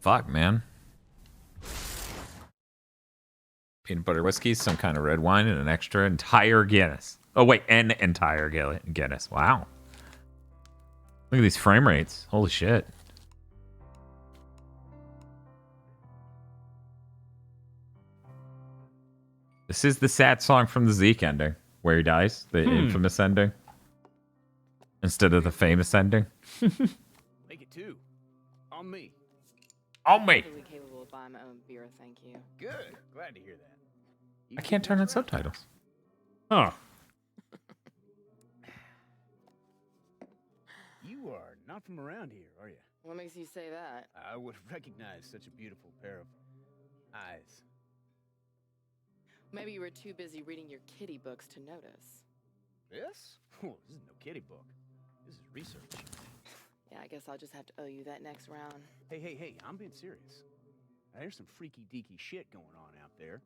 fuck, man? Peanut butter whiskey, some kind of red wine, and an extra entire Guinness. Oh, wait, an entire Guinness. Wow. Look at these frame rates. Holy shit. This is the sad song from the Zeke ending, where he dies. The infamous ending. Instead of the famous ending. Make it two. On me. On me. Totally capable of buying my own beer, thank you. Good. Glad to hear that. You I can't turn on subtitles. Huh. You are not from around here, are you? What makes you say that? I would recognize such a beautiful pair of eyes. Maybe you were too busy reading your kitty books to notice. This? Oh, this is no kitty book. This is research. Yeah, I guess I'll just have to owe you that next round. Hey, I'm being serious. There's some freaky deaky shit going on out there.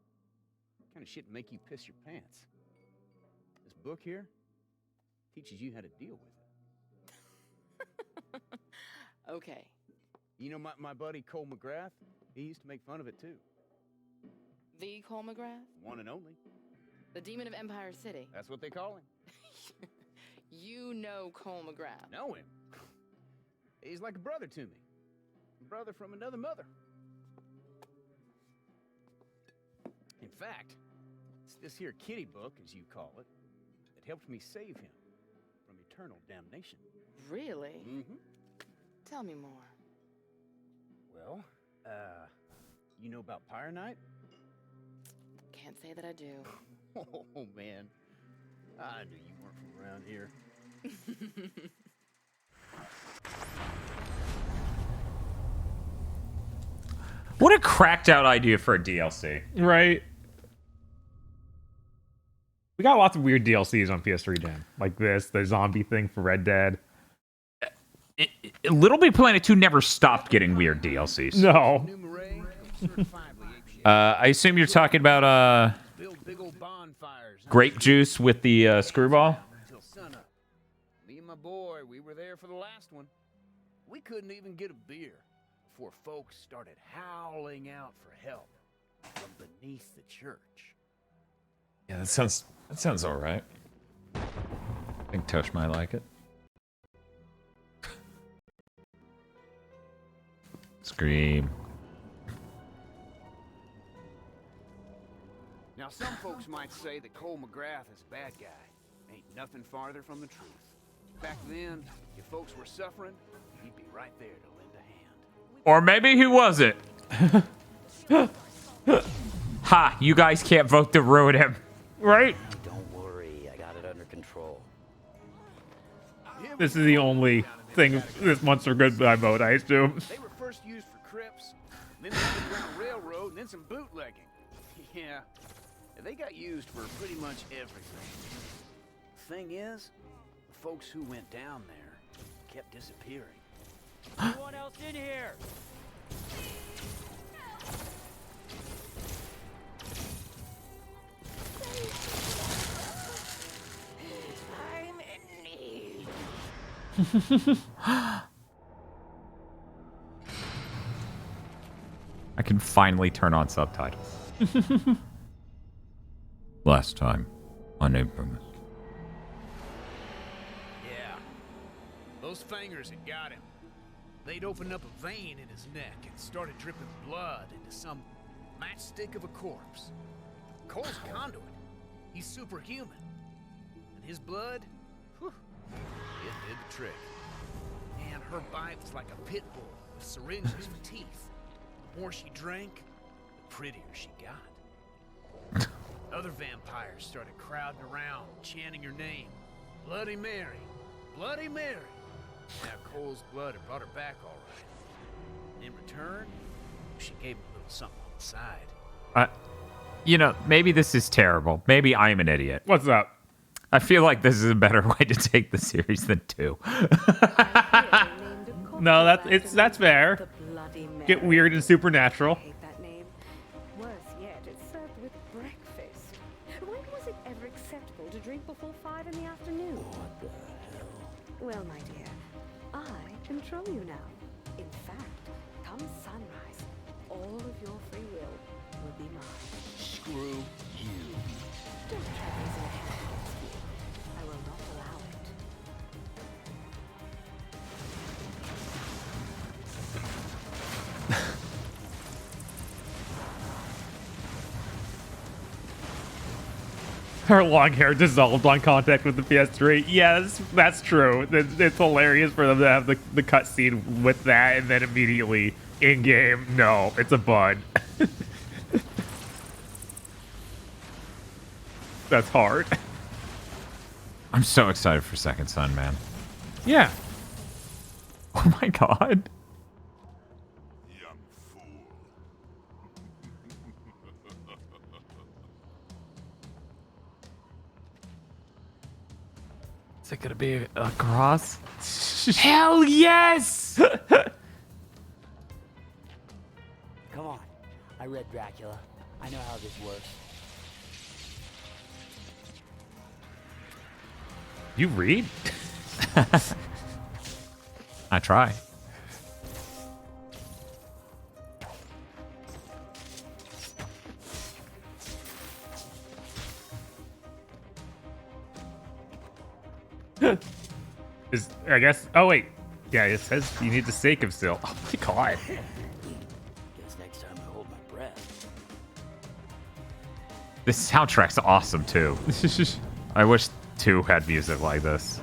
Kind of shit to make you piss your pants. This book here teaches you how to deal with it. Okay. You know my buddy Cole McGrath? He used to make fun of it too. The Cole McGrath? One and only. The Demon of Empire City. That's what they call him. You know Cole McGrath. Know him. He's like a brother to me. A brother from another mother. In fact, it's this here kitty book, as you call it, that helped me save him from eternal damnation. Really? Mm-hmm. Tell me more. Well, you know about Pyre Night? Can't say that I do. Oh, man. I knew you weren't from around here. What a cracked out idea for a DLC. Right. We got lots of weird DLCs on PS3 Gen. Like this, the zombie thing for Red Dead. Little Big Planet 2 never stopped getting weird DLCs. No. I assume you're talking about grape juice with the screwball? Until sunup. Me and my boy, we were there for the last one. We couldn't even get a beer before folks started howling out for help from beneath the church. Yeah, that sounds all right. I think Tosh might like it. Scream. Now, some folks might say that Cole McGrath is a bad guy. Ain't nothing farther from the truth. Back then, if folks were suffering, he'd be right there to lend a hand. Or maybe he wasn't. Ha! You guys can't vote to ruin him. Right? Don't worry, I got it under control. This is the only thing this Monster Goodbye mode, I assume. They were first used for Crips, then the Underground Railroad, and then some bootlegging. Yeah, they got used for pretty much everything. The thing is, the folks who went down there kept disappearing. Anyone else in here? I'm in need. I can finally turn on subtitles. Last time on inFAMOUS. Yeah, those fingers had got him. They'd opened up a vein in his neck and started dripping blood into some matchstick of a corpse. Cole's conduit. He's superhuman. And his blood, whew, it did the trick. And her bite was like a pit bull with syringes for teeth. The more she drank, the prettier she got. Other vampires started crowding around, chanting her name. Bloody Mary, Bloody Mary. Now Cole's blood had brought her back all right. In return, she gave him a little something on the side. You know, maybe this is terrible. Maybe I'm an idiot. What's up? I feel like this is a better way to take the series than 2. No, that's fair. Get weird and supernatural. I hate that name. Worse yet, it's served with breakfast. When was it ever acceptable to drink before 5 in the afternoon? What the hell? Well, my dear, I control you now. In fact, come sunrise, all of your free will be mine. Screw you. Don't try raising a hand against me. I will not allow it. Her long hair dissolved on contact with the PS3. Yes, that's true. It's hilarious for them to have the cutscene with that and then immediately in game. No, it's a bud. That's hard. I'm so excited for Second Son, man. Yeah. Oh my god. Young fool. Is it gonna be a cross? Hell yes! Come on. I read Dracula. I know how this works. You read? I try. I guess. Oh wait. Yeah, it says you need to sake him still. Oh my god. Guess next time I hold my breath. This soundtrack's awesome too. I wish 2 had music like this.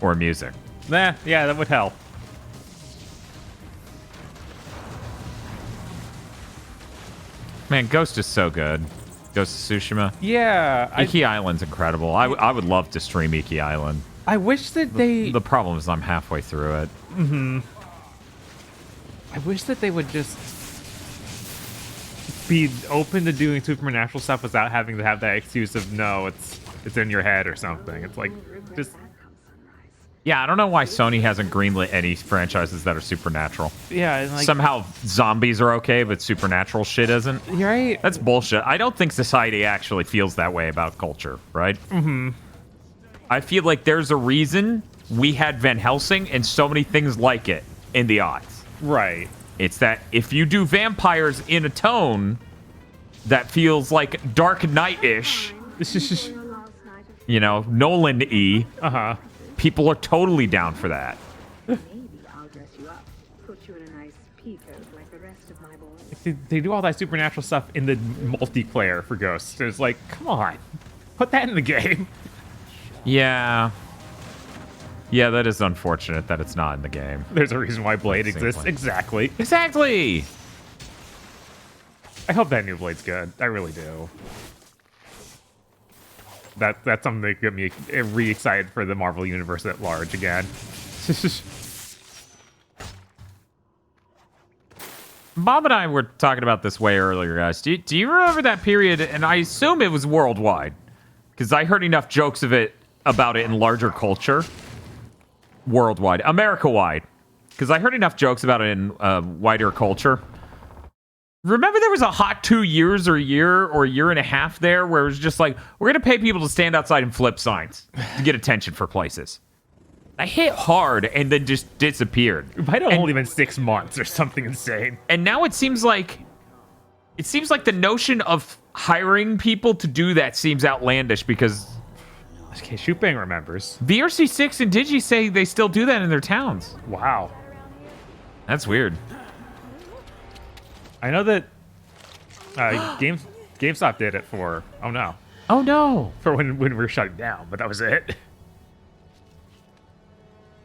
Or music. Nah, yeah, that would help. Man, Ghost is so good. Ghost of Tsushima. Yeah, Iki Island's incredible. I would love to stream Iki Island. I wish that they. The problem is I'm halfway through it. I wish that they would just be open to doing supernatural stuff without having to have that excuse of no, it's in your head or something. It's like just Yeah, I don't know why Sony hasn't greenlit any franchises that are supernatural. yeah, and like Somehow zombies are okay, but supernatural shit isn't. you're right. That's bullshit. I don't think society actually feels that way about culture, right? Mm-hmm. I feel like there's a reason we had Van Helsing and so many things like it in the odds. Right. It's that if you do vampires in a tone that feels like Dark Knight-ish, you know, Nolan-y, Uh-huh. people are totally down for that. Maybe I'll dress you up, put you in a nice peacoat like the rest of my boys. They do all that supernatural stuff in the multiplayer for Ghosts. It's like, come on. Put that in the game. Yeah. Yeah, that is unfortunate that it's not in the game. There's a reason why Blade exists. Exactly. Exactly. Exactly! I hope that new Blade's good. I really do. That's something that got me re-excited for the Marvel Universe at large again. Bob and I were talking about this way earlier, guys. Do you remember that period? And I assume it was worldwide, because I heard enough jokes about it in larger culture. Worldwide. America-wide. Because I heard enough jokes about it in wider culture. Remember there was a hot 2 years or a year and a half there where it was just like, we're going to pay people to stand outside and flip signs to get attention for places. I hit hard and then just disappeared. It might have only been 6 months or something insane. And now it seems like the notion of hiring people to do that seems outlandish because Okay, Shootbang remembers. VRC6 and Digi say they still do that in their towns. Wow. That's weird. I know that GameStop did it for, oh no, Oh no. for when we were shutting down, but that was it.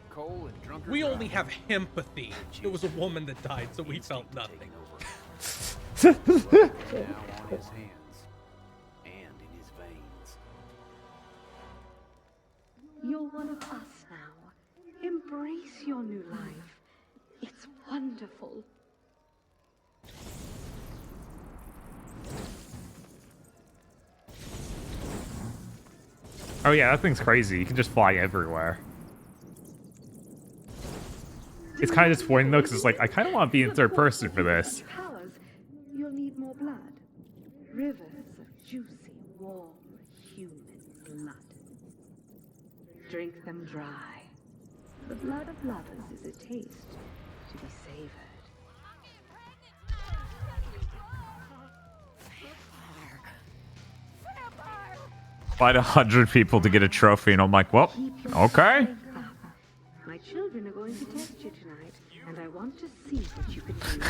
Cole and drunker We only have empathy. It was a woman that died, so we felt nothing. now on his hands and in his veins. You're one of us now. Embrace your new life. It's wonderful. Oh yeah, that thing's crazy. You can just fly everywhere. It's kind of disappointing though, because it's like, I kind of want to be in third person for this. Powers, you'll need more blood. Rivers of juicy, warm, human blood. Drink them dry. The blood of lovers is a taste to be savored. Fight 100 people to get a trophy, and I'm like, well, okay. My children are going to test you tonight, and I want to see what you can do.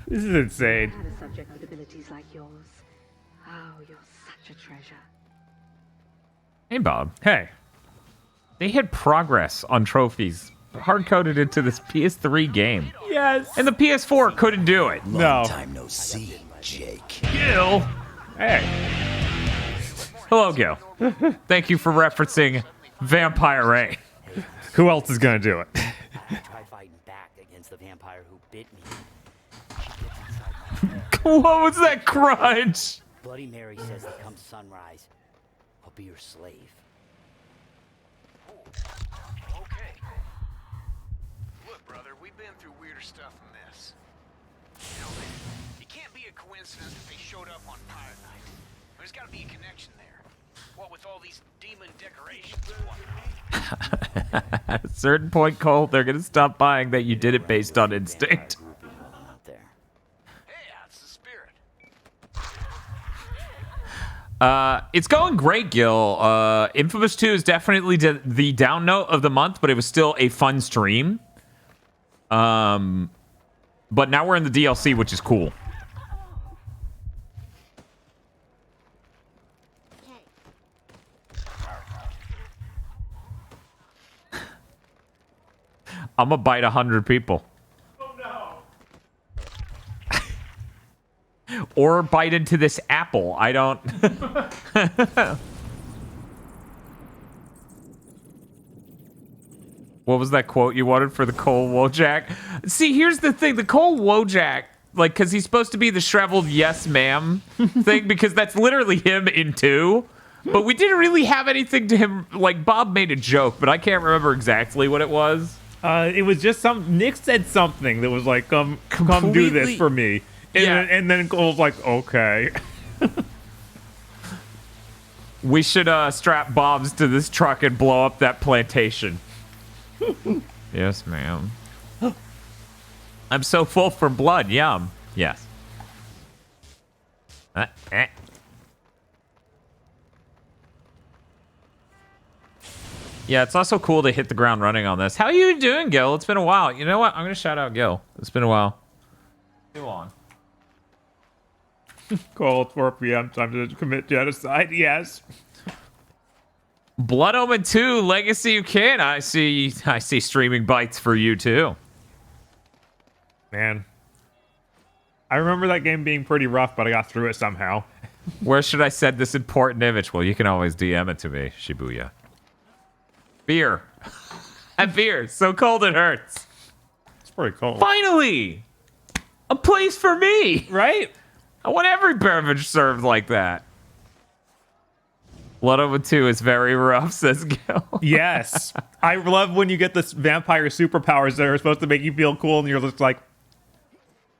This is insane. Had a subject with abilities like yours. Oh, you're such a treasure. Hey, Bob. Hey. They had progress on trophies hard-coded into this PS3 game. Yes. And the PS4 couldn't do it. No. Time no see, Jake. Gil. Hey. Hello, Gil. Thank you for referencing Vampire A. Who else is gonna do it? I tried fighting back against the vampire who bit me. She gets inside my head. What was that crunch? Bloody Mary says that come sunrise, I'll be your slave. Okay. Look, brother, we've been through weirder stuff than this. You know, it can't be a coincidence that they showed up on Pirate Night. There's got to be a connection there. What with all these demon decorations and whatnot. At a certain point, Cole, they're going to stop buying that you did it based on instinct. Out there. Hey, that's the spirit. It's going great, Gil. Infamous 2 is definitely the down note of the month, but it was still a fun stream. But now we're in the DLC, which is cool. I'm gonna bite 100 people. Oh no. Or bite into this apple. I don't. What was that quote you wanted for the Cole Wojak? See, here's the thing. The Cole Wojak, like, because he's supposed to be the shriveled yes ma'am thing, because that's literally him in 2. But we didn't really have anything to him. Like, Bob made a joke, but I can't remember exactly what it was. It was just Nick said something that was like, come do this for me. And then Cole's like, okay. We should strap bombs to this truck and blow up that plantation. Yes, ma'am. I'm so full for blood. Yum. Yes. Yeah, it's also cool to hit the ground running on this. How are you doing, Gil? It's been a while. You know what? I'm going to shout out Gil. It's been a while. Too long. Cole, 4 p.m. Time to commit genocide. Yes. Blood Omen 2 Legacy you can. I see streaming bites for you too. Man. I remember that game being pretty rough, but I got through it somehow. Where should I send this important image? Well, you can always DM it to me, Shibuya. Beer. Have beer. So cold it hurts. It's pretty cold. Finally! A place for me! Right? I want every beverage served like that. Blood Omen 2 is very rough, says Gil. Yes. I love when you get this vampire superpowers that are supposed to make you feel cool, and you're just like,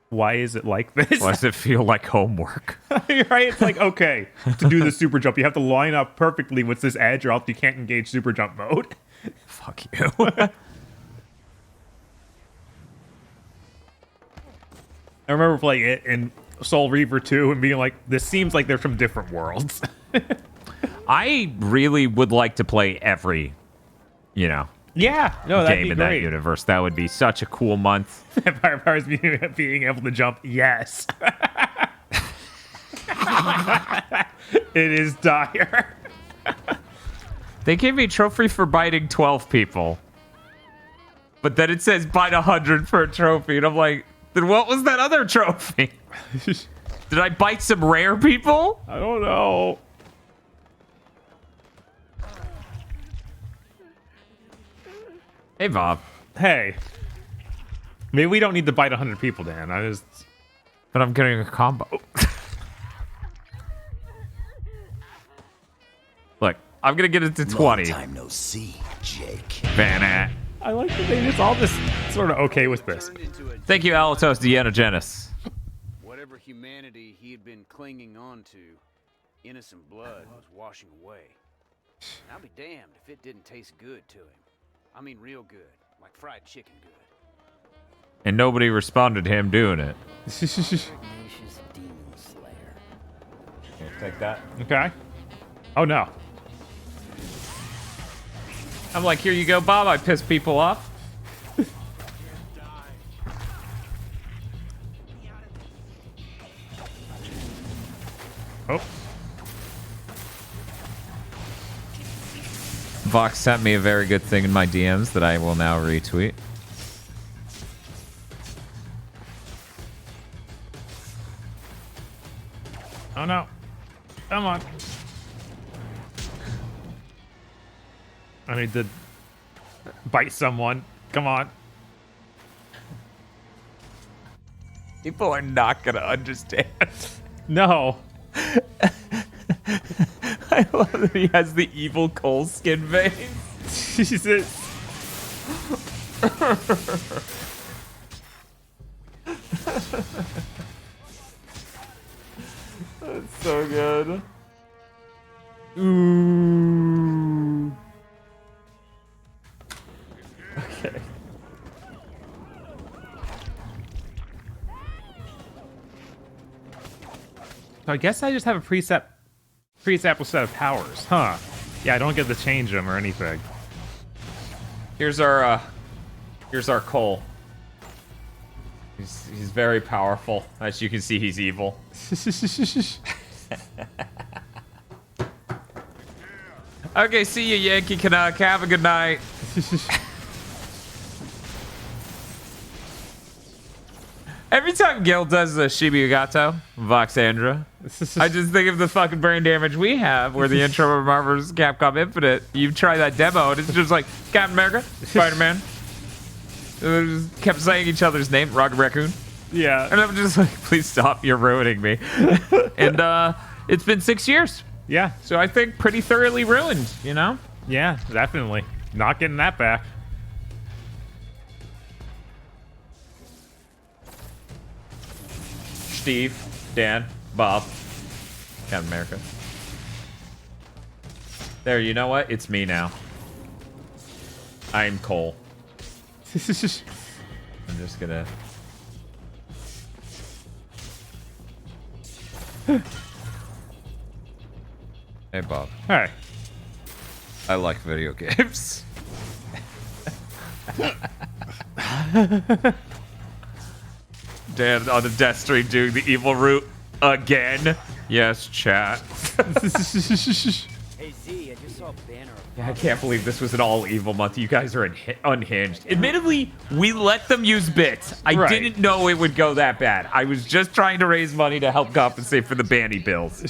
why is it like this? Why does it feel like homework? Right? It's like, okay, to do the super jump, you have to line up perfectly with this edge, or else you can't engage super jump mode. Fuck you. I remember playing it in Soul Reaver 2 and being like, this seems like they're from different worlds. I really would like to play every, Yeah, no, that'd game be in great. that universe. That would be such a cool month. Vampire powers being able to jump, yes. It is dire. They gave me a trophy for biting 12 people. But then it says bite 100 for a trophy. And I'm like, then what was that other trophy? Did I bite some rare people? I don't know. Hey, Bob. Hey. Maybe we don't need to bite 100 people, Dan. But I'm getting a combo. Look, I'm going to get it to 20. Long time no see, Jake. Banat. I like that they just all just sort of okay with this. Turned into a Thank you, Alatos Deanogenis. whatever humanity he had been clinging on to, innocent blood was washing away. And I'll be damned if it didn't taste good to him. I mean real good, like fried chicken good. And nobody responded to him doing it. Tenacious demon slayer. Take that. Okay. Oh, no. I'm like, here you go, Bob. I piss people off. Oh. Vox sent me a very good thing in my DMs that I will now retweet. Oh no. Come on. I need to bite someone. Come on. People are not gonna understand. No. I love that he has the evil Cole skin veins. Jesus. That's so good. Ooh. Okay. So I guess I just have a preset set of powers, huh? Yeah, I don't get to change them or anything. Here's our Cole. He's very powerful. As you can see, he's evil. Okay, see you, Yankee Canuck. Have a good night. Every time Gil does a Shibugato, Voxandra, I just think of the fucking brain damage we have where the intro of Marvel vs. Capcom Infinite, you try that demo and it's just like Captain America, Spider-Man. They just kept saying each other's name, Rocket Raccoon. Yeah. And I'm just like, please stop, you're ruining me. And it's been 6 years. Yeah. So I think pretty thoroughly ruined, you know? Yeah, definitely. Not getting that back. Steve, Dan, Bob, Captain America. There, you know what? It's me now. I'm Cole. I'm just gonna... Hey, Bob. Hey. I like video games. Dan on the death stream doing the evil route again. Yes, chat. Hey Z, I just saw a banner. Yeah, I can't believe this was an all evil month. You guys are unhinged. Admittedly, we let them use bits. I Right. didn't know it would go that bad. I was just trying to raise money to help compensate for the banny bills.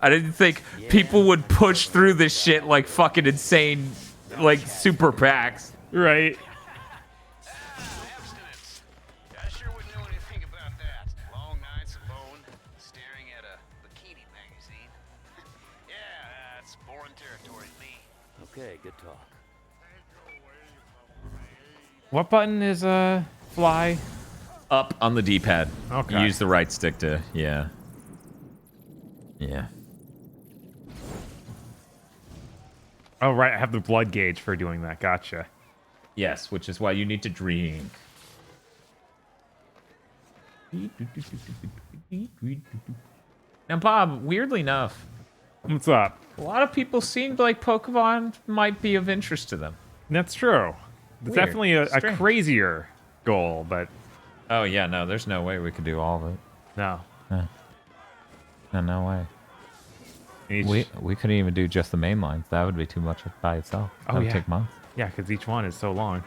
I didn't think people would push through this shit like fucking insane, like super PACs. Right. Abstinence. I sure wouldn't know anything about that. Long nights alone, staring at a bikini magazine. Yeah, that's foreign territory to me. Okay, good talk. What button is fly? Up on the D-pad. Okay. Use the right stick to, yeah. Yeah. Oh, right. I have the blood gauge for doing that. Gotcha. Yes, which is why you need to drink. Now, Bob, weirdly enough, What's up? a lot of people seemed like Pokemon might be of interest to them. That's true. It's Weird. definitely a Strange. crazier goal, but Oh, yeah, no, there's no way we could do all of it. no. No way. Each- We couldn't even do just the main lines. That would be too much by itself. That Oh, would yeah. take months. Yeah, because each one is so long.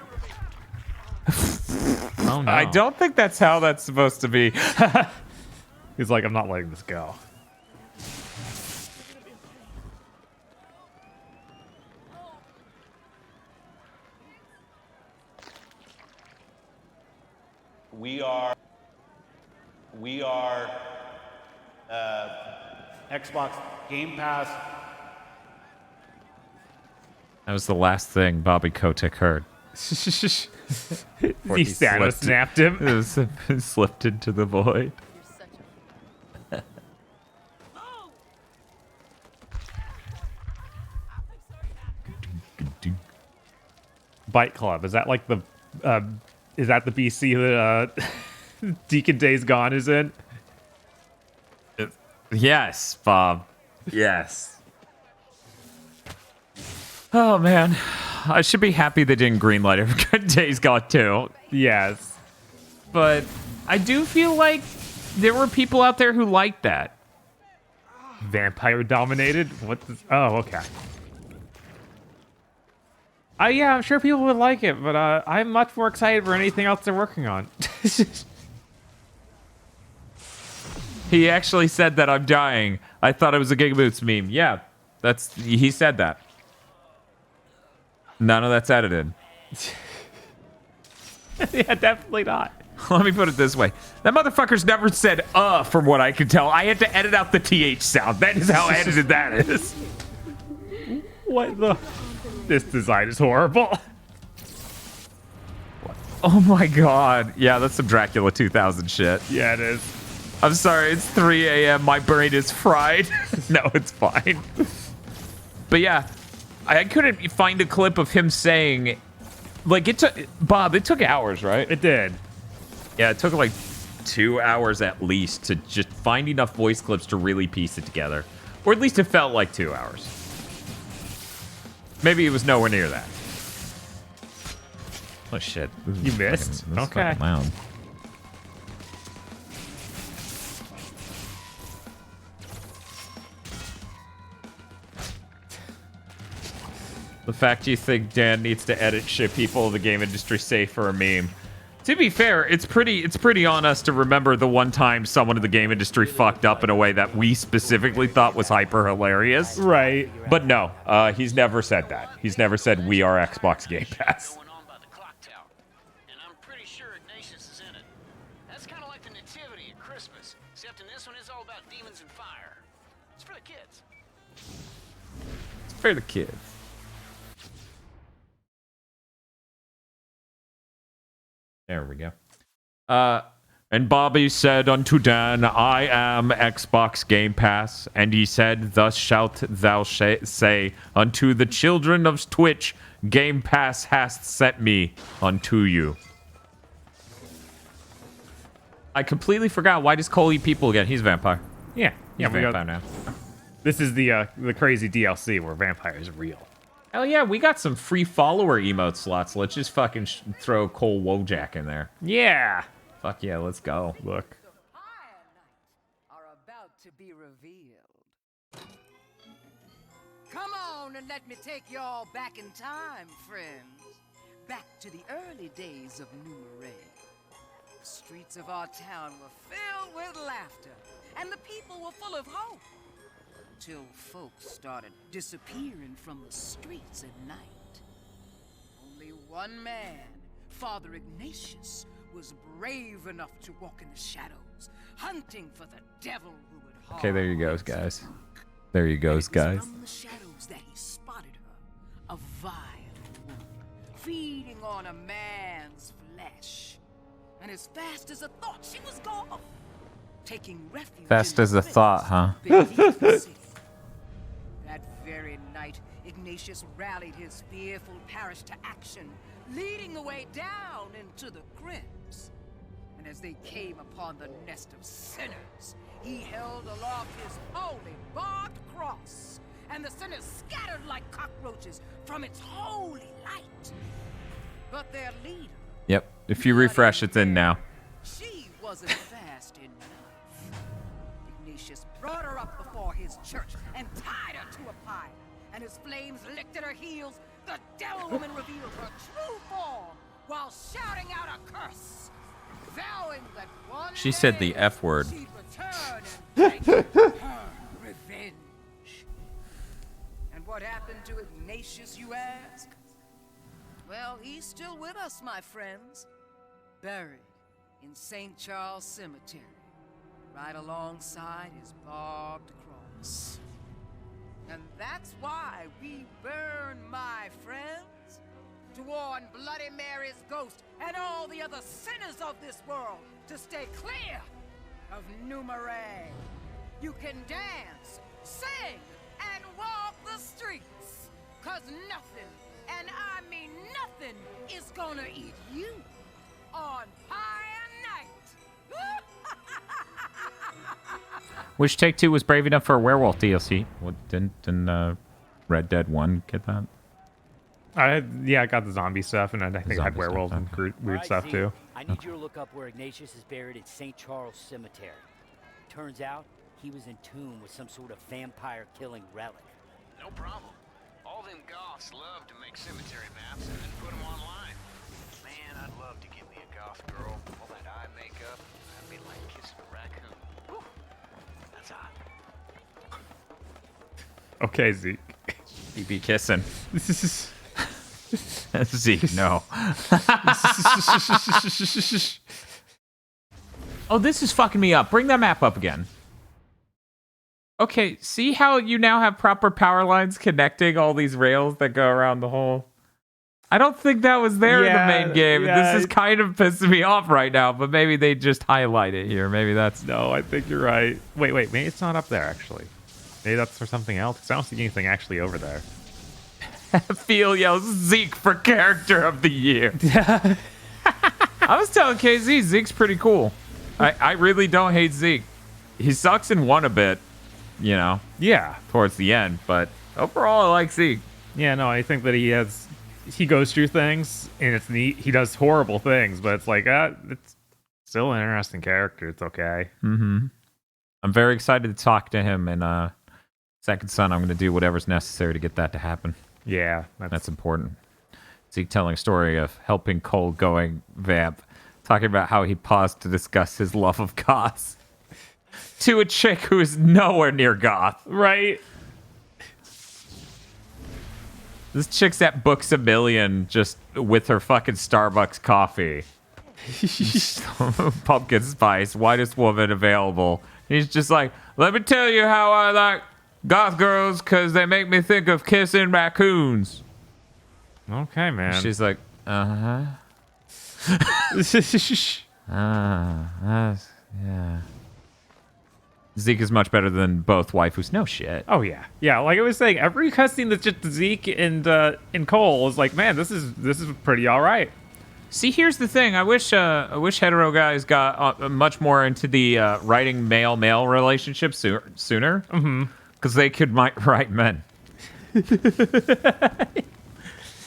Oh, no. I don't think that's how that's supposed to be. He's like, I'm not letting this go. We are Xbox Game Pass. That was the last thing Bobby Kotick heard. He snapped him. It was slipped into the void. Bite Club. Is that like the is that the BC that Deacon Days Gone is in? Yes, Bob. Yes. Oh, man. I should be happy they didn't greenlight Days Gone 2. Yes. But I do feel like there were people out there who liked that. Vampire dominated? What? Oh, okay. Yeah, I'm sure people would like it, but I'm much more excited for anything else they're working on. He actually said that I'm dying. I thought it was a Gigaboots meme. Yeah, he said that. None of that's edited. Yeah, definitely not. Let me put it this way. That motherfucker's never said from what I could tell. I had to edit out the TH sound. That is how edited that is. What the? This design is horrible. Oh my god. Yeah, that's some Dracula 2000 shit. Yeah, it is. I'm sorry, it's 3 a.m. My brain is fried. No, it's fine. But yeah, I couldn't find a clip of him saying, like, it took, Bob, it took hours, right? It did. Yeah, it took like 2 hours at least to just find enough voice clips to really piece it together. Or at least it felt like 2 hours. Maybe it was nowhere near that. Oh shit. You missed? Okay. Loud. The fact you think Dan needs to edit shit people of the game industry say for a meme. To be fair, it's pretty on us to remember the one time someone in the game industry fucked up in a way that we specifically thought was hyper hilarious. Right. But no, he's never said that. He's never said we are Xbox Game Pass. Going on by the clock tower, and I'm pretty sure Ignatius is in it. That's kind of like the Nativity at Christmas, except in this one it's all about demons and fire. It's for the kids. It's for the kids. There we go. And Bobby said unto Dan, I am Xbox Game Pass. And he said, thus shalt thou say unto the children of Twitch, Game Pass hast sent me unto you. I completely forgot. Why does Cole eat people again? He's a vampire. Yeah. He's a vampire now. This is the crazy DLC where vampires are real. Hell yeah, we got some free follower emote slots. Let's just fucking throw Cole Wojak in there. Yeah. Fuck yeah, let's go. Look. Are about to be revealed. Come on and let me take y'all back in time, friends. Back to the early days of Numeray. The streets of our town were filled with laughter, and the people were full of hope. Till folks started disappearing from the streets at night. Only one man, Father Ignatius, was brave enough to walk in the shadows, hunting for the devil who would harm. Okay, there you goes, guys. There you goes, guys. From the shadows that he spotted her, a vile woman, feeding on a man's flesh. And as fast as a thought, she was gone, taking refuge. Fast as a thought, huh? That very night, Ignatius rallied his fearful parish to action, leading the way down into the crypts. And as they came upon the nest of sinners, he held aloft his holy barbed cross, and the sinners scattered like cockroaches from its holy light. But their leader... Yep, if you refresh, it's in now. She wasn't fast enough. Ignatius brought her up before his church and tied her to a pile. And as flames licked at her heels, the devil woman revealed her true form while shouting out a curse, vowing that one She said the F word. she'd return and take her revenge. And what happened to Ignatius, you ask? Well, he's still with us, my friends. Buried in St. Charles Cemetery, right alongside his barbed cross. And that's why we burn, my friends, to warn Bloody Mary's ghost and all the other sinners of this world to stay clear of Numeray. You can dance, sing, and walk the streets, 'cause nothing, and I mean nothing, is gonna eat you on Pyre Night. Which Take-Two was brave enough for a werewolf DLC? What, didn't Red Dead 1 get that? I got the zombie stuff, and I think I had Zombie stuff, werewolves and okay. weird Alright, stuff Z, too. I need you to look up where Ignatius is buried at St. Charles Cemetery. Turns out he was in tune with some sort of vampire-killing relic. No problem. All them goths love to make cemetery maps and then put them online. Man, I'd love to get me a goth girl. All that eye makeup. That'd be like kissing a raccoon. Whew. That's hot. Okay, Zeke. You be kissing. Zeke, no. Oh, this is fucking me up. Bring that map up again. Okay, see how you now have proper power lines connecting all these rails that go around the whole... I don't think that was there in the main game. yeah. This is kind of pissing me off right now, but maybe they just highlight it here. Maybe that's... No, I think you're right. Wait, maybe it's not up there, actually. Maybe that's for something else. I don't see anything actually over there. Feel yells Zeke for character of the year. I was telling KZ, Zeke's pretty cool. I really don't hate Zeke. He sucks in one a bit, you know, Yeah. towards the end, but overall, I like Zeke. Yeah, no, I think that he goes through things, and it's neat. He does horrible things, but it's like, it's still an interesting character. It's okay. Mm-hmm. I'm very excited to talk to him, and Second Son, I'm going to do whatever's necessary to get that to happen. Yeah. That's important. Zeke telling a story of helping Cole going vamp, talking about how he paused to discuss his love of goths to a chick who is nowhere near goth. Right. This chick's at Books a Million just with her fucking Starbucks coffee. Pumpkin spice, whitest woman available. He's just like, let me tell you how I like goth girls because they make me think of kissing raccoons. Okay, man. She's like, yeah. Zeke is much better than both waifus. No shit. Oh yeah, yeah. Like I was saying, every cutscene that's just Zeke and Cole is like, man, this is pretty all right. See, here's the thing. I wish hetero guys got much more into the writing male-male relationship sooner. Mm-hmm. Because they could write men.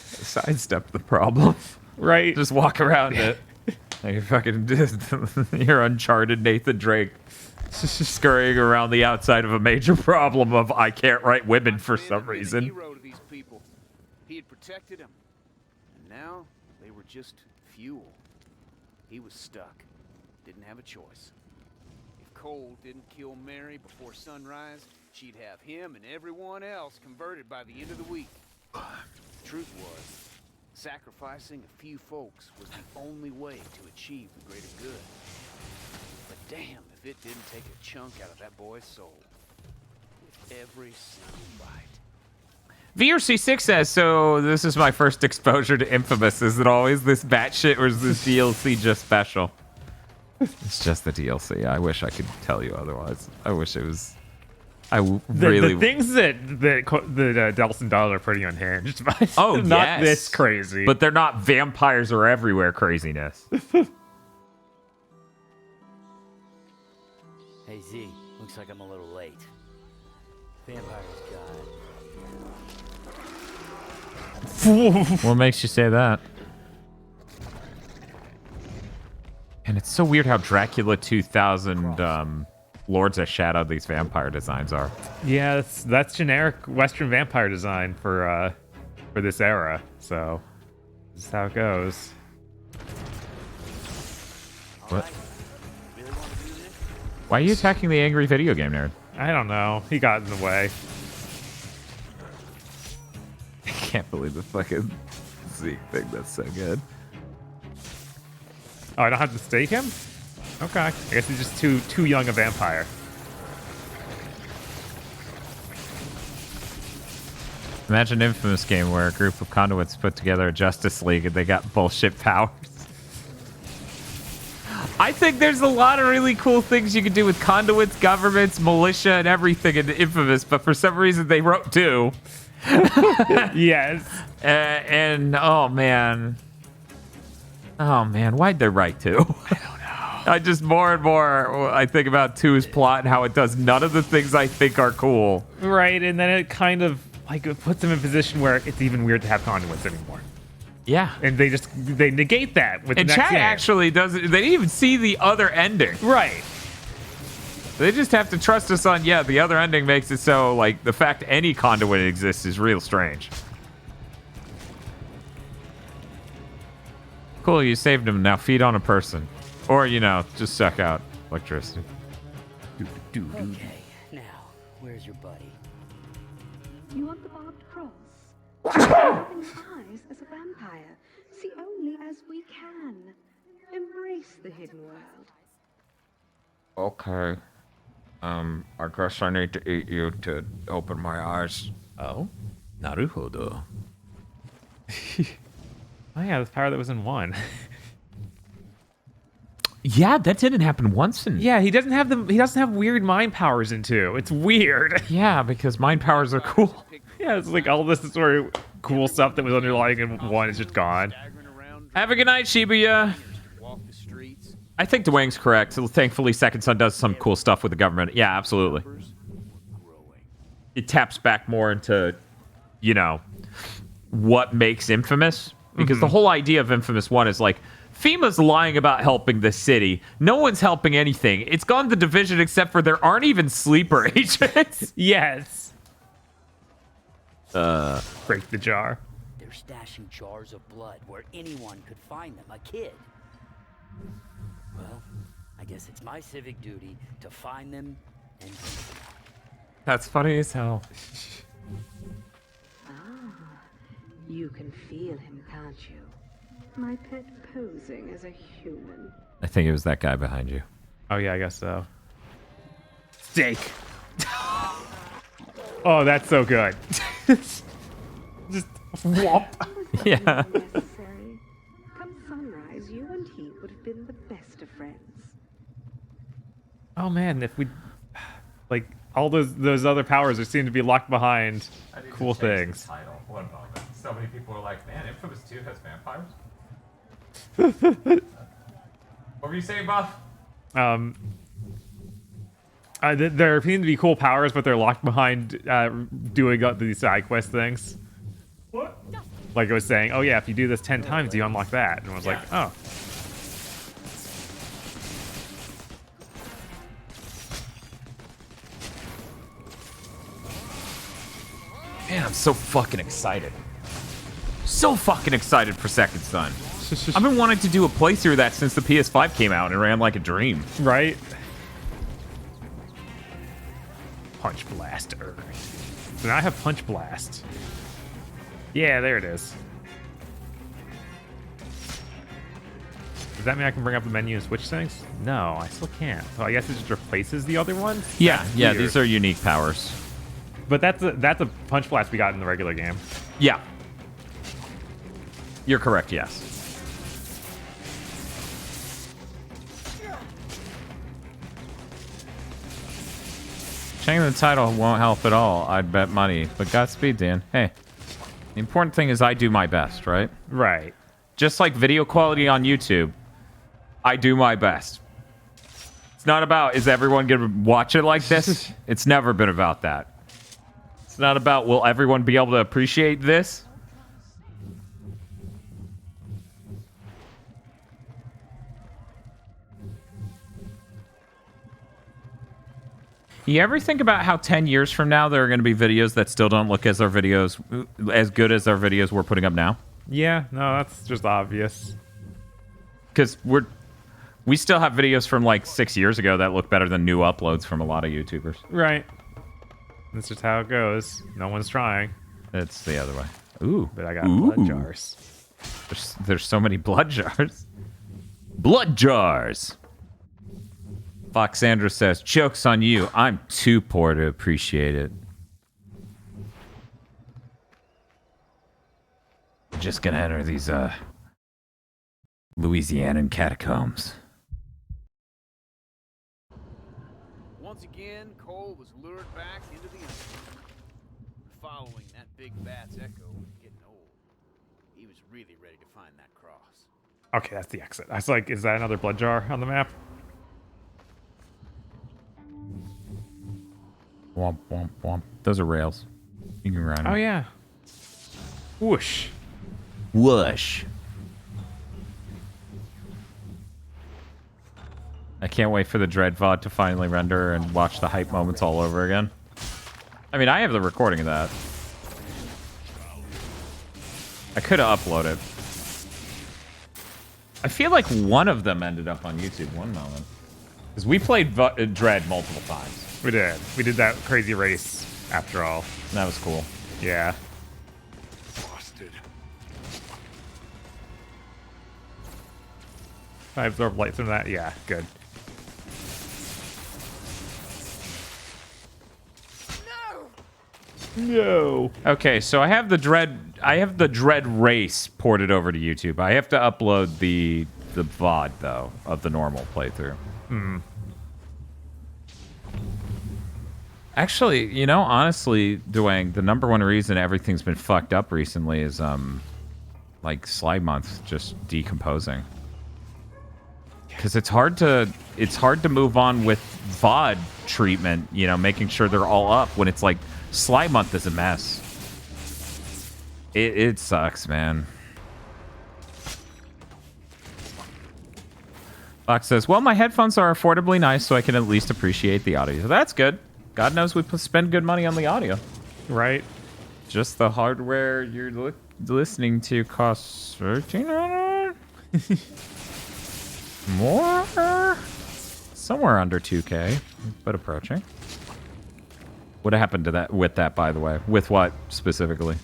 Sidestep the problem. Right. Just walk around it. Like you're Uncharted Nathan Drake scurrying around the outside of a major problem of I can't write women for some reason. Hero to these people. He had protected them, and now they were just fuel. He was stuck. Didn't have a choice. If Cole didn't kill Mary before sunrise, she'd have him and everyone else converted by the end of the week. The truth was, sacrificing a few folks was the only way to achieve the greater good. But damn if it didn't take a chunk out of that boy's soul. With every single bite. VRC6 says, so this is my first exposure to inFAMOUS. Is it always this batshit or is this DLC just special? It's just the DLC. I wish I could tell you otherwise. I wish it was... The things that Delson does are pretty unhinged. But oh, not yes. this crazy. But they're not vampires are everywhere craziness. Hey Z, looks like I'm a little late. Vampire's gone. What makes you say that? And it's so weird how Dracula 2000 Lords of Shadow these vampire designs are. Yeah, that's generic Western vampire design for this era. So this is how it goes. What? Why are you attacking the angry video game nerd? I don't know. He got in the way. I can't believe the fucking Zeke thing. That's so good. Oh, I don't have to stake him? Okay. I guess he's just too young a vampire. Imagine an infamous game where a group of conduits put together a Justice League and they got bullshit powers. I think there's a lot of really cool things you can do with conduits, governments, militia, and everything in Infamous, but for some reason they wrote two. Yes. And oh man, why'd they write two? I don't know. I just more and more I think about 2's plot and how it does none of the things I think are cool. Right, and then it kind of like it puts them in a position where it's even weird to have conduits anymore. Yeah. And they negate that with And the next chat game. actually doesn't. They didn't even see the other ending. Right. They just have to trust us on, yeah, the other ending makes it so, like, the fact any conduit exists is real strange. Cool, you saved him. Now feed on a person. Or, you know, just suck out electricity. Okay, now, where's your buddy? You want the barbed cross? Having eyes as a vampire. See only as we can. Embrace the hidden world. Okay. I guess I need to eat you to open my eyes. Oh? Naruhodo. Oh yeah, this power that was in 1. Yeah, that didn't happen once in... Yeah, he doesn't have weird mind powers in 2. It's weird. Yeah, because mind powers are cool. Yeah, it's like all this sort of cool stuff that was underlying in 1 is just gone. Have a good night, Shibuya. I think Dwayne's correct. So thankfully, Second Son does some cool stuff with the government. Yeah, absolutely. It taps back more into, you know, what makes Infamous. Because the whole idea of Infamous 1 is like, FEMA's lying about helping the city. No one's helping anything. It's gone the division except for there aren't even sleeper agents. Yes. Break the jar. They're stashing jars of blood where anyone could find them, a kid. Well, I guess it's my civic duty to find them and bring them out. That's funny as hell. You can feel him, can't you? My pet posing as a human. I think it was that guy behind you. Oh yeah, I guess so. Steak. Oh, that's so good. Just whomp. Yeah. Necessary. Come sunrise, you and he would have been the best of friends. Oh man, if we like all those other powers that seem to be locked behind cool things. What about that? So many people are like, man, Infamous 2 has vampires? What were you saying, Buff? There seem to be cool powers, but they're locked behind doing these side quest things. What? Like I was saying, oh yeah, if you do this 10 times, you unlock that. And I was like, oh. Man, I'm so fucking excited. So fucking excited for Second Son. I've been wanting to do a playthrough of that since the PS5 came out and it ran like a dream. Right? Punch Blast earned. So now I have Punch Blast. Yeah, there it is. Does that mean I can bring up the menu and switch things? No, I still can't. So I guess it just replaces the other ones? Yeah, That's yeah, weird. these are unique powers. But that's a Punch Blast we got in the regular game. Yeah. You're correct, yes. Changing the title won't help at all, I'd bet money. But Godspeed, Dan. Hey, the important thing is I do my best, right? Right. Just like video quality on YouTube, I do my best. It's not about, is everyone going to watch it like this? It's never been about that. It's not about, will everyone be able to appreciate this? You ever think about how 10 years from now there are going to be videos that still don't look as our videos, as good as our videos we're putting up now? Yeah, no, that's just obvious. Because we still have videos from like 6 years ago that look better than new uploads from a lot of YouTubers. Right. That's just how it goes. No one's trying. It's the other way. Ooh. But I got blood jars. There's so many blood jars. Blood jars. Foxandra says, joke's on you. I'm too poor to appreciate it. Just gonna enter these Louisianan catacombs. Once again, Cole was lured back into the underground. Following that big bat's echo was getting old. He was really ready to find that cross. Okay, that's the exit. I was like, is that another blood jar on the map? Womp, womp, womp. Those are rails. You can run. Oh yeah. Whoosh. Whoosh. I can't wait for the Dread VOD to finally render and watch the hype moments all over again. I mean, I have the recording of that. I could have uploaded. I feel like one of them ended up on YouTube one moment. Because we played Dread multiple times. We did. We did that crazy race after all. And that was cool. Yeah. Busted. I absorb light from that. Yeah, good. No. Okay, so I have the Dread race ported over to YouTube. I have to upload the VOD though of the normal playthrough. Actually, you know, honestly, Dwayne, the number one reason everything's been fucked up recently is like Slide Month just decomposing. Because it's hard to move on with VOD treatment, you know, making sure they're all up when it's like Slide Month is a mess. It sucks, man. Fox says, well, my headphones are affordably nice, so I can at least appreciate the audio. So that's good. God knows we spend good money on the audio. Right. Just the hardware you're listening to costs $1,300? More? Somewhere under 2K, but approaching. What happened to that with that, by the way? With what specifically?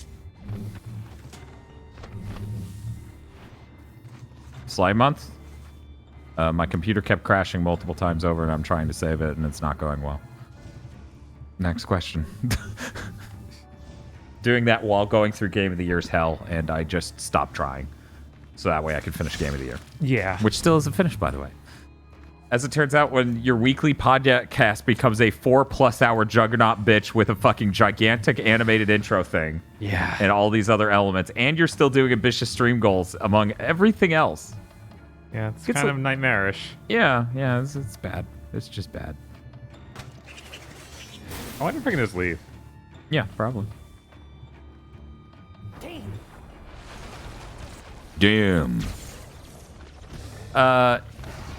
Slide Month? My computer kept crashing multiple times over, and I'm trying to save it, and it's not going well. Next question. Doing that while going through Game of the Year's hell, and I just stopped trying. So that way I can finish Game of the Year. Yeah. Which still isn't finished, by the way. As it turns out, when your weekly podcast becomes a 4+ hour juggernaut bitch with a fucking gigantic animated intro thing. Yeah. And all these other elements, and you're still doing ambitious stream goals among everything else. Yeah, it's kind of nightmarish. Yeah, it's bad. It's just bad. I wonder if I can just leave. Yeah, probably. Damn.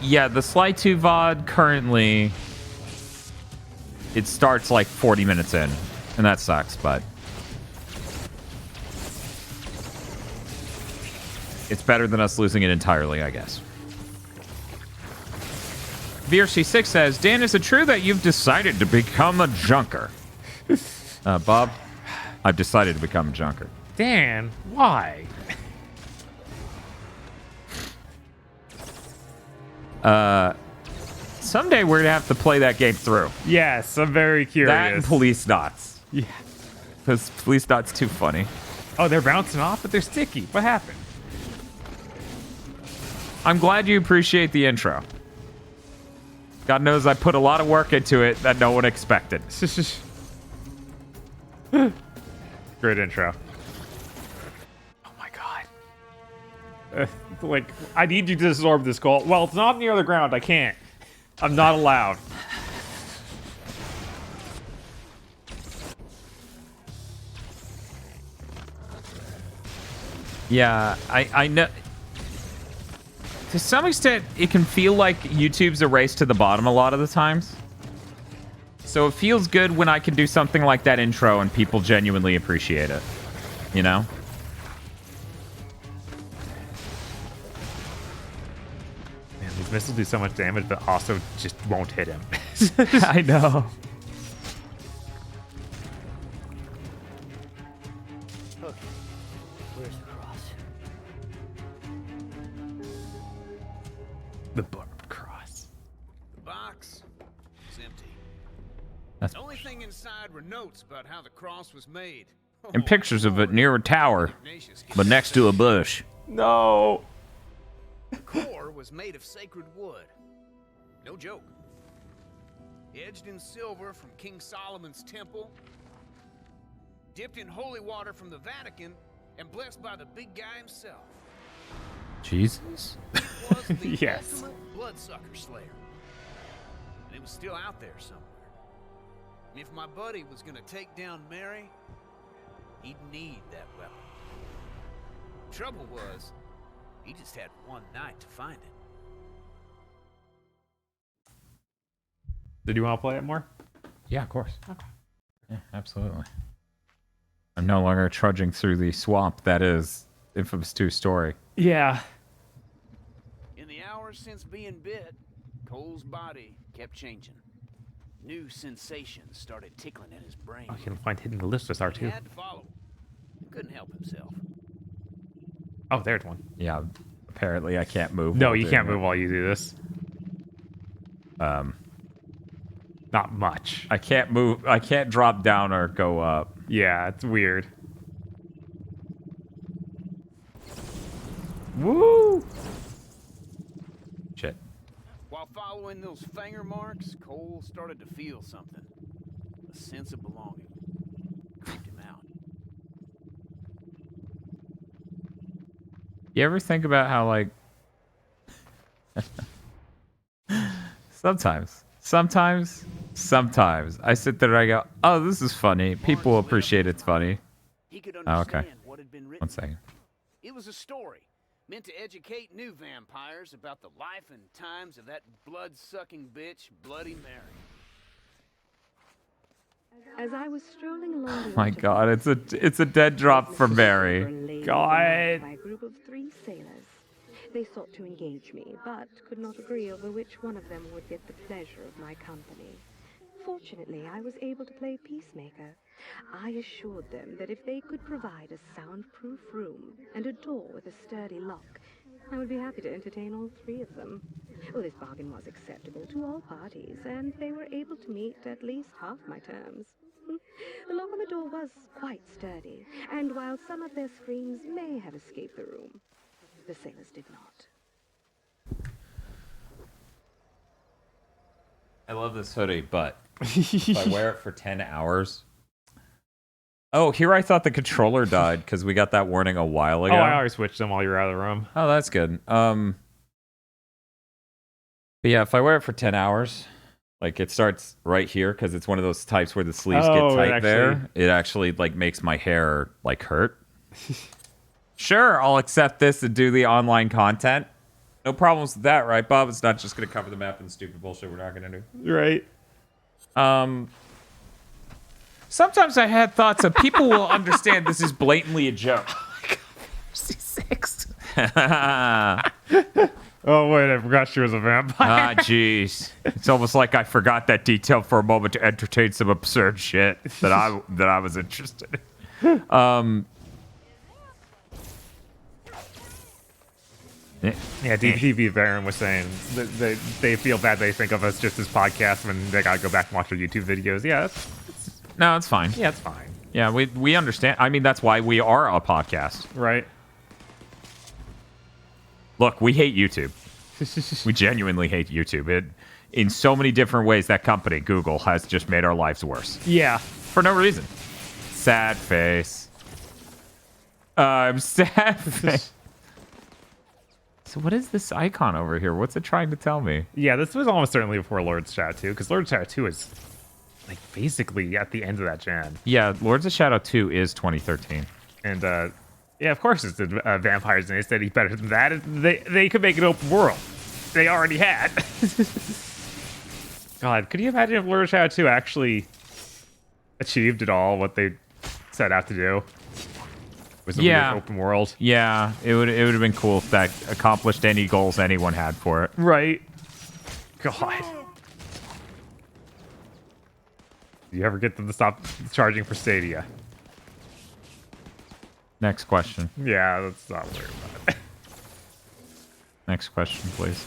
Yeah, the Sly 2 VOD currently, it starts like 40 minutes in, and that sucks, but it's better than us losing it entirely, I guess. VRC6 says, Dan, is it true that you've decided to become a junker? Bob, I've decided to become a junker. Dan, why? Someday we're gonna have to play that game through. Yes, I'm very curious. That and Police Dots. Yeah. Because Police Dots too funny. Oh, they're bouncing off, but they're sticky. What happened? I'm glad you appreciate the intro. God knows I put a lot of work into it that no one expected. Great intro. Oh my god. Like, I need you to absorb this goal. Well, it's not near the ground. I can't. I'm not allowed. Yeah, I know. To some extent, it can feel like YouTube's a race to the bottom a lot of the times. So it feels good when I can do something like that intro and people genuinely appreciate it. You know? Man, these missiles do so much damage, but also just won't hit him. I know. Okay, where's the cross? The barbed cross. The box is empty. That's- The only thing inside were notes about how the cross was made. And pictures of it near a tower, Ignatius but next to a bush. No. The core was made of sacred wood. No joke. Edged in silver from King Solomon's temple, dipped in holy water from the Vatican, and blessed by the big guy himself. Jesus? It was the Yes. ultimate bloodsucker slayer. And it was still out there somewhere. And if my buddy was gonna take down Mary, He'd need that weapon. Trouble was, he just had one night to find it. Did you want to play it more? Yeah, of course. Okay. Yeah, absolutely. I'm no longer trudging through the swamp that is Infamous 2 story. Yeah. In the hours since being bit, Cole's body kept changing. New sensations started tickling in his brain. I can find hidden lists with He R2. had to follow. Couldn't help himself. Oh, there's one. Yeah, apparently I can't move. No, while you doing can't it. move while you do this. Not much. I can't move. I can't drop down or go up. Yeah, it's weird. Woo! Shit. While following those finger marks, Cole started to feel something. A sense of belonging. Creeped him out. You ever think about how, like, sometimes I sit there and I go, oh, this is funny. People appreciate it's funny. He could Oh, okay. understand what had been written. 1 second. It was a story meant to educate new vampires about the life and times of that blood-sucking bitch, Bloody Mary. As I was strolling along the My waterfront, God, it's a dead drop for were Mary. laid God. by a group of 3 sailors. They sought to engage me, but could not agree over which one of them would get the pleasure of my company. Fortunately, I was able to play peacemaker. I assured them that if they could provide a soundproof room and a door with a sturdy lock, I would be happy to entertain all 3 of them. Well, this bargain was acceptable to all parties, and they were able to meet at least half my terms. The lock on the door was quite sturdy, and while some of their screams may have escaped the room, the sailors did not. I love this hoodie, but if I wear it for 10 hours... Oh, here I thought the controller died because we got that warning a while ago. Oh, I always switched them while you were out of the room. Oh, that's good. But yeah, if I wear it for 10 hours, like it starts right here because it's one of those types where the sleeves get tight there. It actually like makes my hair like hurt. Sure, I'll accept this and do the online content. No problems with that, right, Bob? It's not just going to cover the map and stupid bullshit we're not going to do. Right. Sometimes I had thoughts of people will understand this is blatantly a joke. Oh my God, C6. Oh, wait, I forgot she was a vampire. Jeez. It's almost like I forgot that detail for a moment to entertain some absurd shit that I was interested in. Yeah, DPV Baron was saying that they feel bad they think of us just as podcasts when they gotta go back and watch our YouTube videos. Yeah, No, it's fine. yeah, it's fine. Yeah, we understand. I mean, that's why we are a podcast. Right? Look, we hate YouTube. We genuinely hate YouTube. In so many different ways, that company, Google, has just made our lives worse. Yeah. For no reason. Sad face. I'm sad face. So what is this icon over here? What's it trying to tell me? Yeah, this was almost certainly before Lord's Chat 2, because Lord's Chat 2 is like basically at the end of that gen. Yeah, Lords of Shadow 2 is 2013. And yeah, of course it's vampires, and they said he's better than that. They could make an open world. They already had. God, could you imagine if Lord of Shadow 2 actually achieved it all, what they set out to do? Was a weird open world. Yeah, it would have been cool if that accomplished any goals anyone had for it. Right. God. Do you ever get them to stop charging for Stadia? Next question. Yeah, let's not worry about it. Next question, please.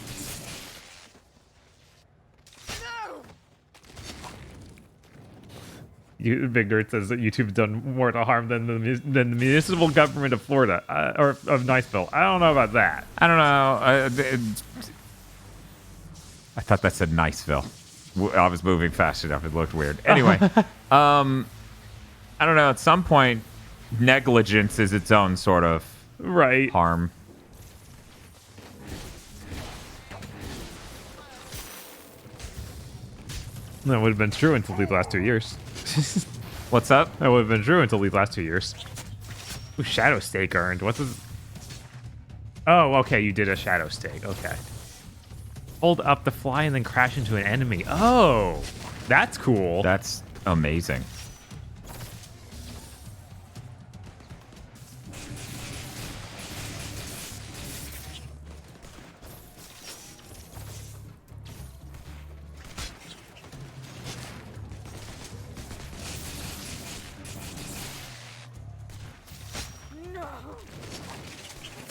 Big Nerd says that YouTube's done more to harm than the municipal government of Florida or of Niceville. I don't know about that. I don't know. I thought that said Niceville. I was moving fast enough. It looked weird. Anyway, I don't know. At some point, negligence is its own sort of harm. That would have been true until the last 2 years. What's up? That would have been true until these last 2 years. Ooh, Shadow Stake earned. What's this? Oh, okay, you did a Shadow Stake. Okay. Hold up the fly and then crash into an enemy. Oh, that's cool. That's amazing.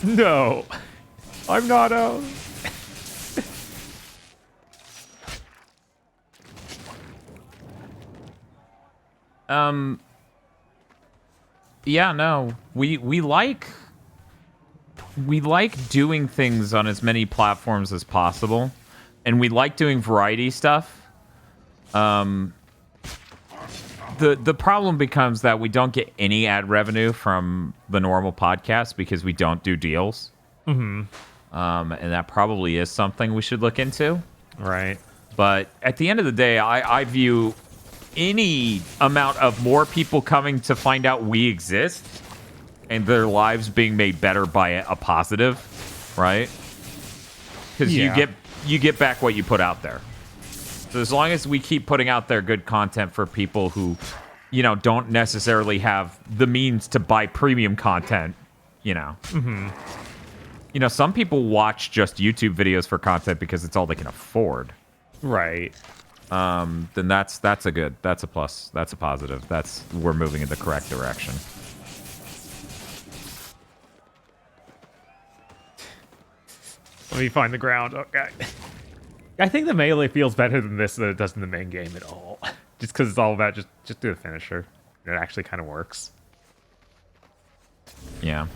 No, I'm not out. Yeah, no. We like doing things on as many platforms as possible, and we like doing variety stuff. The problem becomes that we don't get any ad revenue from the normal podcast because we don't do deals. And that probably is something we should look into. Right. But at the end of the day, I view any amount of more people coming to find out we exist and their lives being made better by a positive, right? Because you get back what you put out there. So as long as we keep putting out there good content for people who, you know, don't necessarily have the means to buy premium content, you know. You know, some people watch just YouTube videos for content because it's all they can afford. Right. Then that's a plus. That's a positive. We're moving in the correct direction. Let me find the ground. Okay. I think the melee feels better than this than it does in the main game at all. Just because it's all about just do the finisher. It actually kind of works. Yeah.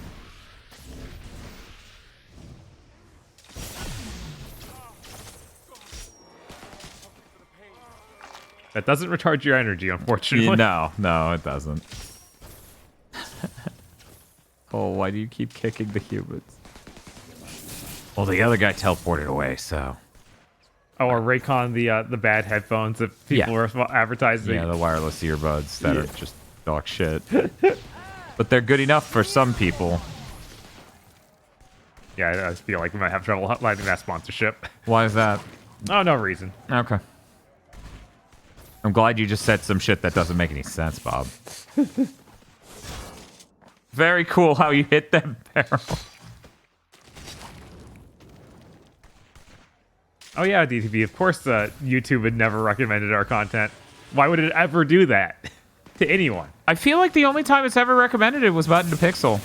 That doesn't recharge your energy, unfortunately. No, it doesn't. Oh, why do you keep kicking the humans? Well, the other guy teleported away, so... Oh, or Raycon, the bad headphones that people are advertising. Yeah, the wireless earbuds that are just dog shit. But they're good enough for some people. Yeah, I feel like we might have trouble lining that sponsorship. Why is that? Oh, no reason. Okay. I'm glad you just said some shit that doesn't make any sense, Bob. Very cool how you hit that barrel. Oh yeah, DTV. Of course, YouTube had never recommended our content. Why would it ever do that to anyone? I feel like the only time it's ever recommended it was Button to Pixel.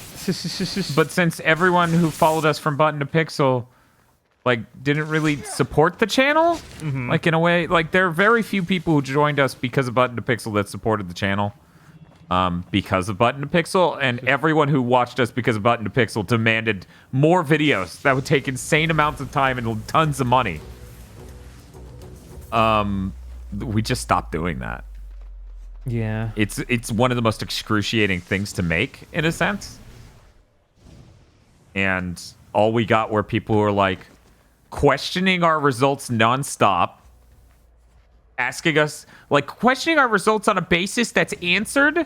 But since everyone who followed us from Button to Pixel, like, didn't really support the channel, like, in a way, like, there are very few people who joined us because of Button to Pixel that supported the channel. Because of Button to Pixel, and everyone who watched us because of Button to Pixel demanded more videos that would take insane amounts of time and tons of money. We just stopped doing that. Yeah. It's one of the most excruciating things to make, in a sense. And all we got were people who were like questioning our results nonstop, asking us, like, questioning our results on a basis that's answered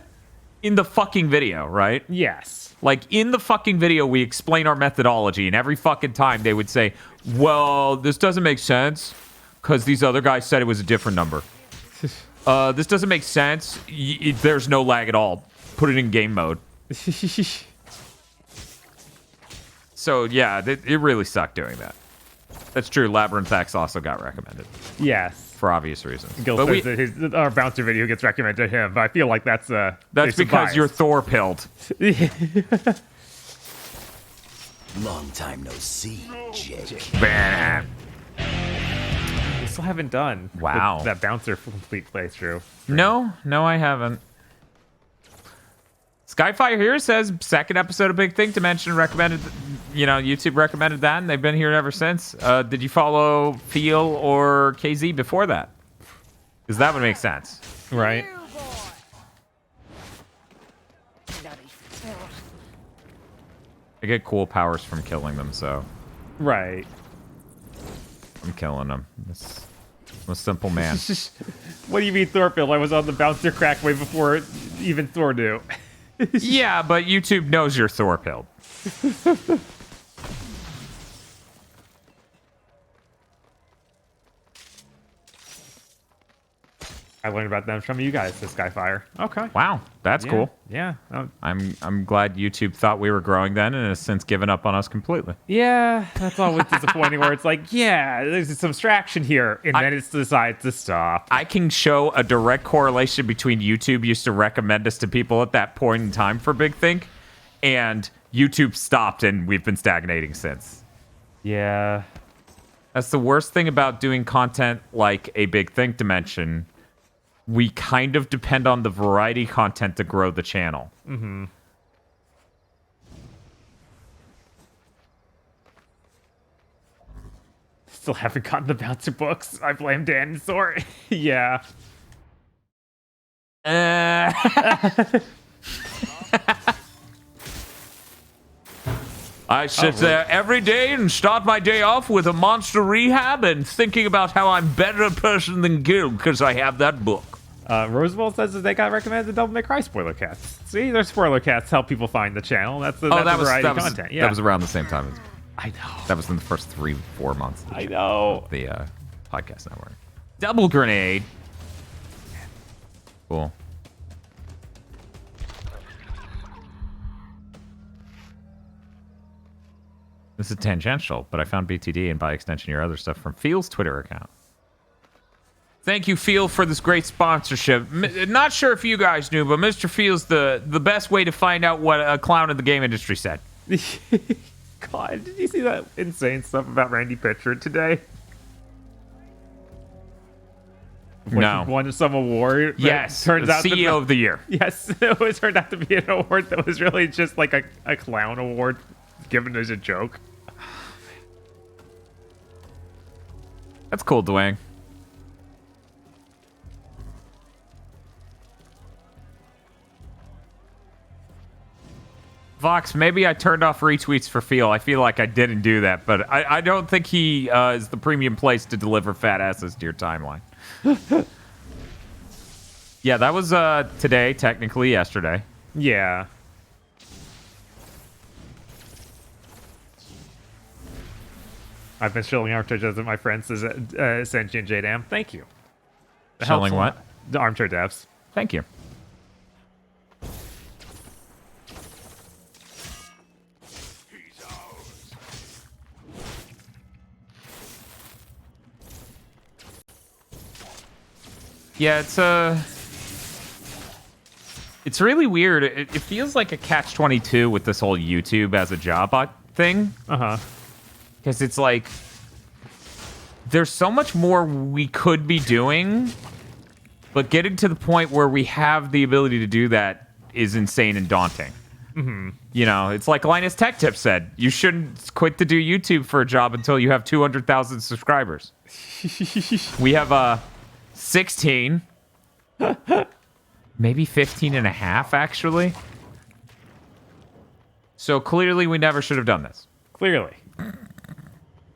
in the fucking video, right? Yes. Like, in the fucking video, we explain our methodology, and every fucking time they would say, well, this doesn't make sense because these other guys said it was a different number. This doesn't make sense. There's no lag at all. Put it in game mode. So, yeah, it really sucked doing that. That's true. Labyrinth X also got recommended. Yes. For obvious reasons. Gil says that our bouncer video gets recommended to him, but I feel like that's because you're Thor-pilled. Long time no see, Jake. Bam. We still haven't done that bouncer complete playthrough. No, I haven't. Skyfire here says second episode of Big Thing Dimension recommended, YouTube recommended that, and they've been here ever since. Did you follow Feel or KZ before that? Because that would make sense. Right. I get cool powers from killing them, so. Right. I'm killing them. I'm a simple man. What do you mean, Thorpil? I was on the bouncer crack way before Even Thor knew. Yeah, but YouTube knows you're Thor pilled. I learned about them from you guys, this Skyfire. Okay. Wow, that's cool. Yeah. I'm glad YouTube thought we were growing then and has since given up on us completely. Yeah, that's always disappointing where it's like, yeah, there's some traction here, and then it decides to stop. I can show a direct correlation between YouTube used to recommend us to people at that point in time for Big Think, and YouTube stopped, and we've been stagnating since. Yeah. That's the worst thing about doing content like a Big Think dimension. We kind of depend on the variety content to grow the channel. Mm-hmm. Still haven't gotten the bouncer books. I blame Dinosaur. Yeah. I sit there every day and start my day off with a monster rehab and thinking about how I'm better person than Gil because I have that book. Roosevelt says that they got recommended the Devil May Cry spoiler casts. See, their spoiler casts help people find the channel. That's the variety content. Yeah, that was around the same time. I know. That was in the first 3-4 months. I know. Of the podcast network. Double grenade. Cool. This is tangential, but I found BTD and by extension your other stuff from Feel's Twitter account. Thank you, Feel, for this great sponsorship. Not sure if you guys knew, but Mr. Feel's the best way to find out what a clown in the game industry said. God, did you see that insane stuff about Randy Pitchford today? No. Won some award. Yes, turns out CEO of the year. Yes, it turned out to be an award that was really just like a clown award given as a joke. That's cool, Dwayne. Vox, maybe I turned off retweets for Feel. I feel like I didn't do that, but I don't think he is the premium place to deliver fat asses to your timeline. Yeah, that was today, technically yesterday. Yeah. I've been shilling armchair devs at my friends, says Sentient JDam. Thank you. Shilling what? The armchair devs. Thank you. Yeah, it's really weird. It feels like a catch-22 with this whole YouTube as a job thing. Uh-huh. Because it's like, there's so much more we could be doing, but getting to the point where we have the ability to do that is insane and daunting. Mm-hmm. You know, it's like Linus Tech Tip said, you shouldn't quit to do YouTube for a job until you have 200,000 subscribers. We have 16, maybe 15 and a half, actually. So clearly we never should have done this. Clearly.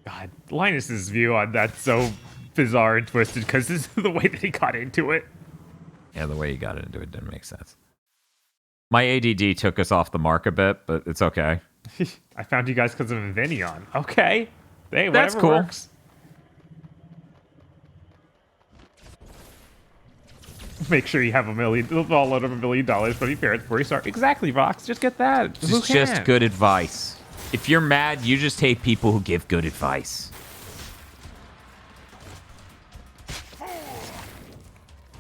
God, Linus's view on that's so bizarre and twisted because this is the way that he got into it. Yeah, the way he got into it didn't make sense. My ADD took us off the mark a bit, but it's okay. I found you guys because of Infineon. Okay. Hey, that's whatever cool. Works. Make sure you have $1 million, all load of $1 million, but if parents before you start. Exactly, Vox. Just get that. It's just good advice. If you're mad, you just hate people who give good advice.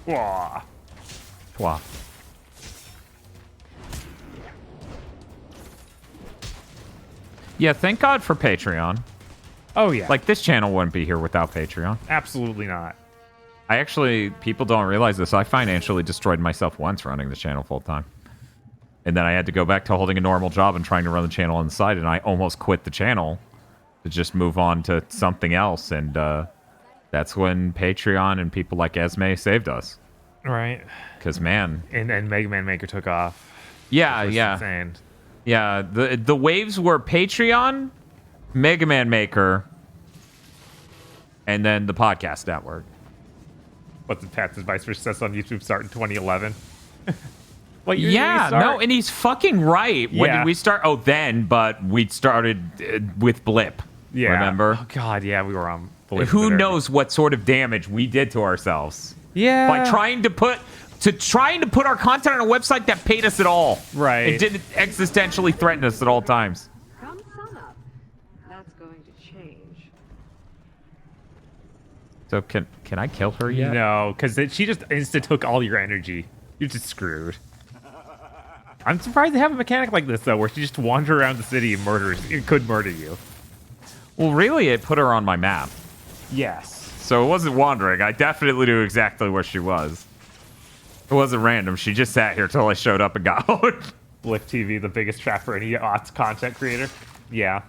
Wah. Wah. Yeah, thank God for Patreon. Oh, yeah. Like, this channel wouldn't be here without Patreon. Absolutely not. I actually, people don't realize this. I financially destroyed myself once running the channel full time. And then I had to go back to holding a normal job and trying to run the channel on the side. And I almost quit the channel to just move on to something else. And that's when Patreon and people like Esme saved us. Right. Because, man. And Mega Man Maker took off. Yeah, yeah. Insane. Yeah, the waves were Patreon, Mega Man Maker, and then the podcast network. What's the Pat's advice for success on YouTube start in 2011? Like, Yeah, no, and he's fucking right. When Yeah. did we start? Oh, then, but we started with Blip. Yeah. Remember? Oh god, yeah, we were on. Blip Who there. knows what sort of damage we did to ourselves Yeah. by trying to put our content on a website that paid us at all. Right. It didn't existentially threaten us at all times. Come sunup, that's going to change. So can I kill her yet? No, because she just insta took all your energy. You're just screwed. I'm surprised they have a mechanic like this though, where she just wanders around the city and could murder you. Well, really, it put her on my map. Yes. So it wasn't wandering. I definitely knew exactly where she was. It wasn't random. She just sat here till I showed up and got out. Blip TV, the biggest trap for any aughts content creator. Yeah.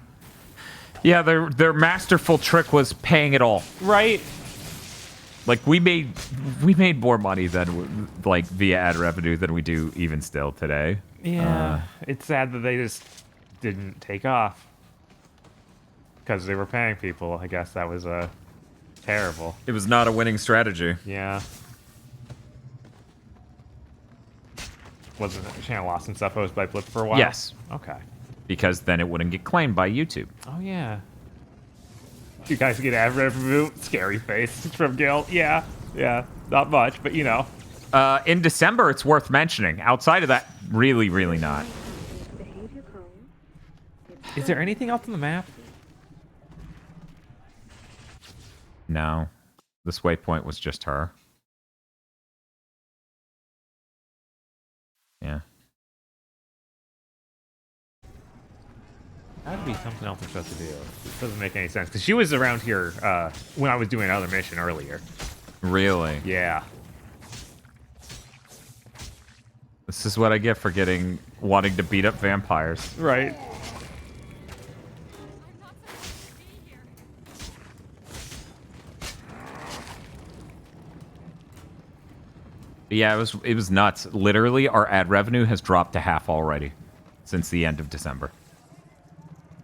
Yeah, their masterful trick was paying it all. Right. Like we made more money than like via ad revenue than we do even still today. Yeah. It's sad that they just didn't take off because they were paying people. I guess that was terrible. It was not a winning strategy. Yeah. Wasn't the channel lost some stuff hosted by Blip for a while? Yes. Okay. Because then it wouldn't get claimed by YouTube. Oh yeah. You guys get ad revenue? Scary face from Gil. Yeah. Yeah. Not much, but you know. In December, it's worth mentioning. Outside of that, really, really not. Is there anything else on the map? No. This waypoint was just her. Yeah. That'd be something else I'm supposed to do. It doesn't make any sense because she was around here when I was doing another mission earlier. Really? Yeah. This is what I get for wanting to beat up vampires. Right. Yeah, it was nuts. Literally, our ad revenue has dropped to half already since the end of December.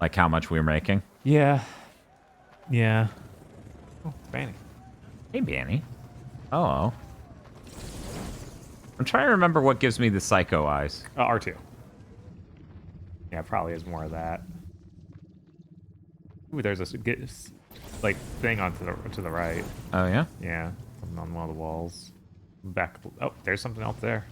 Like how much we were making. Yeah. Yeah. Oh, Banny. Hey, Banny. Oh. I'm trying to remember what gives me the psycho eyes. R2. Yeah, probably is more of that. Ooh, there's a like thing to the right. Oh yeah. Yeah, something on one of the walls. Back. Oh, there's something else there.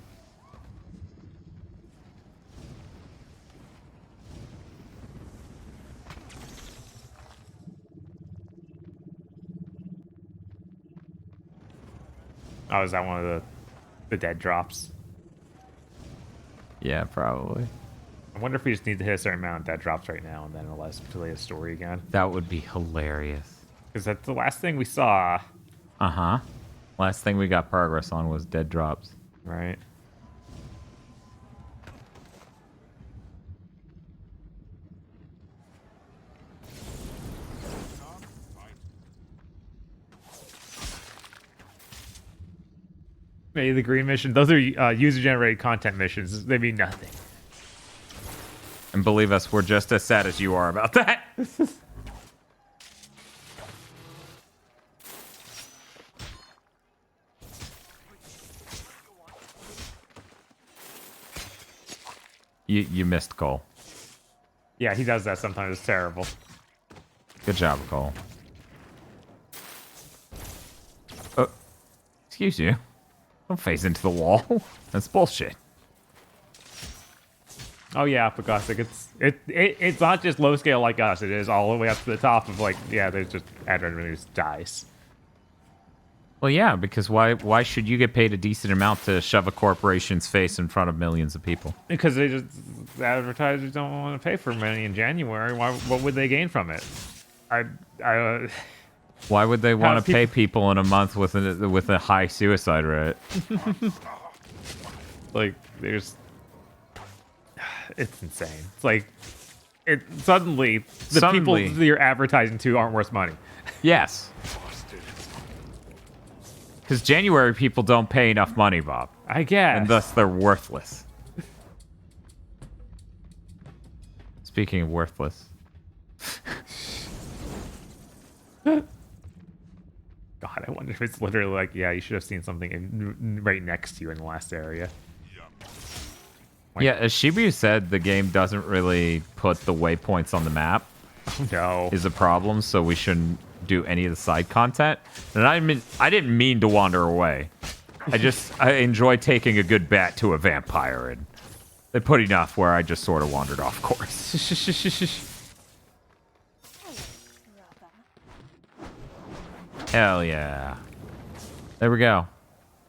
Oh, is that one of the dead drops? Yeah, probably. I wonder if we just need to hit a certain amount of dead drops right now, and then it'll let us play the story again. That would be hilarious. Because that's the last thing we saw. Uh-huh. Last thing we got progress on was dead drops. Right. Maybe the green mission. Those are user-generated content missions. They mean nothing. And believe us, we're just as sad as you are about that. You missed Cole. Yeah, he does that sometimes. It's terrible. Good job, Cole. Excuse you. Don't face into the wall. That's bullshit. Oh yeah, Pagosic. It's not just low scale like us. It is all the way up to the top of like, yeah, there's just ad revenue dies. Well, yeah, because why should you get paid a decent amount to shove a corporation's face in front of millions of people? Because the advertisers don't want to pay for money in January. What would they gain from it? Why would they want to pay people in a month with a high suicide rate? Like, it's insane. It's like suddenly the people you're advertising to aren't worth money. Yes. Because January people don't pay enough money, Bob. I guess. And thus they're worthless. Speaking of worthless. God, I wonder if it's literally like, yeah, you should have seen something right next to you in the last area. Yeah, as Shibuya said, the game doesn't really put the waypoints on the map. No. Is a problem, so we shouldn't do any of the side content. And I didn't mean to wander away. I enjoy taking a good bat to a vampire, and they put enough where I just sort of wandered off course. Hell yeah. There we go.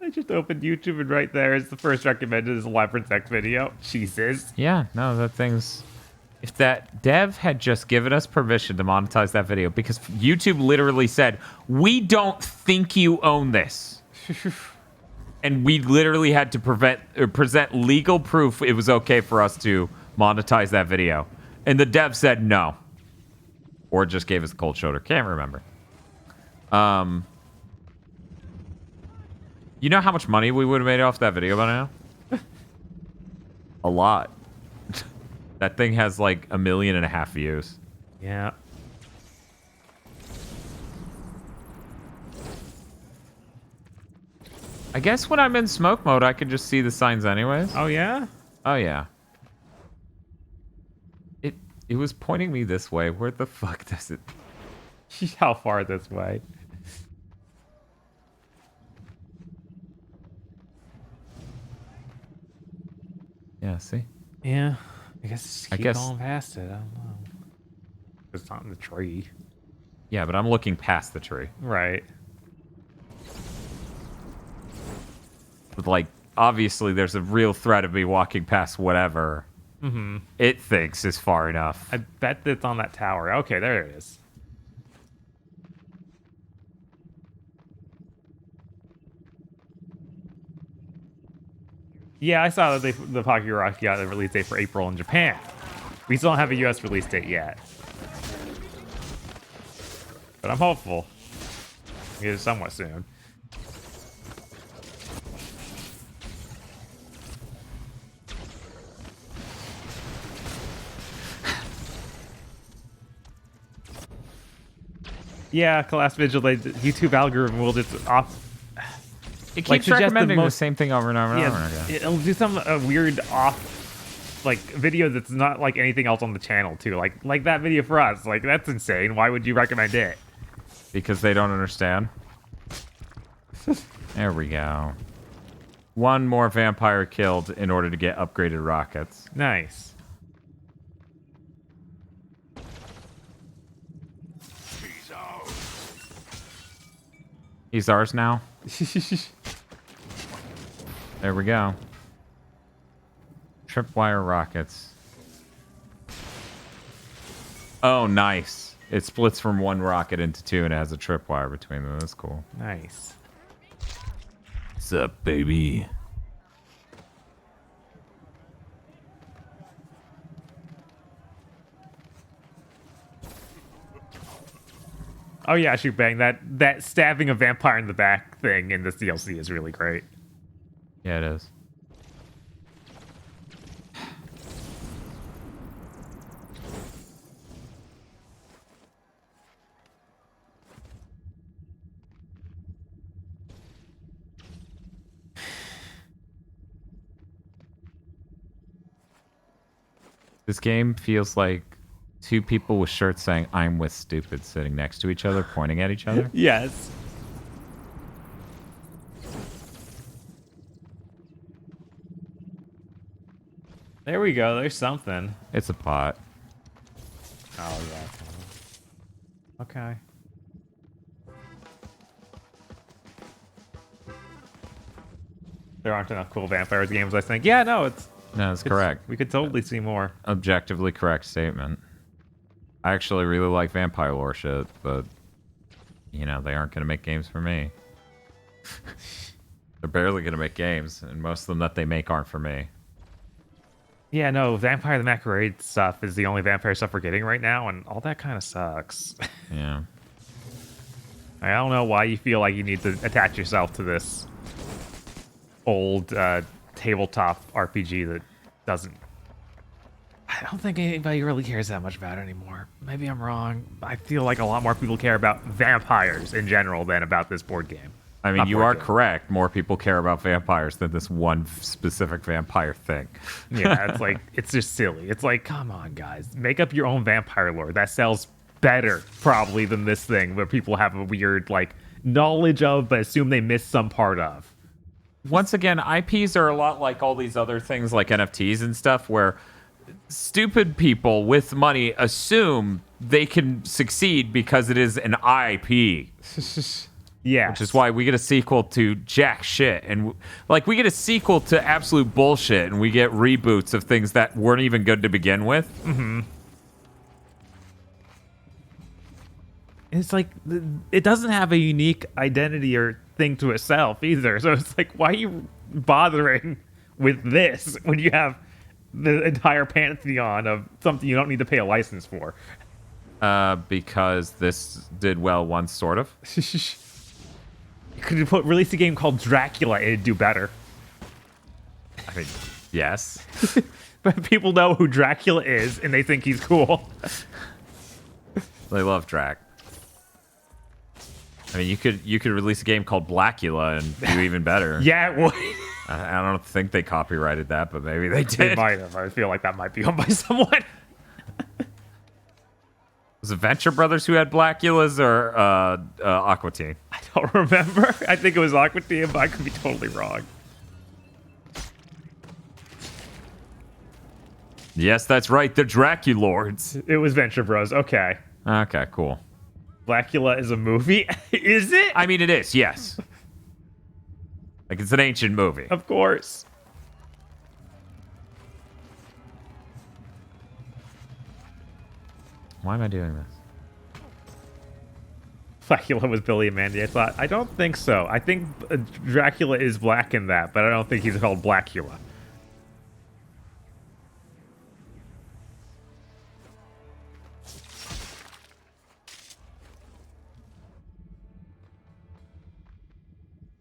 I just opened YouTube, and right there is the first recommended is a Labyrinth X video. Jesus. Yeah, no, that thing's... If that dev had just given us permission to monetize that video, because YouTube literally said, we don't think you own this. And we literally had to present legal proof it was okay for us to monetize that video. And the dev said no. Or just gave us a cold shoulder. Can't remember. You know how much money we would have made off that video by now? A lot. That thing has like 1.5 million views. Yeah. I guess when I'm in smoke mode, I can just see the signs anyways. Oh, yeah? Oh, yeah. It was pointing me this way. Where the fuck does it... How far this way? Yeah, see? Yeah. I guess just keep guess... going past it. I don't know. It's not in the tree. Yeah, but I'm looking past the tree. Right. But, like, obviously there's a real threat of me walking past whatever it thinks is far enough. I bet it's on that tower. Okay, there it is. Yeah, I saw that the Pocky Rock got a release date for April in Japan. We still don't have a US release date yet. But I'm hopeful. It is somewhat soon. Yeah, Last Vigil, YouTube algorithm will just off. It keeps recommending the same thing over and over and over again. It'll do some weird off, like, video that's not like anything else on the channel too. Like that video for us. Like, that's insane. Why would you recommend it? Because they don't understand. There we go. One more vampire killed in order to get upgraded rockets. Nice. He's ours now. There we go. Tripwire rockets. Oh, nice. It splits from one rocket into two and it has a tripwire between them. That's cool. Nice. What's up, baby? Oh yeah, shoot bang. That stabbing a vampire in the back thing in this DLC is really great. Yeah, it is. This game feels like two people with shirts saying "I'm with stupid" sitting next to each other, pointing at each other. Yes. There we go. There's something. It's a pot. Oh, yeah. Okay. There aren't enough cool vampires games, I think. Yeah, no, it's correct. We could totally see more. Objectively correct statement. I actually really like vampire lore shit, but, you know, they aren't going to make games for me. They're barely going to make games, and most of them that they make aren't for me. Yeah, no, Vampire the Masquerade stuff is the only vampire stuff we're getting right now, and all that kind of sucks. Yeah. I don't know why you feel like you need to attach yourself to this old tabletop RPG that doesn't... I don't think anybody really cares that much about it anymore. Maybe I'm wrong. I feel like a lot more people care about vampires in general than about this board game. I mean, you are correct. More people care about vampires than this one specific vampire thing. Yeah, it's like, it's just silly. It's like, come on, guys. Make up your own vampire lore. That sells better, probably, than this thing where people have a weird, like, knowledge of, but assume they missed some part of. Once again, IPs are a lot like all these other things like NFTs and stuff where stupid people with money assume they can succeed because it is an IP. Yeah. Which is why we get a sequel to jack shit. And like we get a sequel to absolute bullshit and we get reboots of things that weren't even good to begin with. Mm-hmm. It's like, it doesn't have a unique identity or thing to itself either. So it's like, why are you bothering with this when you have the entire pantheon of something you don't need to pay a license for? Because this did well once, sort of. You could have released a game called Dracula and it'd do better. I mean, yes. But people know who Dracula is and they think he's cool. They love Drac. I mean, you could release a game called Blackula and do even better. Yeah, it would. I don't think they copyrighted that, but maybe they did. They might have. I feel like that might be owned by someone. Was it Venture Brothers who had Blackulas or Aqua Teen? I don't remember. I think it was Aqua Teen, but I could be totally wrong. Yes, that's right. The Draculords. It was Venture Bros. Okay. Okay, cool. Blackula is a movie? Is it? I mean, it is, yes. Like, it's an ancient movie. Of course. Why am I doing this? Blackula was Billy and Mandy. I don't think so. I think Dracula is black in that, but I don't think he's called Blackula.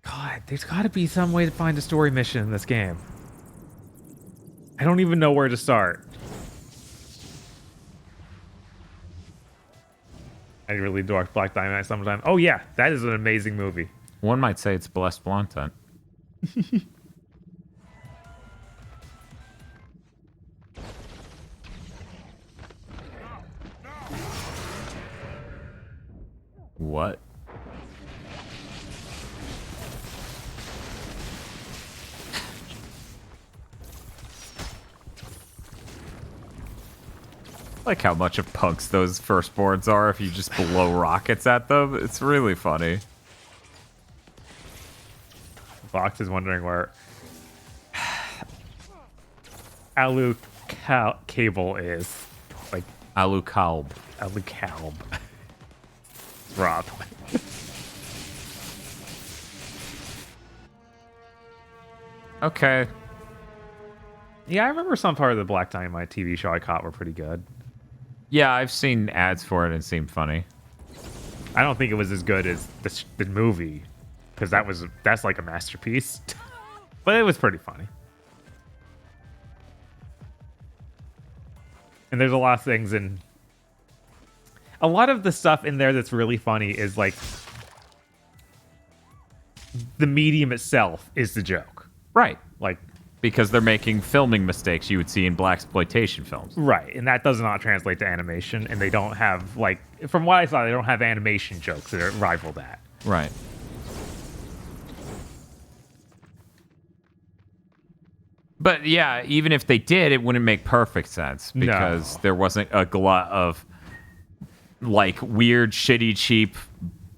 God, there's got to be some way to find a story mission in this game. I don't even know where to start. I really do watch Black Diamond sometime. Oh yeah, that is an amazing movie. One might say it's Blessed Blonton. What? Like how much of punks those firstborns are if you just blow rockets at them. It's really funny. Fox is wondering where Alu Cable is. Like Alu Kalb. Alu Kalb. Rob. Okay. Yeah, I remember some part of the Black Dynamite TV show I caught were pretty good. Yeah, I've seen ads for it and it seemed funny. I don't think it was as good as the movie, because that's like a masterpiece. But it was pretty funny. And there's a lot of things in... A lot of the stuff in there that's really funny is like... The medium itself is the joke. Right. Like... Because they're making filming mistakes you would see in blaxploitation films. Right, and that does not translate to animation, and they don't have, like... From what I saw, they don't have animation jokes that rival that. Right. But yeah, even if they did, it wouldn't make perfect sense because there wasn't a glut of like weird, shitty, cheap,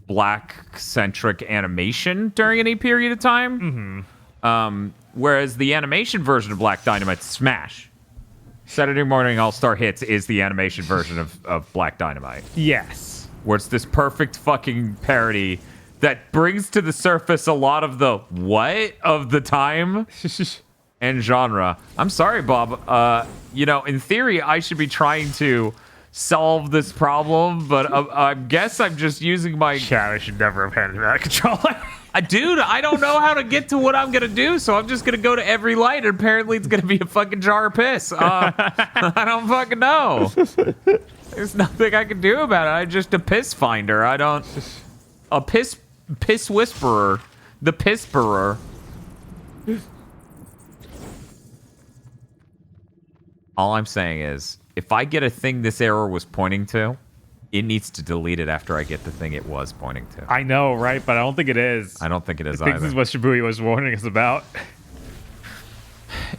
black-centric animation during any period of time. Mm-hmm. Whereas the animation version of Black Dynamite's smash. Saturday Morning All-Star Hits is the animation version of Black Dynamite. Yes. Where it's this perfect fucking parody that brings to the surface a lot of the what of the time and genre. I'm sorry, Bob. In theory, I should be trying to solve this problem, but I guess I'm just using my... Chad, I should never have handed me that controller. Dude, I don't know how to get to what I'm going to do, so I'm just going to go to every light, and apparently it's going to be a fucking jar of piss. I don't fucking know. There's nothing I can do about it. I'm just a piss finder. A piss whisperer. The Pisperer. All I'm saying is, if I get a thing this error was pointing to, it needs to delete it after I get the thing it was pointing to. I know, right? But I don't think it is. I don't think it is I think either. this is what Shibuya was warning us about.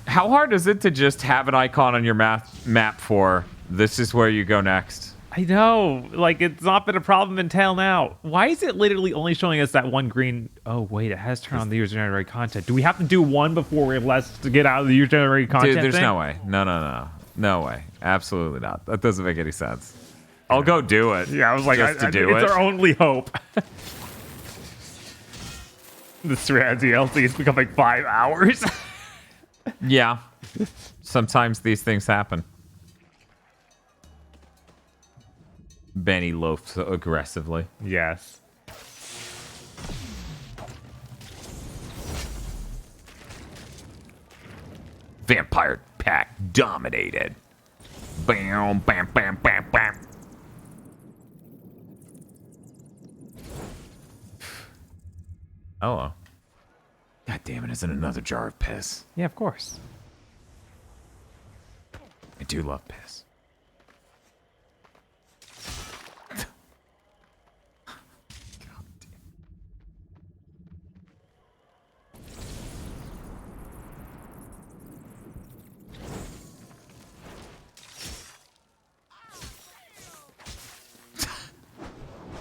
How hard is it to just have an icon on your map for this is where you go next? I know. Like, it's not been a problem until now. Why is it literally only showing us that one green... Oh, wait, it has turned on the user-generated content. Do we have to do one before we're left to get out of the user-generated content Dude, there's thing? no way. No. No way. Absolutely not. That doesn't make any sense. I'll go do it. Yeah, I was like, just to do it's it. our only hope. The Strand DLC has become like 5 hours. Yeah. Sometimes these things happen. Benny loafs aggressively. Yes. Vampire pack dominated. Bam, bam, bam, bam, bam. Oh. God damn it, isn't another jar of piss. Yeah, of course. I do love piss. God damn.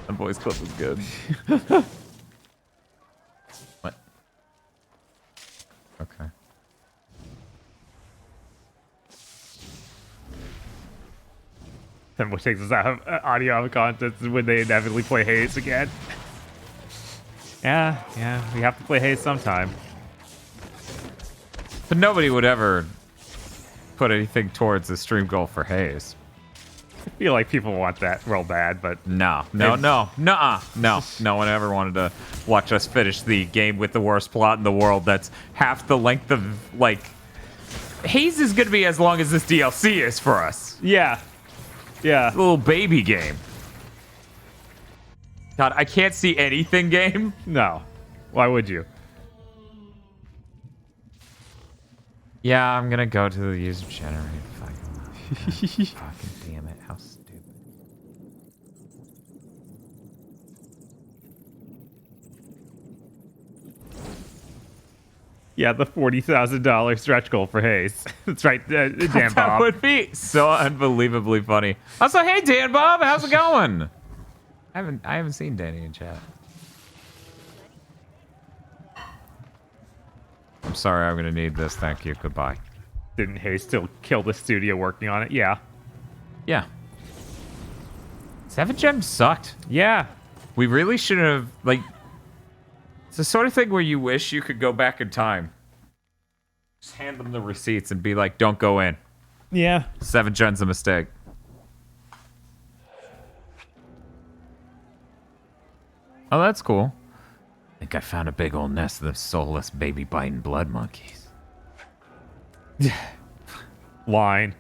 That voice clip was good. What? Okay. Then what takes us out of audio content is when they inevitably play Haze again. Yeah, we have to play Haze sometime. But nobody would ever put anything towards the stream goal for Haze. I feel like people want that real bad, but... No one ever wanted to watch us finish the game with the worst plot in the world that's half the length of, like... Haze is going to be as long as this DLC is for us. Yeah. Yeah. A little baby game. God, I can't see anything game. No. Why would you? Yeah, I'm going to go to the user-generated fucking... fucking damn it, how stupid. Yeah, the $40,000 stretch goal for Haze. That's right, Dan That Bob. would be so unbelievably funny. Also, hey Dan Bob, how's it going? I haven't seen Danny in chat. I'm sorry, I'm gonna need this. Thank you. Goodbye. Didn't Haze still kill the studio working on it? Yeah. Yeah. 7 Gems sucked. Yeah. We really should have, like... It's the sort of thing where you wish you could go back in time. Just hand them the receipts and be like, don't go in. Yeah. 7 Gen's a mistake. Oh, that's cool. I think I found a big old nest of them soulless baby-biting blood monkeys. Line.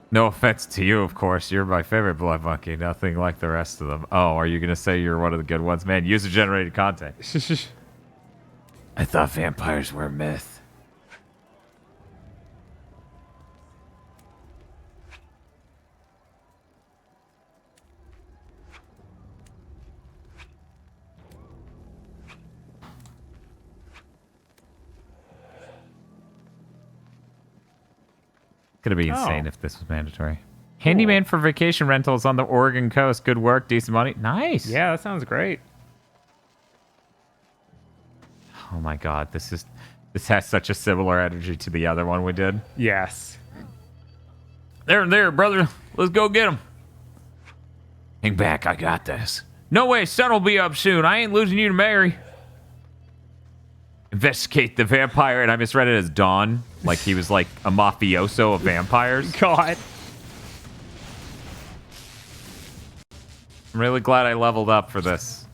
No offense to you, of course. You're my favorite blood monkey. Nothing like the rest of them. Oh, are you going to say you're one of the good ones? Man, user-generated content. I thought vampires were a myth. Gonna be insane if this was mandatory. Handyman for vacation rentals on the Oregon coast. Good work, decent money. Nice. Yeah, that sounds great. Oh my god, this has such a similar energy to the other one we did. Yes. There, brother. Let's go get him. Hang back, I got this. No way, sun will be up soon. I ain't losing you to Mary. Investigate the vampire, and I misread it as Dawn. Like he was like a mafioso of vampires. God. I'm really glad I leveled up for this.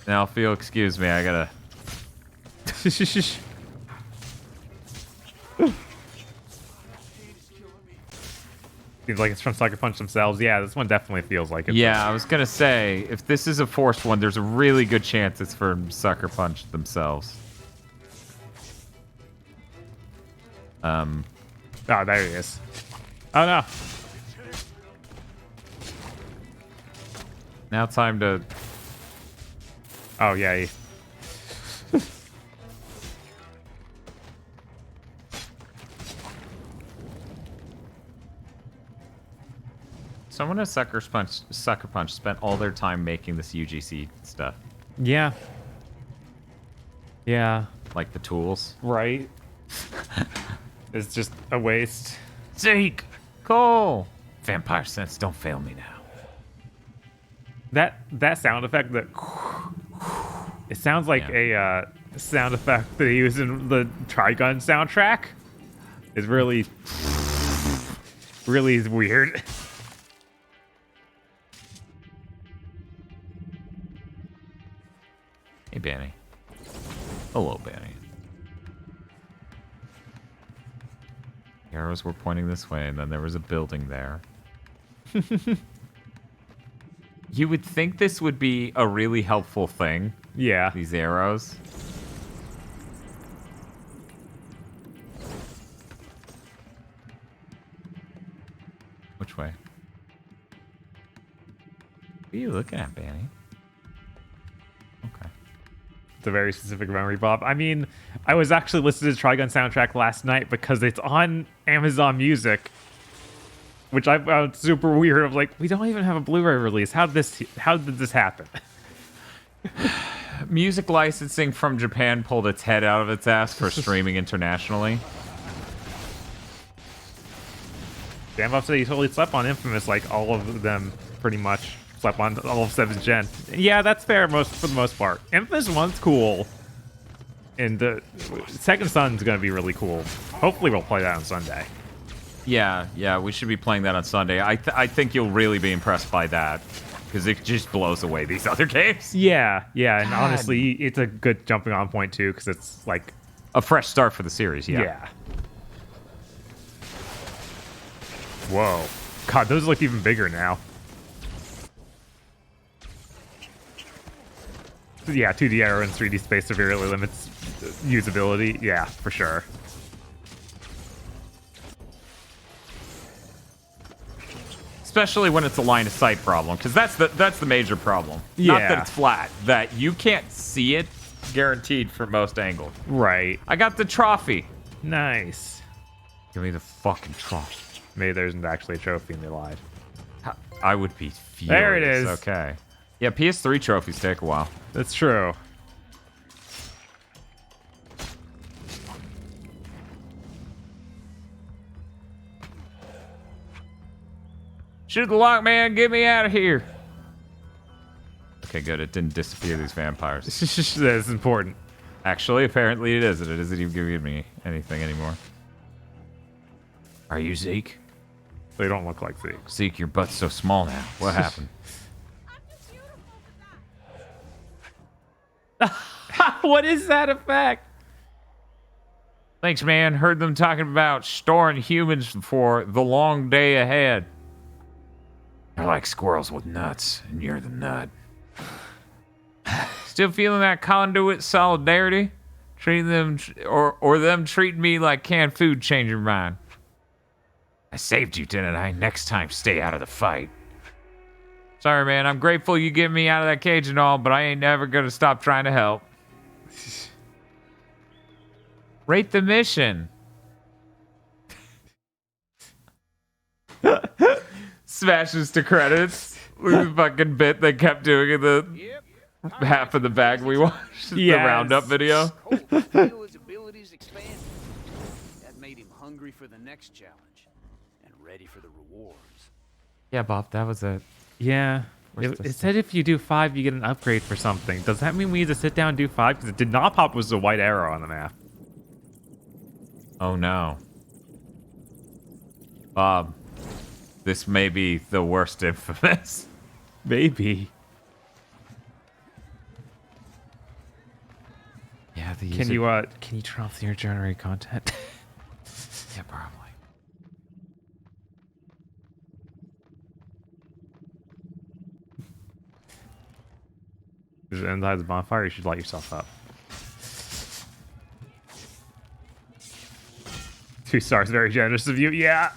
Now, if you'll excuse me, I gotta... seems like it's from Sucker Punch themselves. Yeah, this one definitely feels like it. Yeah, I was gonna say, if this is a forced one, there's a really good chance it's from Sucker Punch themselves. Oh, there he is. Oh no. Now time to... Oh yeah. Someone at Sucker Punch spent all their time making this UGC stuff. Yeah. Yeah. Like the tools. Right. It's just a waste. Zeke! Cole! Vampire sense, don't fail me now. That sound effect, that it sounds like a sound effect that he used in the Trigun soundtrack. Is really weird. Hey, Banny. Hello, Banny. The arrows were pointing this way, and then there was a building there. You would think this would be a really helpful thing. Yeah. These arrows. Which way? What are you looking at, Banny? Okay. It's a very specific memory, Bob. I mean, I was actually listening to Trigun soundtrack last night because it's on Amazon Music, which I found super weird. Of like, we don't even have a Blu-ray release. How did this happen? Music licensing from Japan pulled its head out of its ass for streaming internationally. Dan Bob said he totally slept on Infamous, like all of them pretty much slept on all of 7th Gen. Yeah, that's fair for the most part. Infamous 1's cool. And the Second Son's going to be really cool. Hopefully we'll play that on Sunday. Yeah, we should be playing that on Sunday. I think you'll really be impressed by that. Because it just blows away these other games. Yeah, and honestly, it's a good jumping on point too, because it's like... a fresh start for the series, yeah. Whoa. God, those look even bigger now. Yeah, 2D arrow and 3D space severely limits usability. Yeah, for sure. Especially when it's a line of sight problem, because that's the major problem. Yeah. Not that it's flat, that you can't see it, guaranteed for most angles. Right. I got the trophy. Nice. Give me the fucking trophy. Maybe there isn't actually a trophy and they lied. I would be furious. There it is. Okay. Yeah, PS3 trophies take a while. That's true. Shoot the lock, man. Get me out of here. Okay, good. It didn't disappear, these vampires. That's important. Actually, apparently it is. It isn't even giving me anything anymore. Are you Zeke? They don't look like Zeke. Zeke, your butt's so small now. What happened? What is that effect? Thanks, man. Heard them talking about storing humans for the long day ahead. They're like squirrels with nuts, and you're the nut. Still feeling that conduit solidarity? Treating them, or them treating me like canned food changing your mind. I saved you, didn't I? Next time, stay out of the fight. Sorry, man. I'm grateful you get me out of that cage and all, but I ain't never gonna stop trying to help. Rate the mission. Smashes to credits. Look at the fucking bit they kept doing in the half of the bag we watched. Yes. The roundup video. Cole could feel his abilities expanding. That made him hungry for the next challenge and ready for the rewards. Yeah, Bob, that was it. Yeah. It said if you do 5, you get an upgrade for something. Does that mean we need to sit down and do 5? Because it did not pop as a white arrow on the map. Oh, no. Bob, this may be the worst Infamous. Maybe. Yeah, Can you turn off your generated content? Yeah, probably. inside the bonfire, you should light yourself up. 2 stars, very generous of you. Yeah.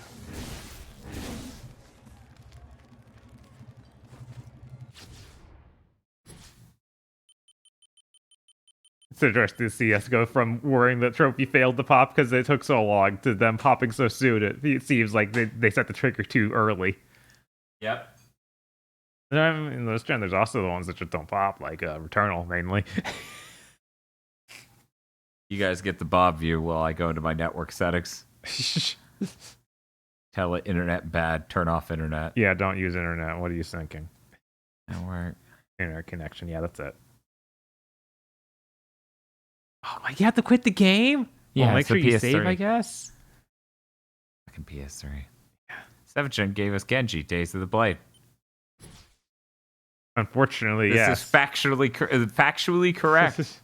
It's interesting to see us go from worrying that trophy failed to pop because it took so long to them popping so soon. It seems like they set the trigger too early. Yep. In this gen, there's also the ones that just don't pop, like Returnal mainly. You guys get the Bob view while I go into my network settings. Tell it internet bad, turn off internet. Yeah, don't use internet. What are you thinking? Network. Internet connection. Yeah, that's it. Oh, you have to quit the game? Yeah, well, make it's sure the you PS3. save, I guess. Fucking PS3. 7th gen gave us Genji, Days of the Blade. Unfortunately, This yes. is factually correct.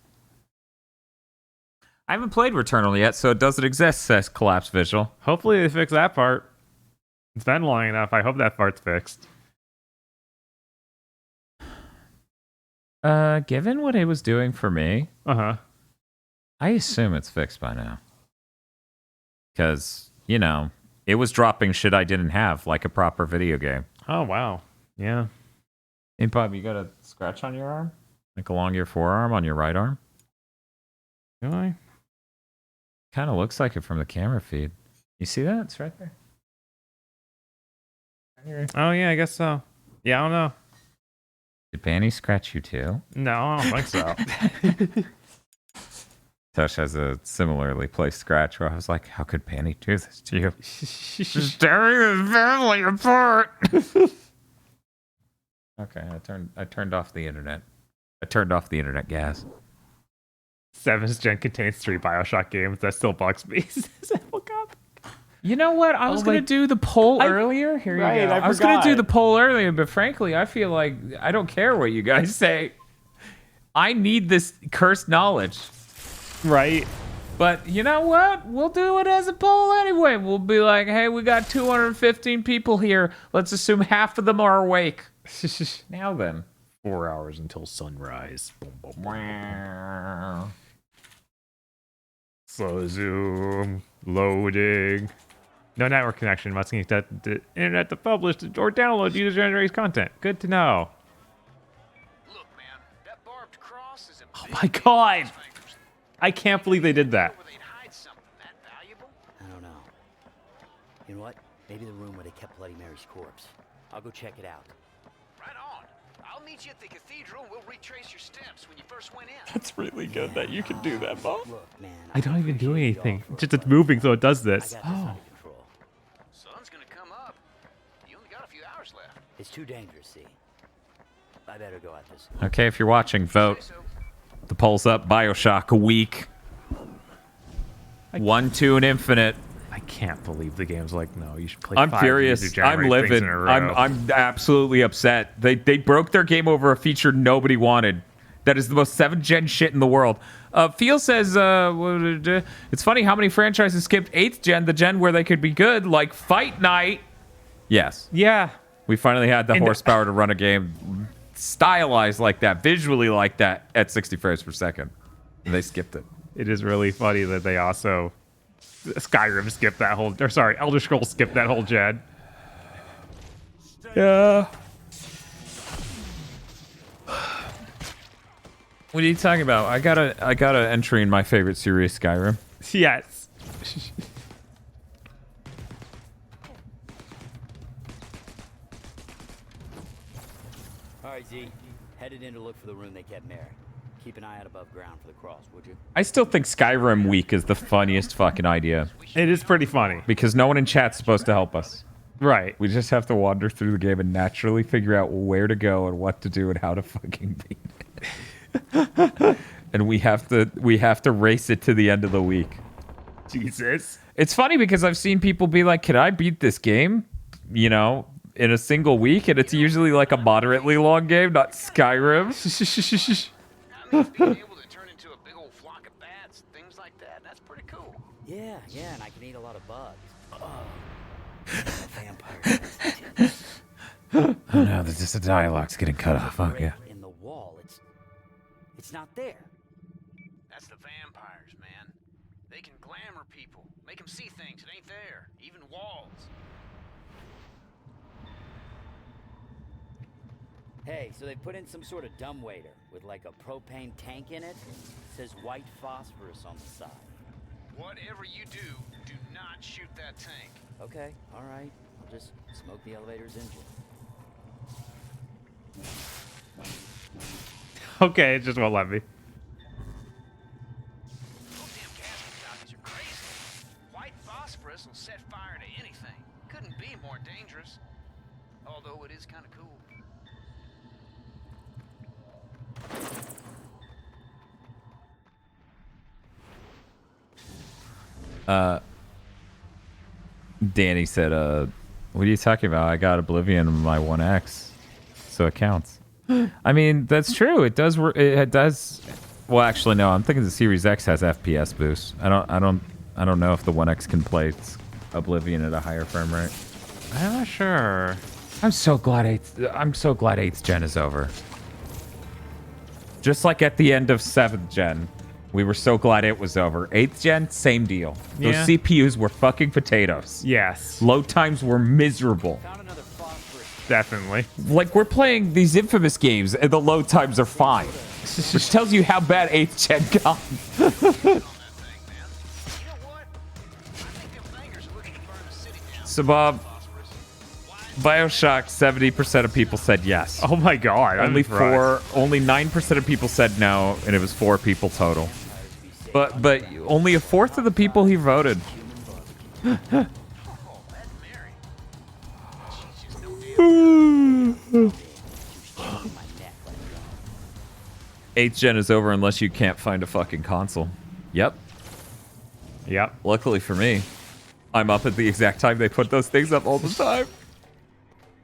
I haven't played Returnal yet, so it doesn't exist, says Collapse Visual. Hopefully they fix that part. It's been long enough. I hope that part's fixed. Given what it was doing for me, Uh-huh. I assume it's fixed by now. Because, you know, it was dropping shit I didn't have, like a proper video game. Oh, wow. Yeah. Hey, Bob, you got a scratch on your arm? Like along your forearm, on your right arm? Really? Kind of looks like it from the camera feed. You see that? It's right there. Oh, yeah, I guess so. Yeah, I don't know. Did Banny scratch you too? No, I don't think so. Tush has a similarly placed scratch where I was like, how could Banny do this to you? She's tearing his family apart. Okay, I turned off the internet. I turned off the internet gas. 7th gen contains 3 Bioshock games. That still bugs me. You know what? I was going to do the poll earlier. Here you go. I was going to do the poll earlier, but frankly, I feel like I don't care what you guys say. I need this cursed knowledge. Right. But you know what? We'll do it as a poll anyway. We'll be like, hey, we got 215 people here. Let's assume half of them are awake. Now then. 4 hours until sunrise. Boom, boom, boom. Wow. Slow zoom. Loading. No network connection. Must connect the internet to publish or download user-generated content. Good to know. Look, man, that barbed cross is a Oh my god! I can't believe they did that. I don't know. You know what? Maybe the room where they kept Bloody Mary's corpse. I'll go check it out. Right on. I'll meet you at the cathedral and we'll retrace your steps when you first went in. That's really good that you can do that, Bob. Look, man. I don't even do anything. Just it's moving, so it does this. I got this under control. Sun's gonna come up. You only got a few hours left. It's too dangerous, see. I better go at this. Okay, if you're watching, vote. The poll's up. Bioshock a week. 1, 2, and Infinite. I can't believe the game's like, no, you should play. I'm 5 furious. I'm user-generated things livid. in a row. I'm absolutely upset. They broke their game over a feature nobody wanted. That is the most 7th gen shit in the world. Feel says, it's funny how many franchises skipped 8th gen, the gen where they could be good, like Fight Night. Yes. Yeah. We finally had the horsepower to run a game stylized like that, visually like that, at 60 frames per second. And they skipped it. It is really funny that they also Skyrim skipped that whole, or sorry, Elder Scrolls skipped that whole gen. Yeah. What are you talking about? I got a entry in my favorite series, Skyrim. Yes. All right, Z. Headed in to look for the room they kept Mary. Keep an eye out above ground for the cross, would you? I still think Skyrim Week is the funniest fucking idea. It is pretty funny. Because no one in chat's supposed to help us. Right. We just have to wander through the game and naturally figure out where to go and what to do and how to fucking beat it. And we have to race it to the end of the week. Jesus. It's funny because I've seen people be like, "Can I beat this game?" You know, in a single week, and it's usually like a moderately long game, not Skyrim. Being able to turn into a big old flock of bats, things like that. That's pretty cool. Yeah, and I can eat a lot of bugs. Vampire. Oh no, there's just a dialogue's getting cut off. Oh yeah. In the wall, it's It's not there. That's the vampires, man. They can glamour people, make them see things that ain't there, even walls. Hey, so they put in some sort of dumbwaiter with like a propane tank in it. Says white phosphorus on the side. Whatever you do, do not shoot that tank. Okay, all right. I'll just smoke the elevator's engine. Okay, it just won't let me. Those damn gas jockeys are crazy. White phosphorus will set fire to anything. Couldn't be more dangerous. Although it is kind of cool. Danny said, what are you talking about? I got Oblivion on my 1X, so it counts. I mean, that's true. It does. It does. Well, actually, no. I'm thinking the Series X has FPS boost. I don't know if the 1X can play Oblivion at a higher frame rate. I'm not sure. I'm so glad 8th gen is over. Just like at the end of 7th gen, we were so glad it was over. 8th gen, same deal. Those Yeah. CPUs were fucking potatoes. Yes. Load times were miserable. Found another phosphorus. Definitely. Like, we're playing these infamous games, and the load times are fine. Which tells you how bad 8th gen got. So, Bob, Bioshock, 70% of people said yes. Oh my god. Only 9% of people said no, and it was 4 people total. But only a fourth of the people he voted. 8th gen is over unless you can't find a fucking console. Yep. Yep. Luckily for me, I'm up at the exact time they put those things up all the time.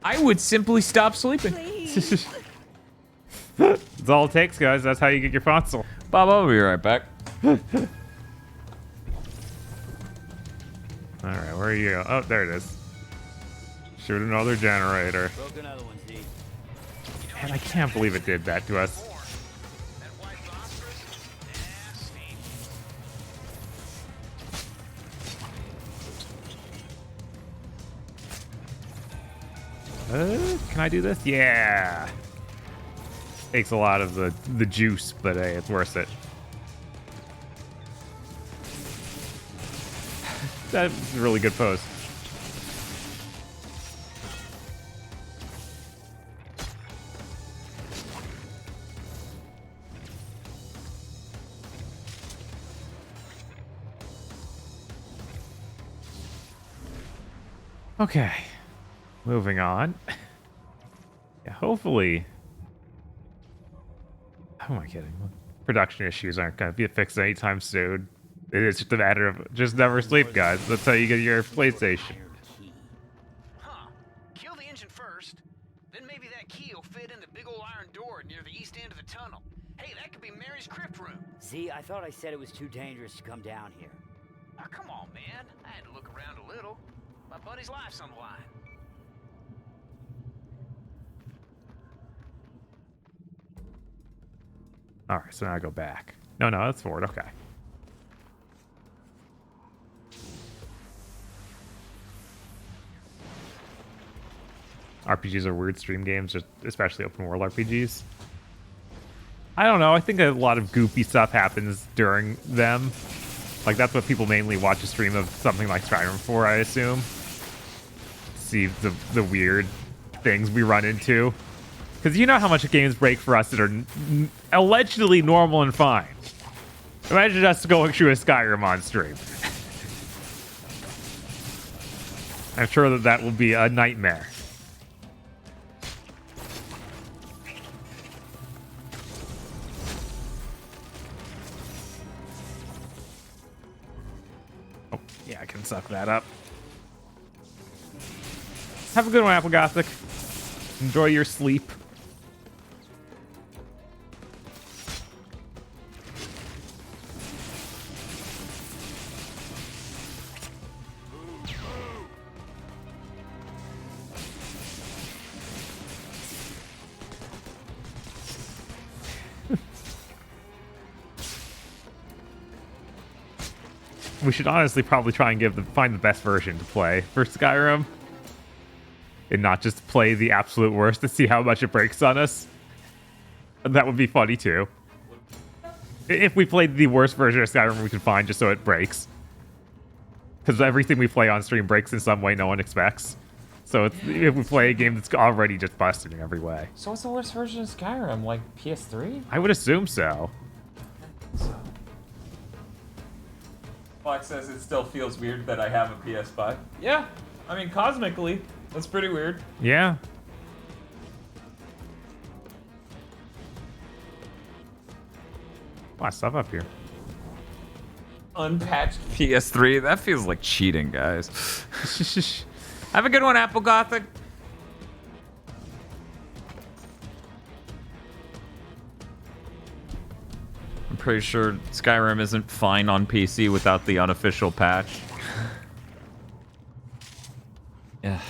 I would simply stop sleeping. That's all it takes, guys. That's how you get your console. Bob, I'll be right back. Alright, where are you? Oh, there it is. Shoot another generator. Broke another one, Z. Man, I can't believe it did that to us. Can I do this? Yeah. Takes a lot of the juice, but hey, it's worth it. That's a really good pose. Okay. Moving on. Yeah, hopefully. Who am I kidding? Production issues aren't going to be fixed anytime soon. It's just a matter of just never sleep, guys. That's how you get your PlayStation. Huh. Kill the engine first, then maybe that key will fit in the big old iron door near the east end of the tunnel. Hey, that could be Mary's crypt room. Z, I thought I said it was too dangerous to come down here. Oh, come on, man. I had to look around a little. My buddy's life's on the line. Alright, so now I go back. No, that's forward. Okay. RPGs are weird stream games, especially open world RPGs. I don't know. I think a lot of goofy stuff happens during them. Like, that's what people mainly watch a stream of something like Skyrim for, I assume. See the weird things we run into. Because you know how much games break for us that are allegedly normal and fine. Imagine us going through a Skyrim on stream. I'm sure that will be a nightmare. Oh, yeah, I can suck that up. Have a good one, Apple Gothic. Enjoy your sleep. we should honestly probably try and find the best version to play for Skyrim, and not just play the absolute worst to see how much it breaks on us. That would be funny too. If we played the worst version of Skyrim we could find, just so it breaks, because everything we play on stream breaks in some way no one expects. So if we play a game that's already just busted in every way. So what's the worst version of Skyrim? Like PS3? I would assume so. Fox says it still feels weird that I have a PS5. Yeah, I mean, cosmically, that's pretty weird. Yeah. A lot of stuff up here. Unpatched PS3, that feels like cheating, guys. Have a good one, Apple Gothic. I'm pretty sure Skyrim isn't fine on PC without the unofficial patch. Yeah.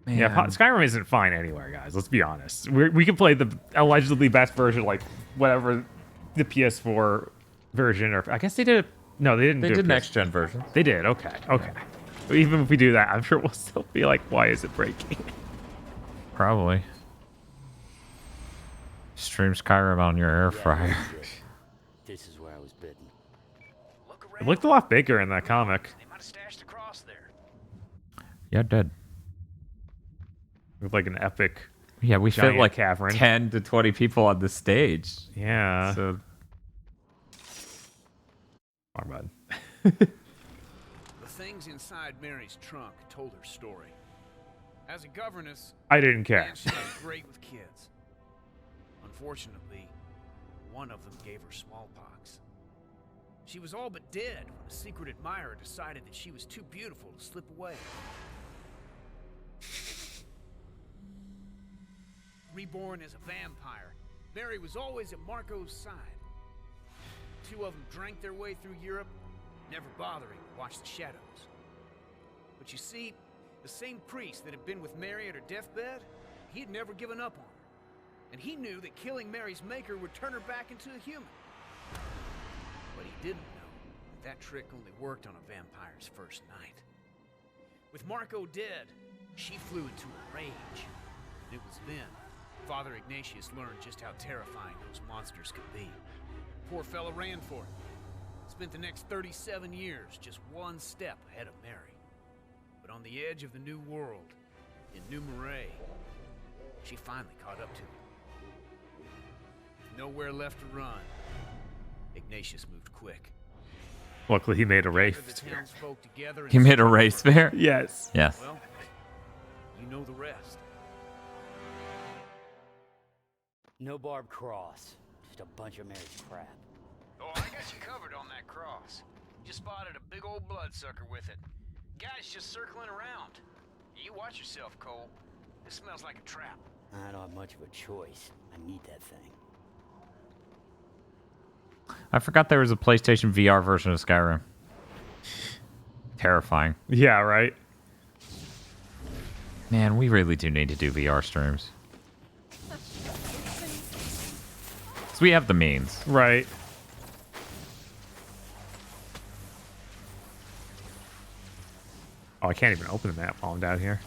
Man. Yeah, Skyrim isn't fine anywhere, guys. Let's be honest. We can play the allegedly best version, like whatever the PS4 version, or I guess they did. No, they didn't. They did next gen versions. They did. Okay. Okay. But even if we do that, I'm sure we'll still be like, why is it breaking? Probably. Stream Skyrim on your air fryer. This is where I was bitten. It looked a lot bigger in that comic. They might have stashed the cross there. Yeah, it did. Looked like an epic. Yeah, we fit like cavern. 10 to 20 people on the stage. Yeah. So. Wrong button. The things inside Mary's trunk told her story. As a governess, I didn't care. man, she was great with kids. Unfortunately, one of them gave her smallpox. She was all but dead when a secret admirer decided that she was too beautiful to slip away. Reborn as a vampire, Mary was always at Marco's side. Two of them drank their way through Europe, never bothering to watch the shadows. But you see, the same priest that had been with Mary at her deathbed, he had never given up on her. And he knew that killing Mary's maker would turn her back into a human. But he didn't know that that trick only worked on a vampire's first night. With Marco dead, she flew into a rage. And it was then Father Ignatius learned just how terrifying those monsters could be. Poor fella ran for it. Spent the next 37 years just one step ahead of Mary. But on the edge of the new world, in New Marais, she finally caught up to him. With nowhere left to run, Ignatius moved quick. Luckily, he made a race. He made a race there? Yes. Yes. Well, you know the rest. No barbed cross. Just a bunch of Mary's crap. Oh, I got you covered on that cross. Just spotted a big old bloodsucker with it. Guy's just circling around. You watch yourself, Cole. This smells like a trap. I don't have much of a choice. I need that thing. I forgot there was a PlayStation VR version of Skyrim. Terrifying. Yeah, right? Man, we really do need to do VR streams. Because we have the means. Right. Oh, I can't even open the map while I'm down here.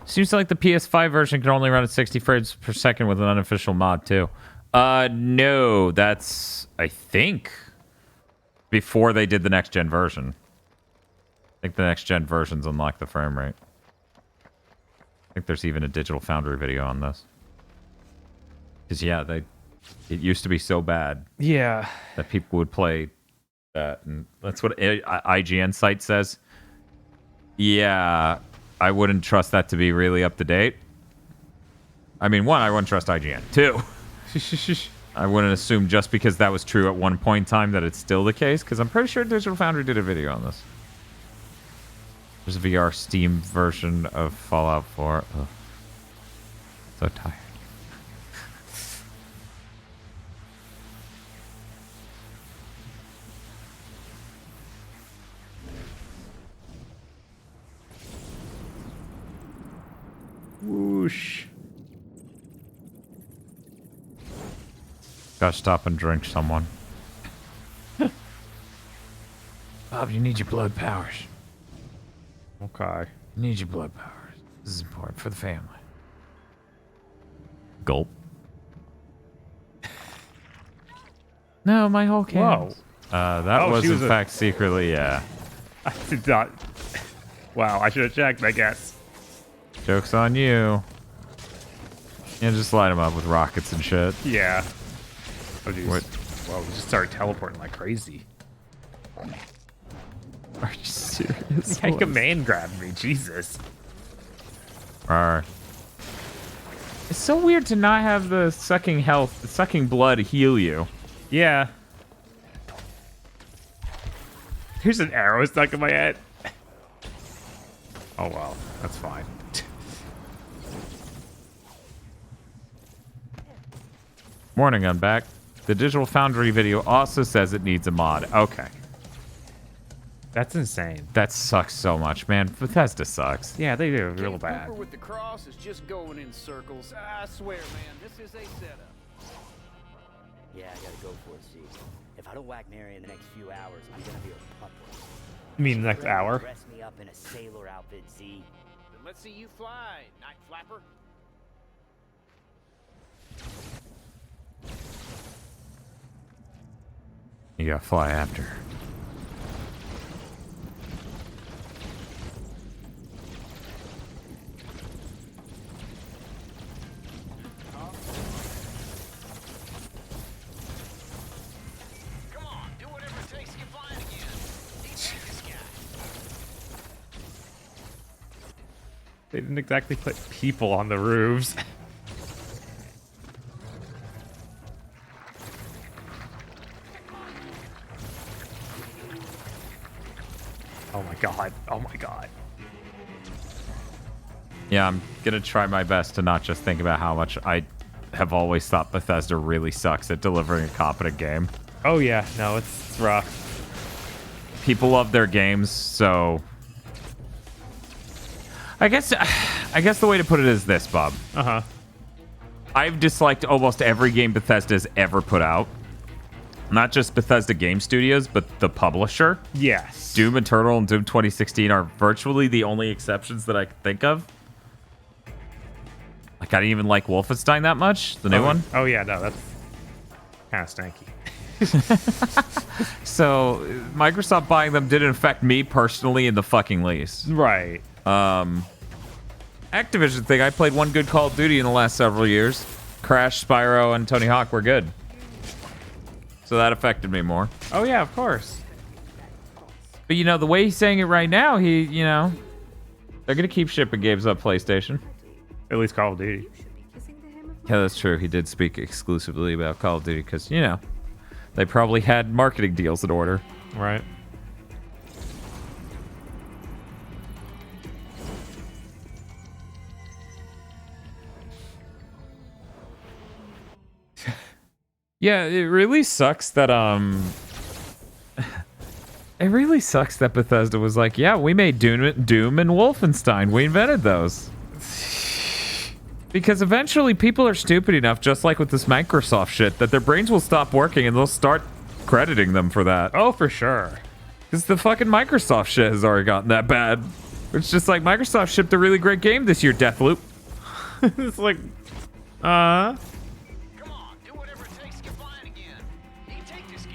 Seems like the PS5 version can only run at 60 frames per second with an unofficial mod, too. No, that's, I think, before they did the next-gen version. I think the next-gen versions unlock the frame rate. I think there's even a Digital Foundry video on this. Because, yeah, it used to be so bad. Yeah. That people would play that. And that's what IGN site says. Yeah, I wouldn't trust that to be really up to date. I mean, one, I wouldn't trust IGN. Two, I wouldn't assume just because that was true at one point in time that it's still the case, because I'm pretty sure Digital Foundry did a video on this. There's a VR Steam version of Fallout 4. Ugh. So tired. Whoosh. Gotta stop and drink someone. Bob, you need your blood powers. Okay. You need your blood powers. This is important for the family. Gulp. No, my whole can. Whoa. That Oh, was she in was fact secretly, yeah. I did not. Wow, I should have checked, I guess. Joke's on you. Yeah, just light them up with rockets and shit. Yeah. Oh, jeez. What? Well, we just started teleporting like crazy. Are you serious? Yeah, command grabbed me, Jesus. Arr. It's so weird to not have the sucking health, the sucking blood heal you. Yeah. Here's an arrow stuck in my head. Oh, well, that's fine. Morning, I'm back. The Digital Foundry video also says it needs a mod. Okay. That's insane. That sucks so much, man. Bethesda sucks. Yeah, they do real bad. Cooper with the cross is just going in circles. I swear, man, this is a setup. Yeah, I gotta go for it, see. If I don't whack Mary in the next few hours, I'm gonna be a puppet. You mean the next hour? Dress me up in a sailor outfit, Z. Then let's see you fly, night flapper. You gotta fly after. Come on, do whatever it takes to get flying again. Detect this guy. They didn't exactly put people on the roofs. Oh my god. Oh my god. Yeah, I'm gonna try my best to not just think about how much I have always thought Bethesda really sucks at delivering a competent game. Oh yeah, no, it's rough. People love their games, so I guess the way to put it is this, Bob. Uh-huh. I've disliked almost every game Bethesda's ever put out. Not just Bethesda Game Studios, but the publisher. Yes. Doom Eternal and Doom 2016 are virtually the only exceptions that I can think of. Like, I didn't even like Wolfenstein that much, the new one. Oh yeah, no, that's kind of stanky. So, Microsoft buying them didn't affect me personally in the fucking least. Right. Activision thing, I played one good Call of Duty in the last several years. Crash, Spyro, and Tony Hawk were good. So that affected me more. Oh yeah, of course. But, you know, the way he's saying it right now, they're going to keep shipping games on PlayStation. At least Call of Duty. Yeah, that's true. He did speak exclusively about Call of Duty because, they probably had marketing deals in order. Right. Yeah, it really sucks that it really sucks that Bethesda was like, yeah, we made Doom and Wolfenstein. We invented those. Because eventually people are stupid enough, just like with this Microsoft shit, that their brains will stop working and they'll start crediting them for that. Oh, for sure. Because the fucking Microsoft shit has already gotten that bad. It's just like, Microsoft shipped a really great game this year, Deathloop. It's like, Come on, do whatever it takes to get flying again. Detect this guy.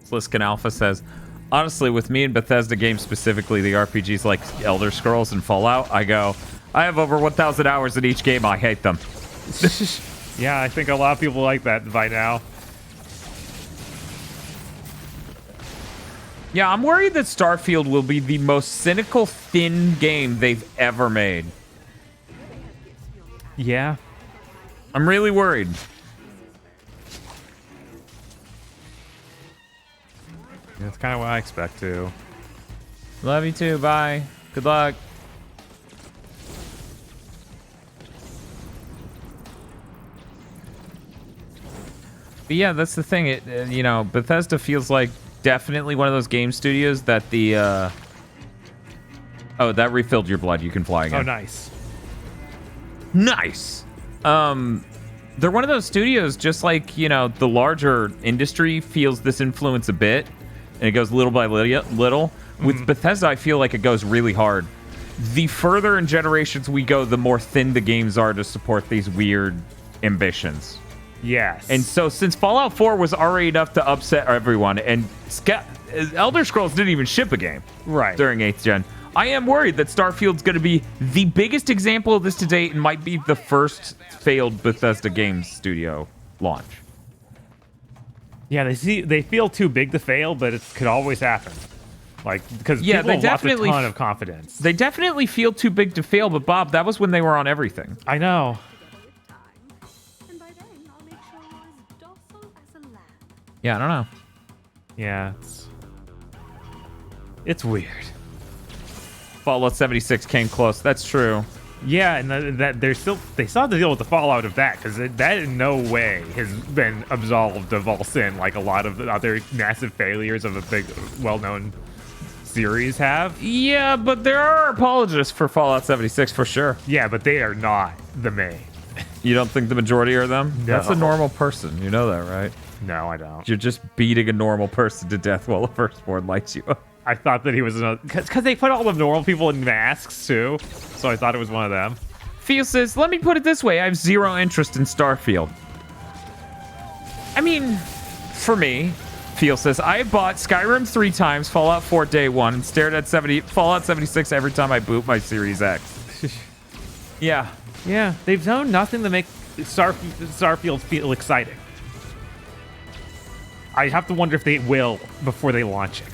Sliskin Alpha says, honestly, with me and Bethesda games specifically, the RPGs like Elder Scrolls and Fallout, I have over 1,000 hours in each game. I hate them. yeah, I think a lot of people like that by now. Yeah, I'm worried that Starfield will be the most cynical, thin game they've ever made. Yeah. I'm really worried. That's kind of what I expect too. Love you too. Bye. Good luck. But yeah, that's the thing. You know, Bethesda feels like definitely one of those game studios that the oh, that refilled your blood. You can fly again. Oh, nice. Nice. They're one of those studios, just like, you know, the larger industry feels this influence a bit, and it goes little by little. With Bethesda, I feel like it goes really hard. The further in generations we go, the more thin the games are to support these weird ambitions. Yes. And so since Fallout 4 was already enough to upset everyone, and Elder Scrolls didn't even ship a game during 8th gen, I am worried that Starfield's going to be the biggest example of this to date and might be the first failed Bethesda Games studio launch. Yeah, they feel too big to fail, but it could always happen. Like, because people they have lost a definitely ton of confidence. They definitely feel too big to fail, but Bob, that was when they were on everything. I know. Yeah, I don't know. Yeah, it's weird. Fallout 76 came close. That's true. Yeah, and that they still have to deal with the fallout of that, because that in no way has been absolved of all sin like a lot of the other massive failures of a big, well-known series have. Yeah, but there are apologists for Fallout 76 for sure. Yeah, but they are not the main. You don't think the majority are them? No. That's a normal person. You know that, right? No, I don't. You're just beating a normal person to death while a firstborn lights you up. I thought that he was because they put all the normal people in masks too, so I thought it was one of them. Theo says, let me put it this way. I have zero interest in Starfield. I mean, for me, Theo says, I bought Skyrim 3 times, Fallout 4 day 1, and stared at Fallout 76 every time I boot my Series X. Yeah. Yeah, they've done nothing to make Starfield feel exciting. I have to wonder if they will before they launch it.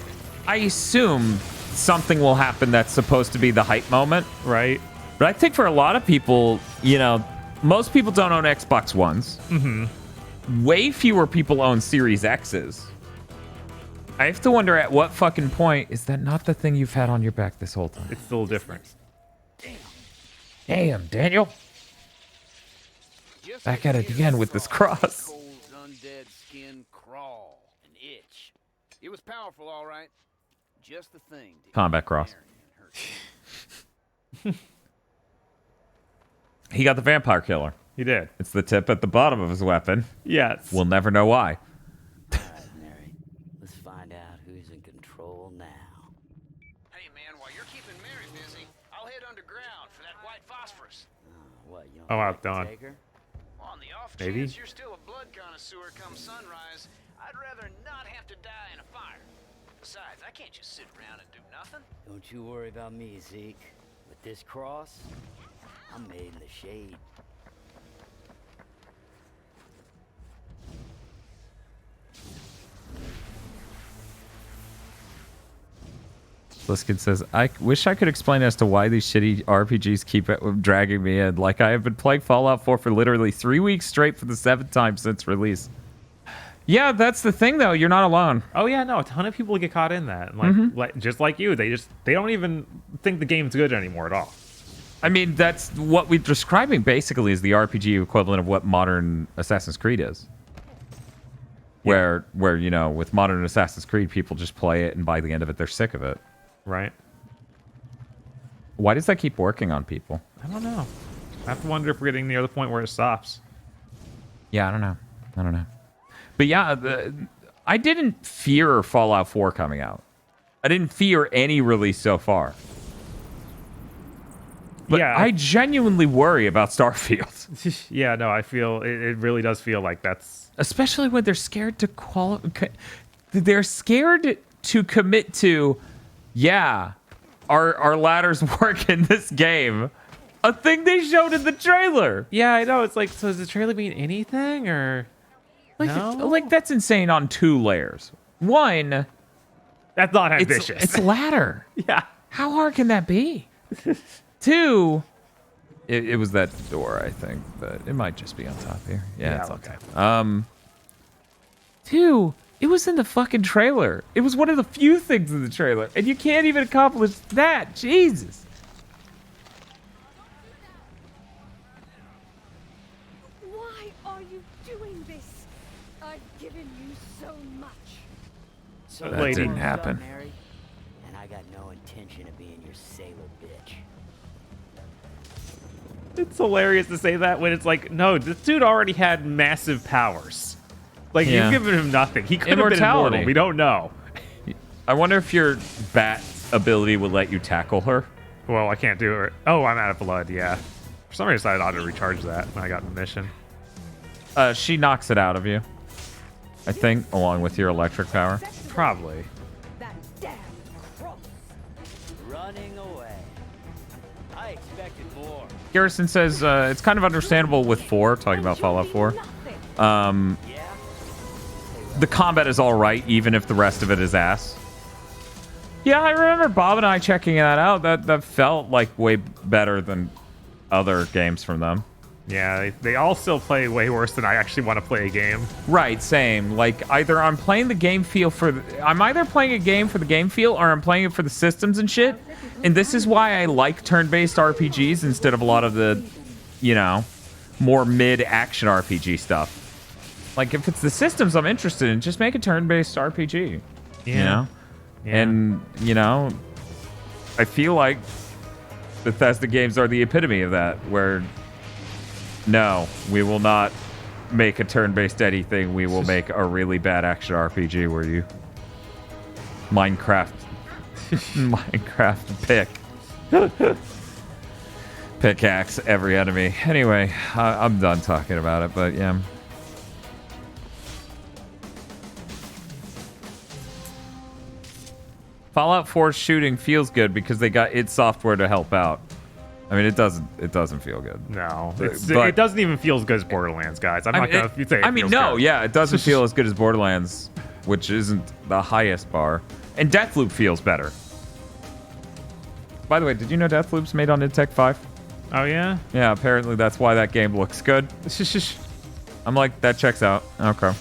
I assume something will happen that's supposed to be the hype moment. Right. But I think for a lot of people, you know, most people don't own Xbox Ones. Mm-hmm. Way fewer people own Series X's. I have to wonder at what fucking point is that not the thing you've had on your back this whole time? It's still different. Damn, Daniel. Back at it again with this cross. Cole's undead skin crawl and itch. It was powerful, all right. Just the thing. Combat cross. He got the vampire killer. He did. It's the tip at the bottom of his weapon. Yes. We'll never know why. All right, Mary. Let's find out who's in control now. Hey, man, while you're keeping Mary busy, I'll head underground for that white phosphorus. What, you Oh, don't wow, like to Dawn. take her? Well, on the off Maybe. chance you're still a blood connoisseur come sunrise, I'd rather not have to die in a fire. Besides, I can't just sit around and do nothing. Don't you worry about me, Zeke. With this cross, I'm made in the shade. Bliskin says, I wish I could explain as to why these shitty RPGs keep dragging me in. Like, I have been playing Fallout 4 for literally 3 weeks straight for the 7th time since release. Yeah, that's the thing, though. You're not alone. Oh yeah, no, a ton of people get caught in that. Like just like you, they don't even think the game's good anymore at all. I mean, that's what we're describing basically is the RPG equivalent of what modern Assassin's Creed is. Where you know, with modern Assassin's Creed, people just play it and by the end of it, they're sick of it. Right. Why does that keep working on people? I don't know. I have to wonder if we're getting near the point where it stops. Yeah, I don't know. But yeah, I didn't fear Fallout 4 coming out. I didn't fear any release so far. But yeah, I genuinely worry about Starfield. Yeah, no, I feel it really does feel like that's... Especially when they're scared to they're scared to commit to, yeah, our ladders work in this game. A thing they showed in the trailer. Yeah, I know. It's like, so does the trailer mean anything or... Like that's insane on 2 layers. One, that's not ambitious. It's ladder. Yeah. How hard can that be? 2, it was that door, I think, but it might just be on top here. Yeah, it's okay. on top. 2, It was in the fucking trailer. It was one of the few things in the trailer. And you can't even accomplish that. Jesus. Why are you doing this? I've given you so much. So That didn't happen. Mary, and I got no intention of being your sailor bitch. It's hilarious to say that when it's like, no, this dude already had massive powers. Like, Yeah. you've given him nothing. He could have been Immortality. immortal. We don't know. I wonder if your bat ability would let you tackle her. Well, I can't do it. Oh, I'm out of blood, yeah. For some reason, I thought I'd recharge that when I got in the mission. She knocks it out of you. I think, along with your electric power. Probably. That damn cross. Running away. I expected more. Garrison says it's kind of understandable with 4, talking about Fallout 4. The combat is all right, even if the rest of it is ass. Yeah, I remember Bob and I checking that out. That felt like way better than other games from them. Yeah, they all still play way worse than I actually want to play a game. Right, same. Like, either I'm playing the game feel for... I'm either playing a game for the game feel, or I'm playing it for the systems and shit. And this is why I like turn-based RPGs instead of a lot of the, you know, more mid-action RPG stuff. Like, if it's the systems I'm interested in, just make a turn-based RPG. Yeah. You know? Yeah. And, you know, I feel like Bethesda games are the epitome of that, where... No, we will not make a turn-based anything. We will make a really bad action RPG where you Minecraft pickaxe every enemy. Anyway, I'm done talking about it, but yeah. Fallout 4 shooting feels good because they got id Software to help out. I mean, it doesn't feel good. No, But- it doesn't even feel as good as Borderlands, guys. I'm not going to say it feels good. Yeah, it doesn't feel as good as Borderlands, which isn't the highest bar. And Deathloop feels better. By the way, did you know Deathloop's made on id Tech 5? Oh, yeah? Yeah, apparently that's why that game looks good. I'm like, that checks out. Okay.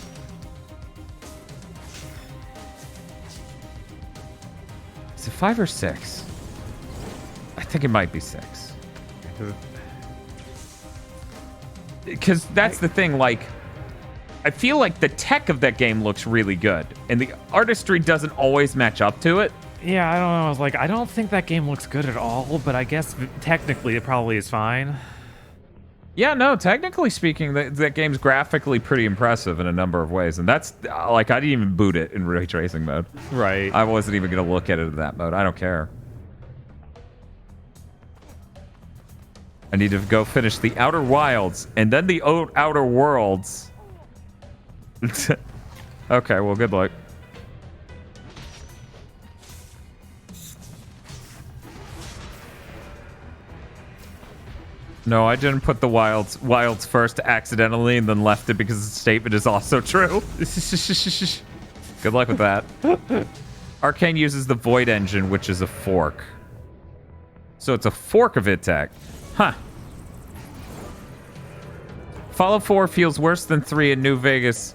Is it 5 or 6? I think it might be 6. Because that's the thing, like, I feel like the tech of that game looks really good, and the artistry doesn't always match up to it. Yeah, I don't know. I was like, I don't think that game looks good at all, but I guess technically it probably is fine. Yeah, no, technically speaking, that game's graphically pretty impressive in a number of ways, and that's, like, I didn't even boot it in ray tracing mode. Right. I wasn't even going to look at it in that mode. I don't care. I need to go finish the Outer Wilds and then the Outer Worlds. Okay, well, good luck. No, I didn't put the wilds first accidentally and then left it because the statement is also true. Good luck with that. Arcane uses the Void engine, which is a fork. So it's a fork of id Tech. Huh. Fallout 4 feels worse than 3 in New Vegas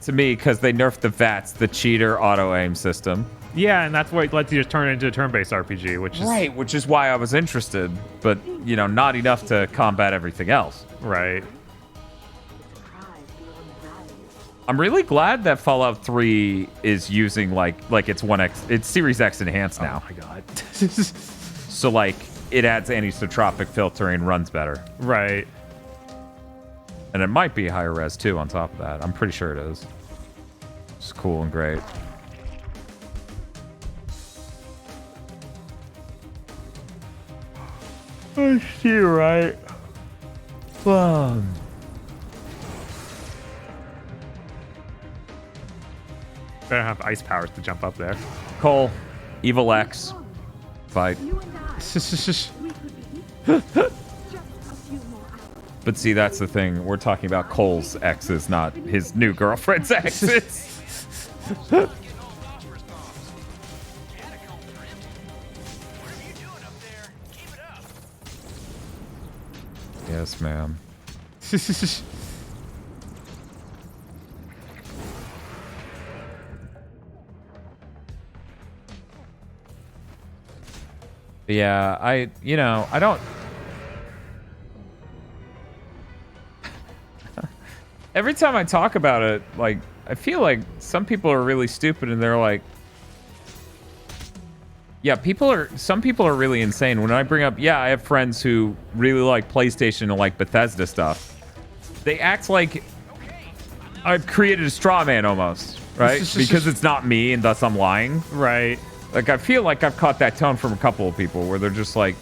to me because they nerfed the VATS, the cheater auto-aim system. Yeah, and that's what lets you just turn it into a turn-based RPG, which is... Right, which is why I was interested, but, you know, not enough to combat everything else. Right. I'm really glad that Fallout 3 is using, like it's 1X, it's Series X enhanced now. Oh my god. So, like, it adds anisotropic filtering, runs better. Right. And it might be higher res, too, on top of that. I'm pretty sure it is. It's cool and great. I see, right? Gonna have ice powers to jump up there. Cole, Evil X, fight. But see, that's the thing. We're talking about Cole's exes, not his new girlfriend's exes. Yes, ma'am. Yeah, I don't. Every time I talk about it, like, I feel like some people are really stupid and they're like, yeah, some people are really insane. When I bring up, yeah, I have friends who really like PlayStation and like Bethesda stuff. They act like I've created a straw man almost, right? Because it's not me and thus I'm lying. Right. Like, I feel like I've caught that tone from a couple of people where they're just like,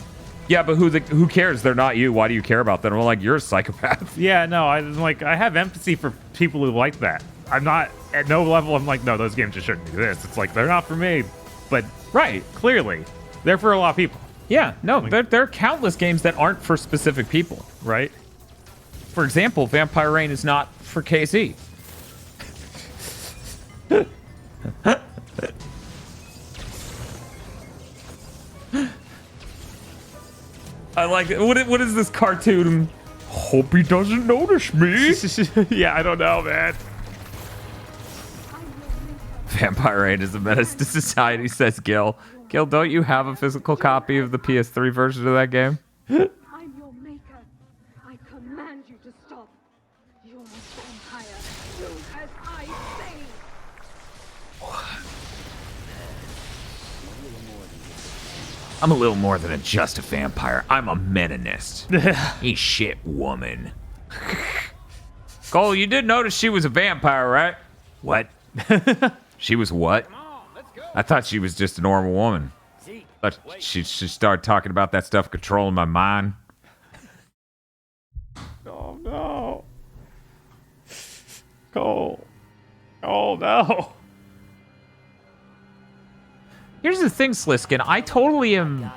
yeah, but who cares? They're not you. Why do you care about them? I'm like, you're a psychopath. Yeah, no, I'm like, I have empathy for people who like that. I'm not, at no level, I'm like, no, those games just shouldn't exist. It's like, they're not for me. But, right, clearly, they're for a lot of people. Yeah, no, there are countless games that aren't for specific people. Right? For example, Vampire Rain is not for KC. I like it. What is this cartoon? Hope he doesn't notice me. Yeah, I don't know, man. Vampire Rain is a menace to society, says Gil. Gil, don't you have a physical copy of the PS3 version of that game? I'm your maker. I command you to stop. You're a vampire. Do as I say. I'm a little more than just a vampire. I'm a meninist. Hey, shit, woman. Cole, you did notice she was a vampire, right? What? She was what? I thought she was just a normal woman. But she started talking about that stuff controlling my mind. Oh, no. Cole. Oh, no. Here's the thing, Sliskin. I totally am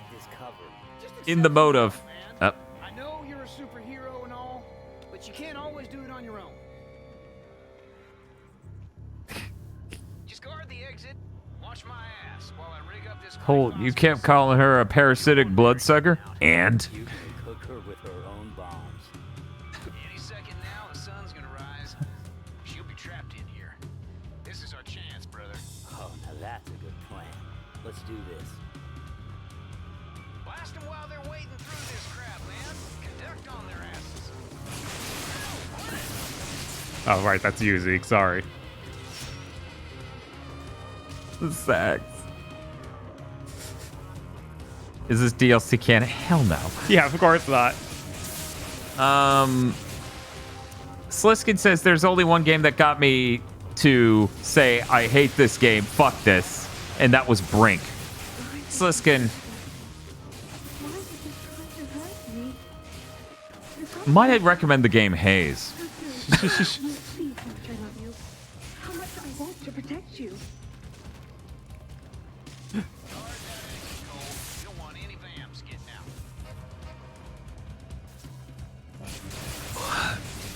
in the mode of... I know you're a superhero and all, but you can't always do it on your own. Just guard the exit. Watch my ass while I rig up this... Cole, you kept calling her a parasitic bloodsucker? And? You can cook her with her own bombs. Any second now, the sun's gonna rise. She'll be trapped in here. This is our chance, brother. Oh, now that's a good plan. Let's do this. Blast them while they're wading through this crap, man. Conduct on their asses. Oh, right, that's you, Zeke. Sorry. The sax. Is this DLC canon? Hell no. Yeah, of course not. Sliskin says there's only one game that got me to say, I hate this game, fuck this. And that was Brink. Sliskin. Might I recommend the game Haze? How much I love you. How much I want to protect you.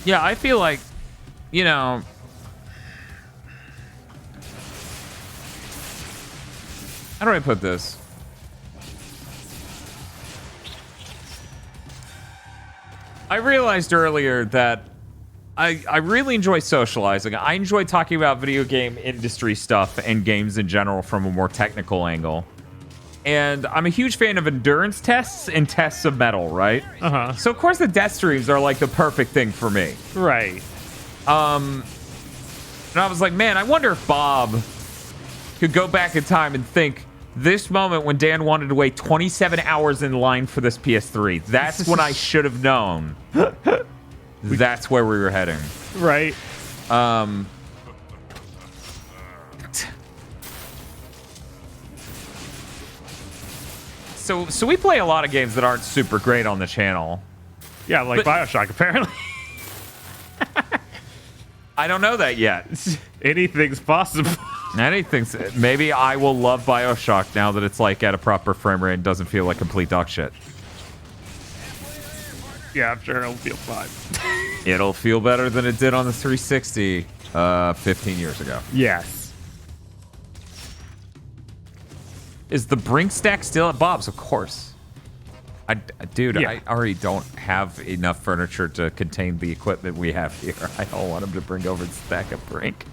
Yeah, I feel like, you know... How do I put this? I realized earlier that I really enjoy socializing. I enjoy talking about video game industry stuff and games in general from a more technical angle. And I'm a huge fan of endurance tests and tests of metal, right? Uh-huh. So, of course, the death streams are, like, the perfect thing for me. Right. And I was like, man, I wonder if Bob could go back in time and think, this moment when Dan wanted to wait 27 hours in line for this PS3, that's when I should have known. That's where we were heading. Right. So we play a lot of games that aren't super great on the channel. Yeah, like BioShock, apparently. I don't know that yet. Anything's possible. Anything's... Maybe I will love BioShock now that it's like at a proper frame rate and doesn't feel like complete dog shit. Yeah, I'm sure it'll feel fine. It'll feel better than it did on the 360 15 years ago. Yes. Is the Brink stack still at Bob's? Of course. Dude, Yeah. I already don't have enough furniture to contain the equipment we have here. I don't want him to bring over the stack of Brink.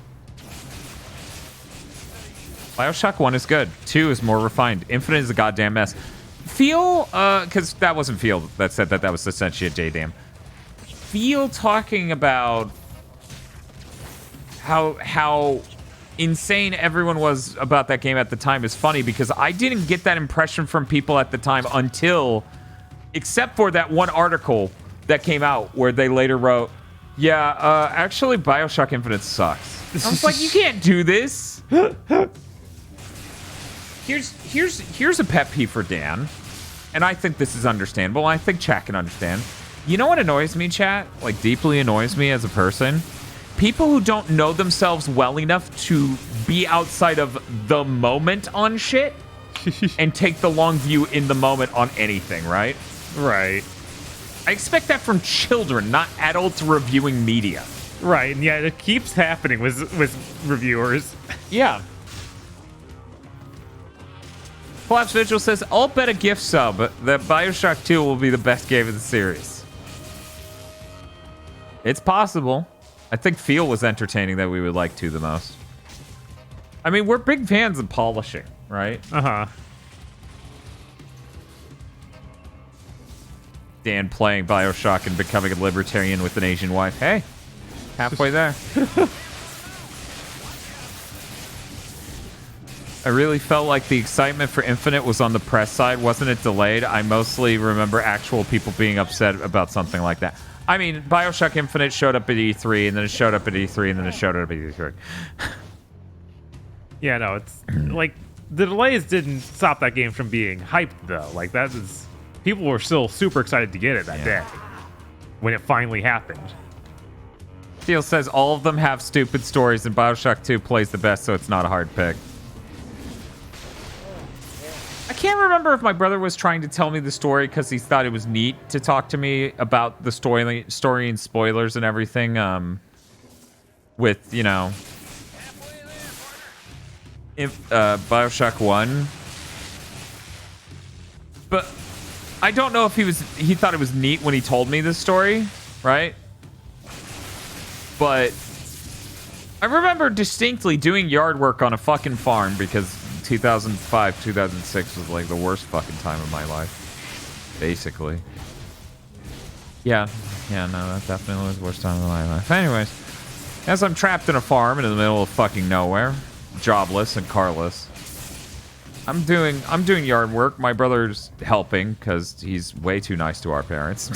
BioShock 1 is good. 2 is more refined. Infinite is a goddamn mess. Feel, because that wasn't Feel that said that was essentially a JDam. Feel talking about how insane everyone was about that game at the time is funny because I didn't get that impression from people at the time until, except for that one article that came out where they later wrote, yeah, actually BioShock Infinite sucks. I was like, you can't do this. Here's a pet peeve for Dan, and I think this is understandable. I think chat can understand. You know what annoys me, chat? Like, deeply annoys me as a person? People who don't know themselves well enough to be outside of the moment on shit and take the long view in the moment on anything, right? Right. I expect that from children, not adults reviewing media. Right, and yeah, it keeps happening with reviewers. Yeah. Collapse Vigil says, I'll bet a gift sub that BioShock 2 will be the best game of the series. It's possible. I think Feel was entertaining that we would like to the most. I mean, we're big fans of polishing, right? Uh-huh. Dan playing BioShock and becoming a libertarian with an Asian wife. Hey, halfway there. I really felt like the excitement for Infinite was on the press side. Wasn't it delayed? I mostly remember actual people being upset about something like that. I mean, BioShock Infinite showed up at E3, and then it showed up at E3, and then it showed up at E3. Yeah, no, it's like the delays didn't stop that game from being hyped, though. Like, that was... People were still super excited to get it that day when it finally happened. Steel says all of them have stupid stories, and BioShock 2 plays the best, so it's not a hard pick. I can't remember if my brother was trying to tell me the story because he thought it was neat to talk to me about the story and spoilers and everything. With, you know, BioShock 1. But I don't know if he thought it was neat when he told me this story, right? But I remember distinctly doing yard work on a fucking farm because 2005, 2006 was like the worst fucking time of my life, basically. Yeah, no, that definitely was the worst time of my life. Anyways, as I'm trapped in a farm in the middle of fucking nowhere, jobless and carless, I'm doing yard work. My brother's helping because he's way too nice to our parents.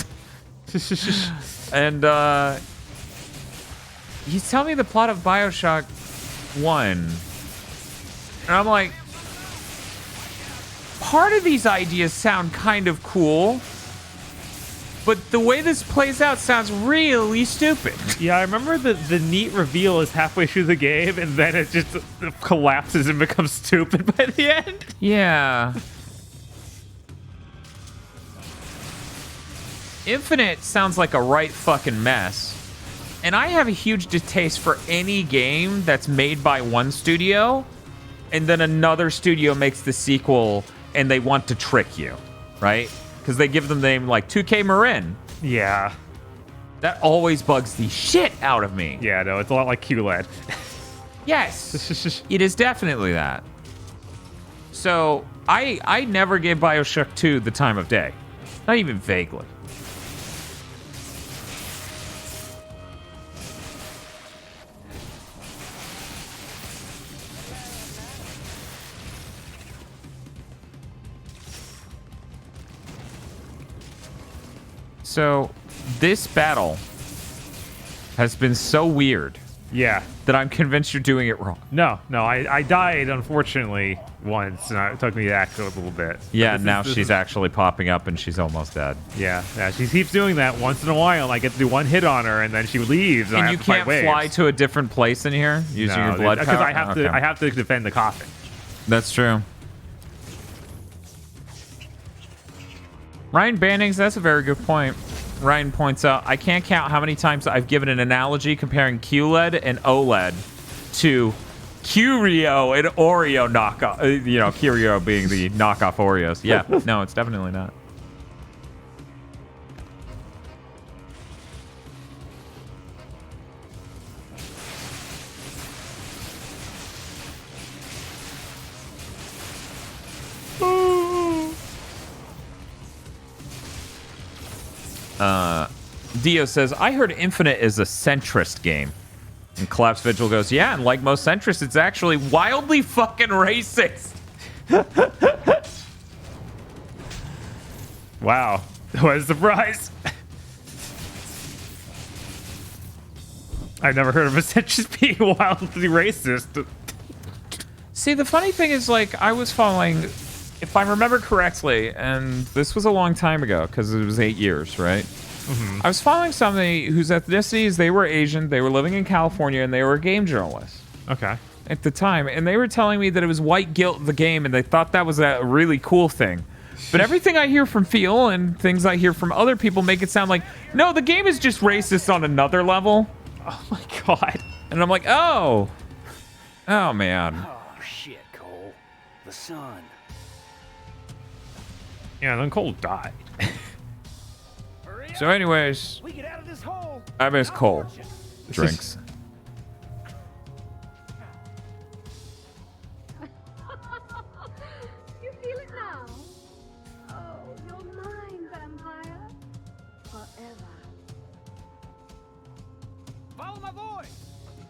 And he's telling me the plot of BioShock 1. And I'm like, part of these ideas sound kind of cool, but the way this plays out sounds really stupid. Yeah, I remember the neat reveal is halfway through the game, and then it just collapses and becomes stupid by the end. Yeah. Infinite sounds like a right fucking mess. And I have a huge distaste for any game that's made by one studio, and then another studio makes the sequel, and they want to trick you, right? Because they give them the name like 2K Marin. Yeah. That always bugs the shit out of me. Yeah, no, it's a lot like QLED. Yes. It is definitely that. So, I never gave BioShock 2 the time of day. Not even vaguely. So, this battle has been so weird. Yeah. That I'm convinced you're doing it wrong. No, I died, unfortunately, once, and it took me back a little bit. Yeah, now she's actually popping up, and she's almost dead. Yeah, she keeps doing that once in a while, and I get to do one hit on her, and then she leaves, and I you have to can't fight fly waves. to a different place in here using your blood power? Because I have to defend the coffin. That's true. Ryan Bannings, that's a very good point. Ryan points out, I can't count how many times I've given an analogy comparing QLED and OLED to Curio and Oreo knockoff. You know, Curio being the knockoff Oreos. Yeah, no, it's definitely not. Dio says, I heard Infinite is a centrist game. And Collapse Vigil goes, yeah, and like most centrists, it's actually wildly fucking racist. Wow. What a surprise. I've never heard of a centrist being wildly racist. See, the funny thing is, like, I was following, if I remember correctly, and this was a long time ago, because it was 8 years, right? I was following somebody whose ethnicities, they were Asian, they were living in California, and they were a game journalist. Okay. At the time, and they were telling me that it was white guilt the game, and they thought that was a really cool thing. But everything I hear from Phil and things I hear from other people make it sound like, no, the game is just racist on another level. Oh my god. And I'm like, oh. Oh, man. Oh, shit, Cole. The sun. Yeah, then Cole died. So anyways, We get out of this hole. I miss Cole. Drinks. You feel it now? Oh, you're mine, vampire. Forever. Follow my voice.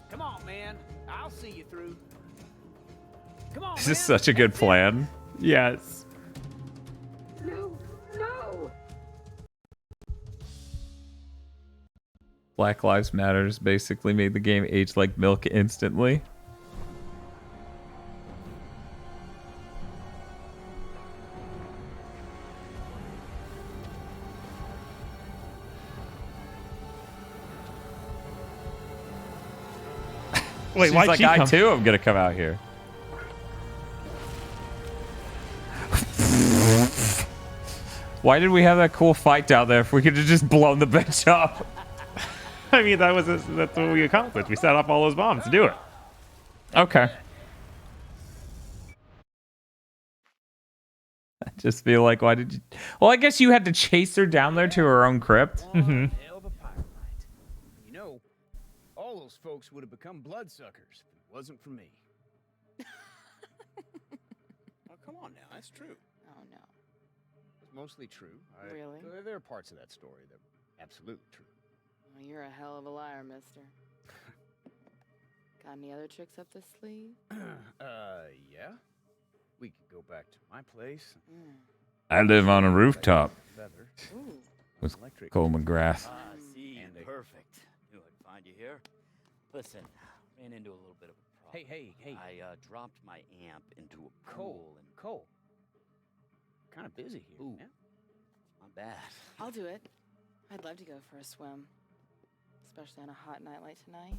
Come on, man. I'll see you through. Come on, This is such a good plan. Yes. No, no! Black Lives Matters basically made the game age like milk instantly. Wait, She's why'd like, she I come? too am gonna come out here. Why did we have that cool fight down there if we could have just blown the bitch up? I mean, that's what we accomplished. We set off all those bombs to do it. Okay. I just feel like, why did you... Well, I guess you had to chase her down there to her own crypt. Hell of a pirate night. You know, all those folks would have become bloodsuckers if it wasn't for me. Oh, come on now. That's true. Oh, no. It's mostly true. Really? There are parts of that story that are absolutely true. Well, you're a hell of a liar, mister. Got any other tricks up the sleeve? Yeah. We could go back to my place. I live on a rooftop Feather. Ooh. with Electric. Cole McGrath. See, And perfect. Knew I'd find you here. Listen, ran into a little bit of a problem. Hey. I dropped my amp into a Cole. pool and Cole. Kind of busy here. Ooh. Man. not bad. I'll do it. I'd love to go for a swim. Especially on a hot night like tonight.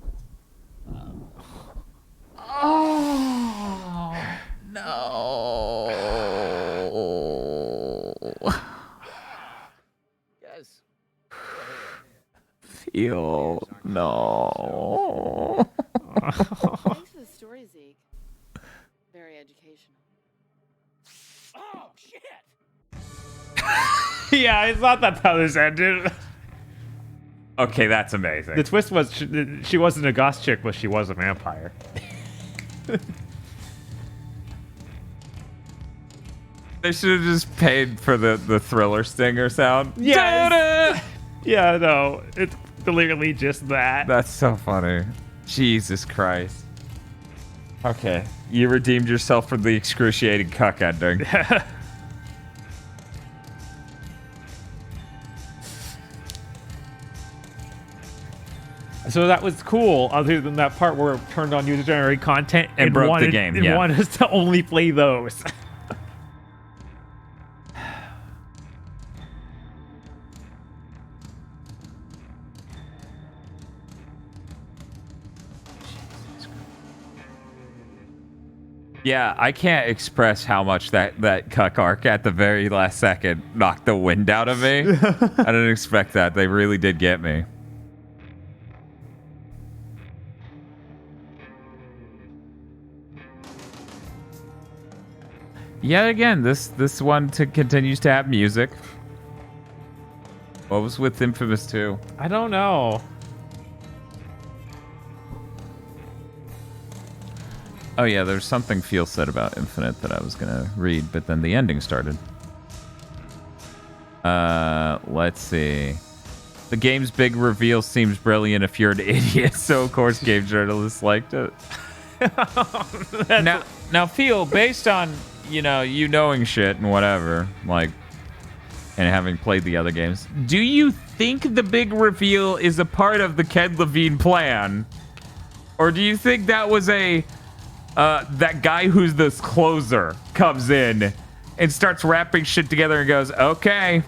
Oh no! Guys. Feel no. Thanks for the story, Zeke. Very educational. Oh, shit! Yeah, I thought that's how this ended. Okay, that's amazing. The twist was she wasn't a ghost chick, but she was a vampire. They should have just paid for the Thriller stinger sound. Yes. Yeah, no, it's clearly just that. That's so funny. Jesus Christ. Okay, you redeemed yourself from the excruciating cuck ending. So that was cool, other than that part where it turned on user-generated content And broke the wanted, game, and yeah. wanted us to only play those. Yeah, I can't express how much that cuck arc at the very last second knocked the wind out of me. I didn't expect that. They really did get me. Yet again, this one continues to have music. What was with Infamous 2? I don't know. Oh yeah, there's something Phil said about Infinite that I was gonna read, but then the ending started. Let's see. The game's big reveal seems brilliant if you're an idiot, so of course game journalists liked it. now, Phil, based on, you knowing shit and whatever, like, and having played the other games, do you think the big reveal is a part of the Ken Levine plan? Or do you think that was that guy who's this closer comes in and starts wrapping shit together and goes, okay,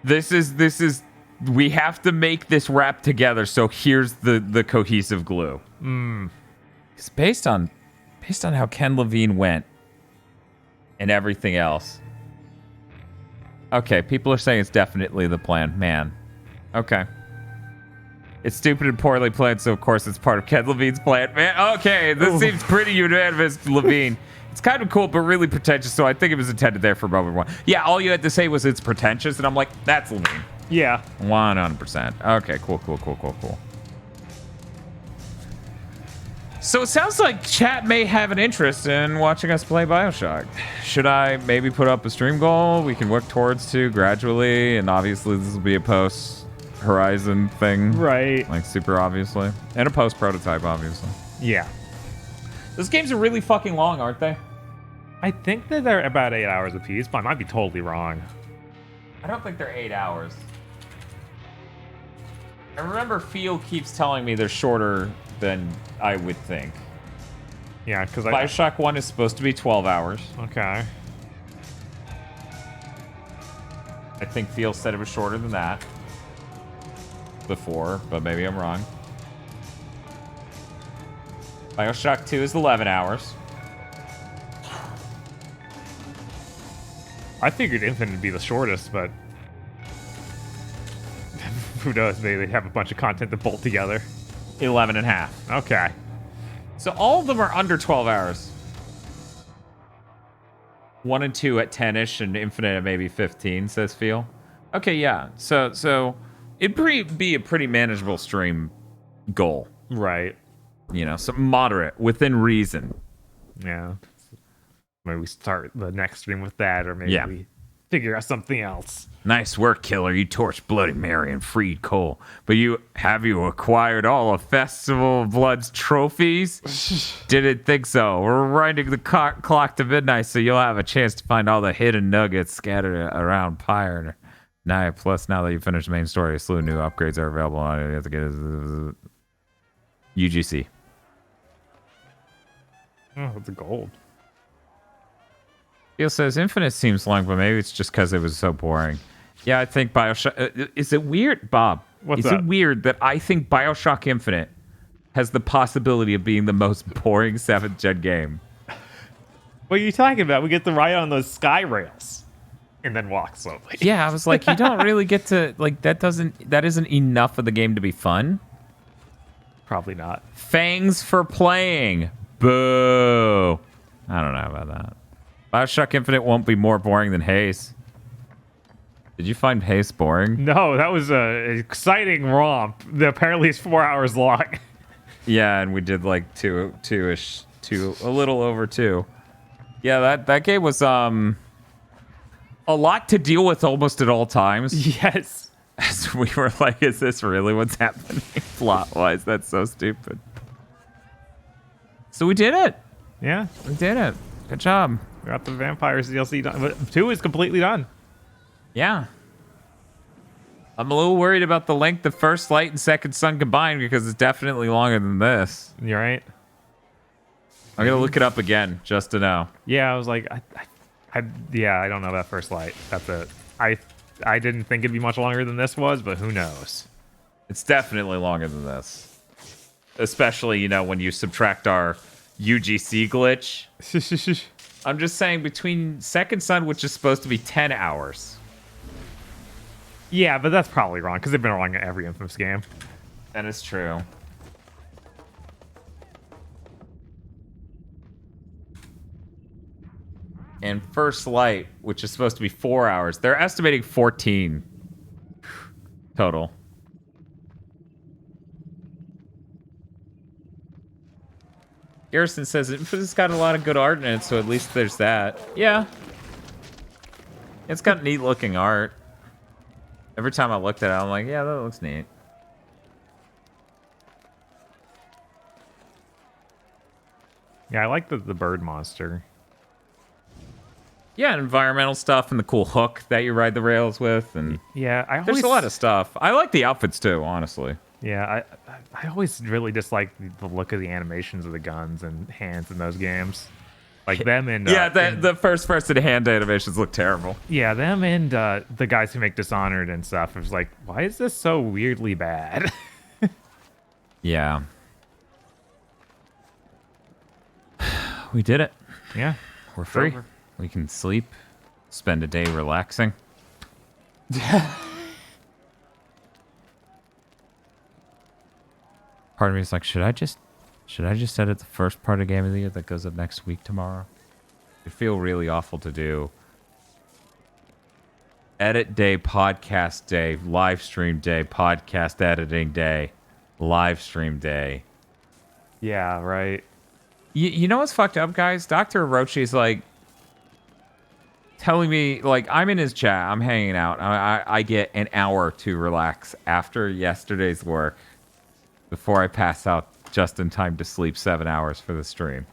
this is we have to make this wrap together, so here's the cohesive glue. It's based on how Ken Levine went and everything else. Okay, people are saying it's definitely the plan. Man. Okay. It's stupid and poorly planned, so of course it's part of Ken Levine's plan. Man, okay, this seems pretty unanimous, Levine. It's kind of cool, but really pretentious, so I think it was intended there for moment one. Yeah, all you had to say was it's pretentious, and I'm like, that's Levine. Yeah. 100%. Okay, cool. So it sounds like chat may have an interest in watching us play BioShock. Should I maybe put up a stream goal we can work towards to gradually? And obviously this will be a post-Horizon thing. Right. Like super obviously. And a post-prototype, obviously. Yeah. Those games are really fucking long, aren't they? I think that they're about 8 hours apiece, but I might be totally wrong. I don't think they're 8 hours. I remember Phil keeps telling me they're shorter than I would think. Yeah, because BioShock 1 is supposed to be 12 hours. Okay. I think Phil said it was shorter than that before, but maybe I'm wrong. BioShock 2 is 11 hours. I figured Infinite would be the shortest, but who knows? They have a bunch of content to bolt together. 11 and a half. Okay. So all of them are under 12 hours. 1 and 2 at 10-ish, and Infinite at maybe 15, says Phil. Okay, yeah. So it'd be a pretty manageable stream goal. Right. Something moderate, within reason. Yeah. Maybe we start the next stream with that, or maybe we figure out something else. Nice work, Killer. You torched Bloody Mary and freed Cole. But have you acquired all of Festival of Blood's trophies? Didn't think so. We're winding the clock to midnight, so you'll have a chance to find all the hidden nuggets scattered around Pyre. Plus, now that you've finished the main story, a slew of new upgrades are available on it. You have to get UGC. Oh, it's a gold. Phil says Infinite seems long, but maybe it's just because it was so boring. Yeah, I think BioShock... is it weird, Bob? What's is that? It weird that I think BioShock Infinite has the possibility of being the most boring 7th gen game? What are you talking about? We get to ride on those sky rails and then walk slowly. Yeah, I was like, you don't really get to... Like, that isn't enough of the game to be fun. Probably not. Fangs for playing. Boo. I don't know about that. BioShock Infinite won't be more boring than Haze. Did you find Haze boring? No, that was an exciting romp. Apparently it's 4 hours long. Yeah, and we did like two-ish, a little over 2. Yeah, that game was a lot to deal with almost at all times. Yes. As we were like, is this really what's happening plot-wise? That's so stupid. So we did it. Yeah. We did it. Good job. We got the Vampires DLC done. But 2 is completely done. Yeah. I'm a little worried about the length of First Light and Second Son combined because it's definitely longer than this. You're right. I'm going to look it up again just to know. Yeah, I was like, I don't know about First Light. That's it. I didn't think it'd be much longer than this was, but who knows? It's definitely longer than this. Especially, when you subtract our UGC glitch. I'm just saying between Second Son, which is supposed to be 10 hours. Yeah, but that's probably wrong because they've been wrong in every Infamous game. That is true. And First Light, which is supposed to be 4 hours, they're estimating 14 total. Garrison says it's got a lot of good art in it, so at least there's that. Yeah. It's got neat looking art. Every time I looked at it, I'm like, yeah, that looks neat. Yeah, I like the bird monster. Yeah, environmental stuff and the cool hook that you ride the rails with, and yeah, there's a lot of stuff. I like the outfits too, honestly. Yeah, I always really dislike the look of the animations of the guns and hands in those games. Like them and the first person hand animations look terrible. Yeah, them and the guys who make Dishonored and stuff. It was like, why is this so weirdly bad? Yeah. We did it. Yeah. We're free. We can sleep, spend a day relaxing. Part of me is like, should I just edit the first part of Game of the Year that goes up next week tomorrow? It'd feel really awful to do. Edit day, podcast day, live stream day, podcast editing day, live stream day. Yeah, right. You know what's fucked up, guys? Dr. Orochi's like telling me, like, I'm in his chat, I'm hanging out. I get an hour to relax after yesterday's work before I pass out just in time to sleep 7 hours for the stream.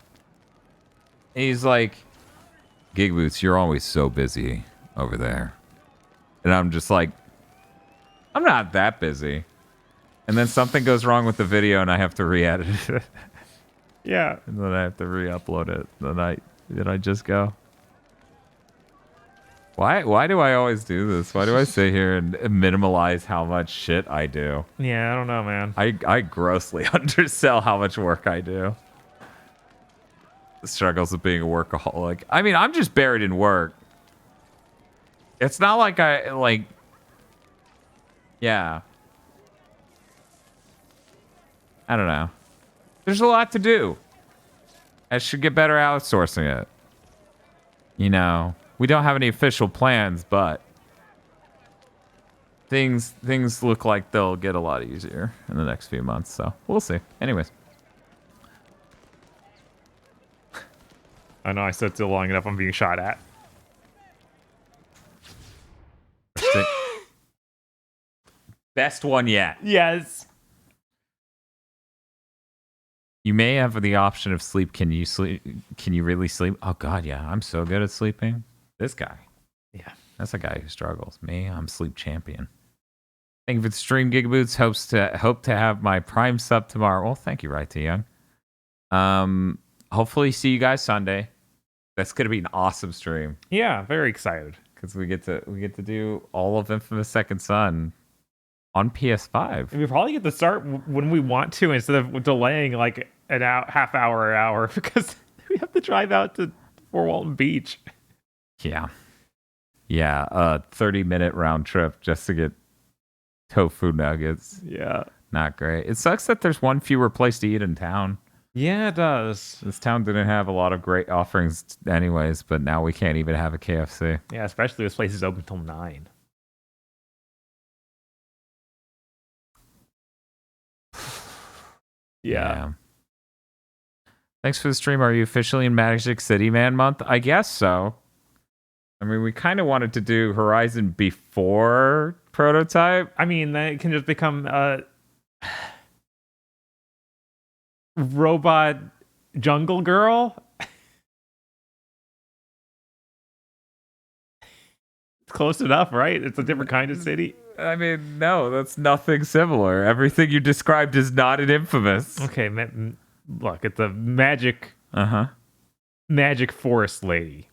And he's like, Gig Boots, you're always so busy over there. And I'm just like, I'm not that busy. And then something goes wrong with the video and I have to re-edit it. Yeah. And then I have to re-upload it. Then I just go. Why do I always do this? Why do I sit here and minimalize how much shit I do? Yeah, I don't know, man. I grossly undersell how much work I do. The struggles of being a workaholic. I mean, I'm just buried in work. It's not like yeah. I don't know. There's a lot to do. I should get better at outsourcing it. You know, we don't have any official plans, but things look like they'll get a lot easier in the next few months, so we'll see. Anyways. I know I stood still long enough. I'm being shot at. Best one yet. Yes. You may have the option of sleep. Can you sleep? Can you really sleep? Oh God, yeah. I'm so good at sleeping. This guy. Yeah. That's a guy who struggles. Me, I'm sleep champion. Thank you for the stream, Gigaboots. Hope to have my Prime sub tomorrow. Well, thank you, Right to Young. Hopefully see you guys Sunday. That's gonna be an awesome stream. Yeah, very excited. Because we get to do all of Infamous Second Son on PS5. And we probably get to start when we want to instead of delaying like an half hour because we have to drive out to Fort Walton Beach. Yeah. Yeah, 30-minute round trip just to get tofu nuggets. Yeah. Not great. It sucks that there's one fewer place to eat in town. Yeah, it does. This town didn't have a lot of great offerings anyways, but now we can't even have a KFC. Yeah, especially this place is open till 9. Yeah. Thanks for the stream. Are you officially in Magic City Man month? I guess so. I mean, we kind of wanted to do Horizon before Prototype. I mean, that can just become Robot Jungle Girl. It's close enough, right? It's a different kind of city. I mean, no, that's nothing similar. Everything you described is not an Infamous. Okay, look, it's a magic forest lady.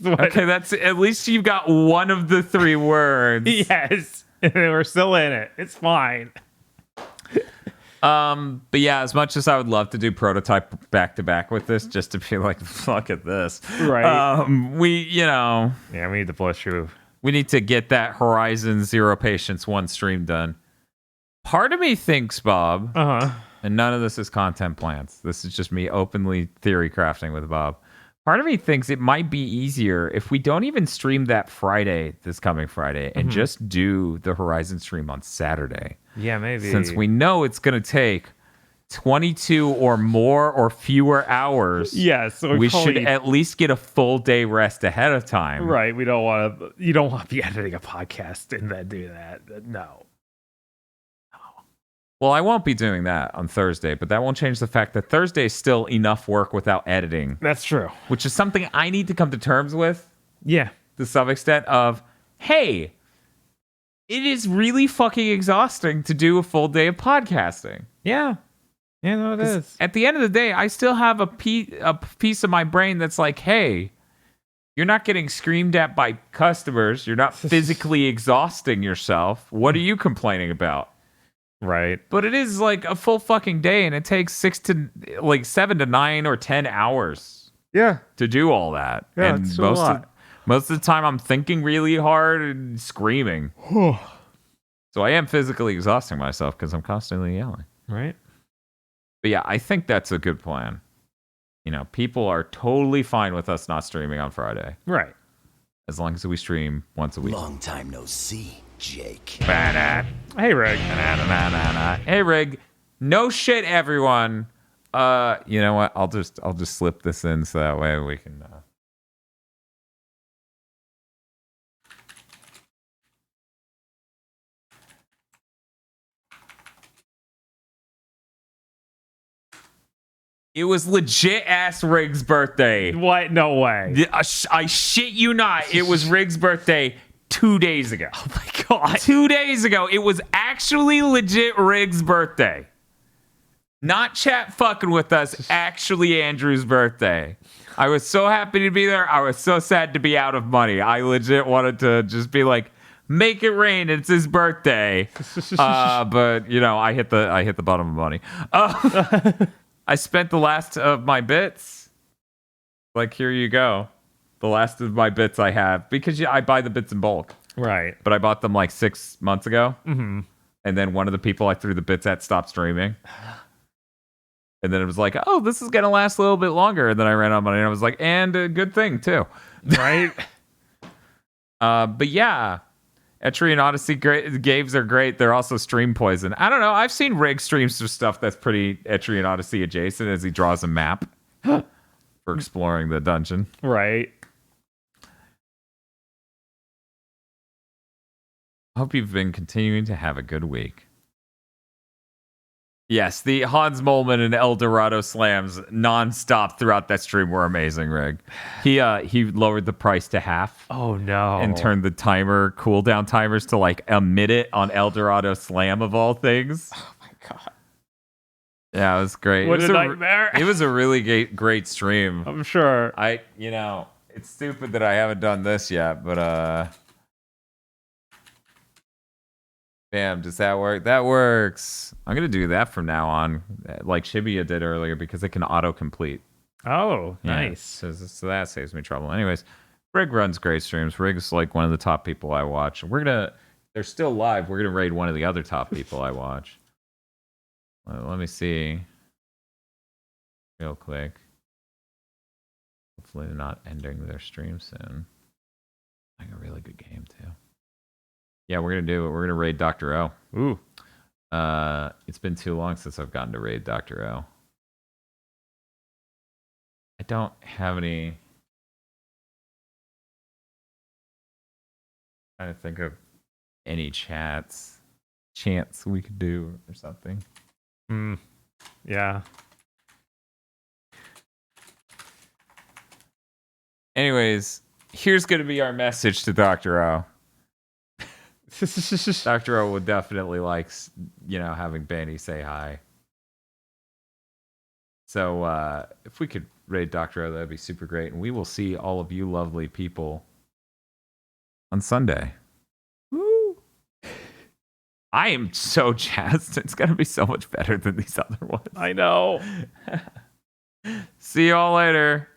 Okay, that's at least you've got one of the 3 words. Yes, we're still in it. It's fine. But yeah, as much as I would love to do Prototype back to back with this, just to be like, fuck at this, right? We need to push through. We need to get that Horizon Zero Patience 1 stream done. Part of me thinks, Bob, and none of this is content plans. This is just me openly theory crafting with Bob. Part of me thinks it might be easier if we don't even stream that Friday, this coming Friday, and just do the Horizon stream on Saturday. Yeah, maybe. Since we know it's going to take 22 or more or fewer hours, yes, we should at least get a full day rest ahead of time. Right. We don't want to. You don't want to be editing a podcast and then do that. No. Well, I won't be doing that on Thursday, but that won't change the fact that Thursday is still enough work without editing. That's true. Which is something I need to come to terms with. Yeah. To some extent of, hey, it is really fucking exhausting to do a full day of podcasting. Yeah. Yeah, no, it is. At the end of the day, I still have a piece of my brain that's like, hey, you're not getting screamed at by customers. You're not physically exhausting yourself. What are you complaining about? Right. But it is like a full fucking day, and it takes 7 to 9 or 10 hours. Yeah. To do all that. Yeah, and it's a lot. Most of the time, I'm thinking really hard and screaming. So I am physically exhausting myself because I'm constantly yelling. Right. But yeah, I think that's a good plan. You know, people are totally fine with us not streaming on Friday. Right. As long as we stream once a week. Long time no see, Jake. Hey, Rig. Hey, Rig. No shit, everyone. You know what? I'll just slip this in so that way we can. It was legit ass Rig's birthday. What? No way. I shit you not. It was Rig's birthday 2 days ago. Oh my God. 2 days ago. It was actually legit Rig's birthday. Not chat fucking with us. Actually Andrew's birthday. I was so happy to be there. I was so sad to be out of money. I legit wanted to just be like, make it rain. It's his birthday. But you know, I hit the bottom of money. I spent the last of my bits. Like, here you go. The last of my bits I have. Because I buy the bits in bulk. Right. But I bought them like 6 months ago. Mm-hmm. And then one of the people I threw the bits at stopped streaming. And then it was like, oh, this is going to last a little bit longer. And then I ran out of money. And I was like, and a good thing, too. Right? But yeah. Etrian Odyssey games are great. They're also stream poison. I don't know. I've seen Rig streams some stuff that's pretty Etrian Odyssey adjacent as he draws a map for exploring the dungeon. Right. Hope you've been continuing to have a good week. Yes, the Hans Molman and El Dorado slams nonstop throughout that stream were amazing, Rig. He lowered the price to half. Oh no. And turned the cooldown timers to like a minute on El Dorado slam of all things. Oh my God. Yeah, it was great. What a nightmare. It was a really great stream. I'm sure. It's stupid that I haven't done this yet, but bam, does that work? That works. I'm going to do that from now on, like Shibuya did earlier, because it can auto-complete. Oh, Yeah, nice. so that saves me trouble. Anyways, Rig runs great streams. Rig's like one of the top people I watch. They're still live. We're going to raid one of the other top people I watch. Let me see. Real quick. Hopefully they're not ending their stream soon. Like a really good game, too. Yeah, we're going to do it. We're going to raid Dr. O. Ooh. It's been too long since I've gotten to raid Dr. O. I don't have any... trying to think of any chants we could do or something. Yeah. Anyways, here's going to be our message to Dr. O. Dr. O would definitely like, having Benny say hi. So if we could raid Dr. O, that'd be super great. And we will see all of you lovely people on Sunday. Woo! I am so jazzed. It's going to be so much better than these other ones. I know. See you all later.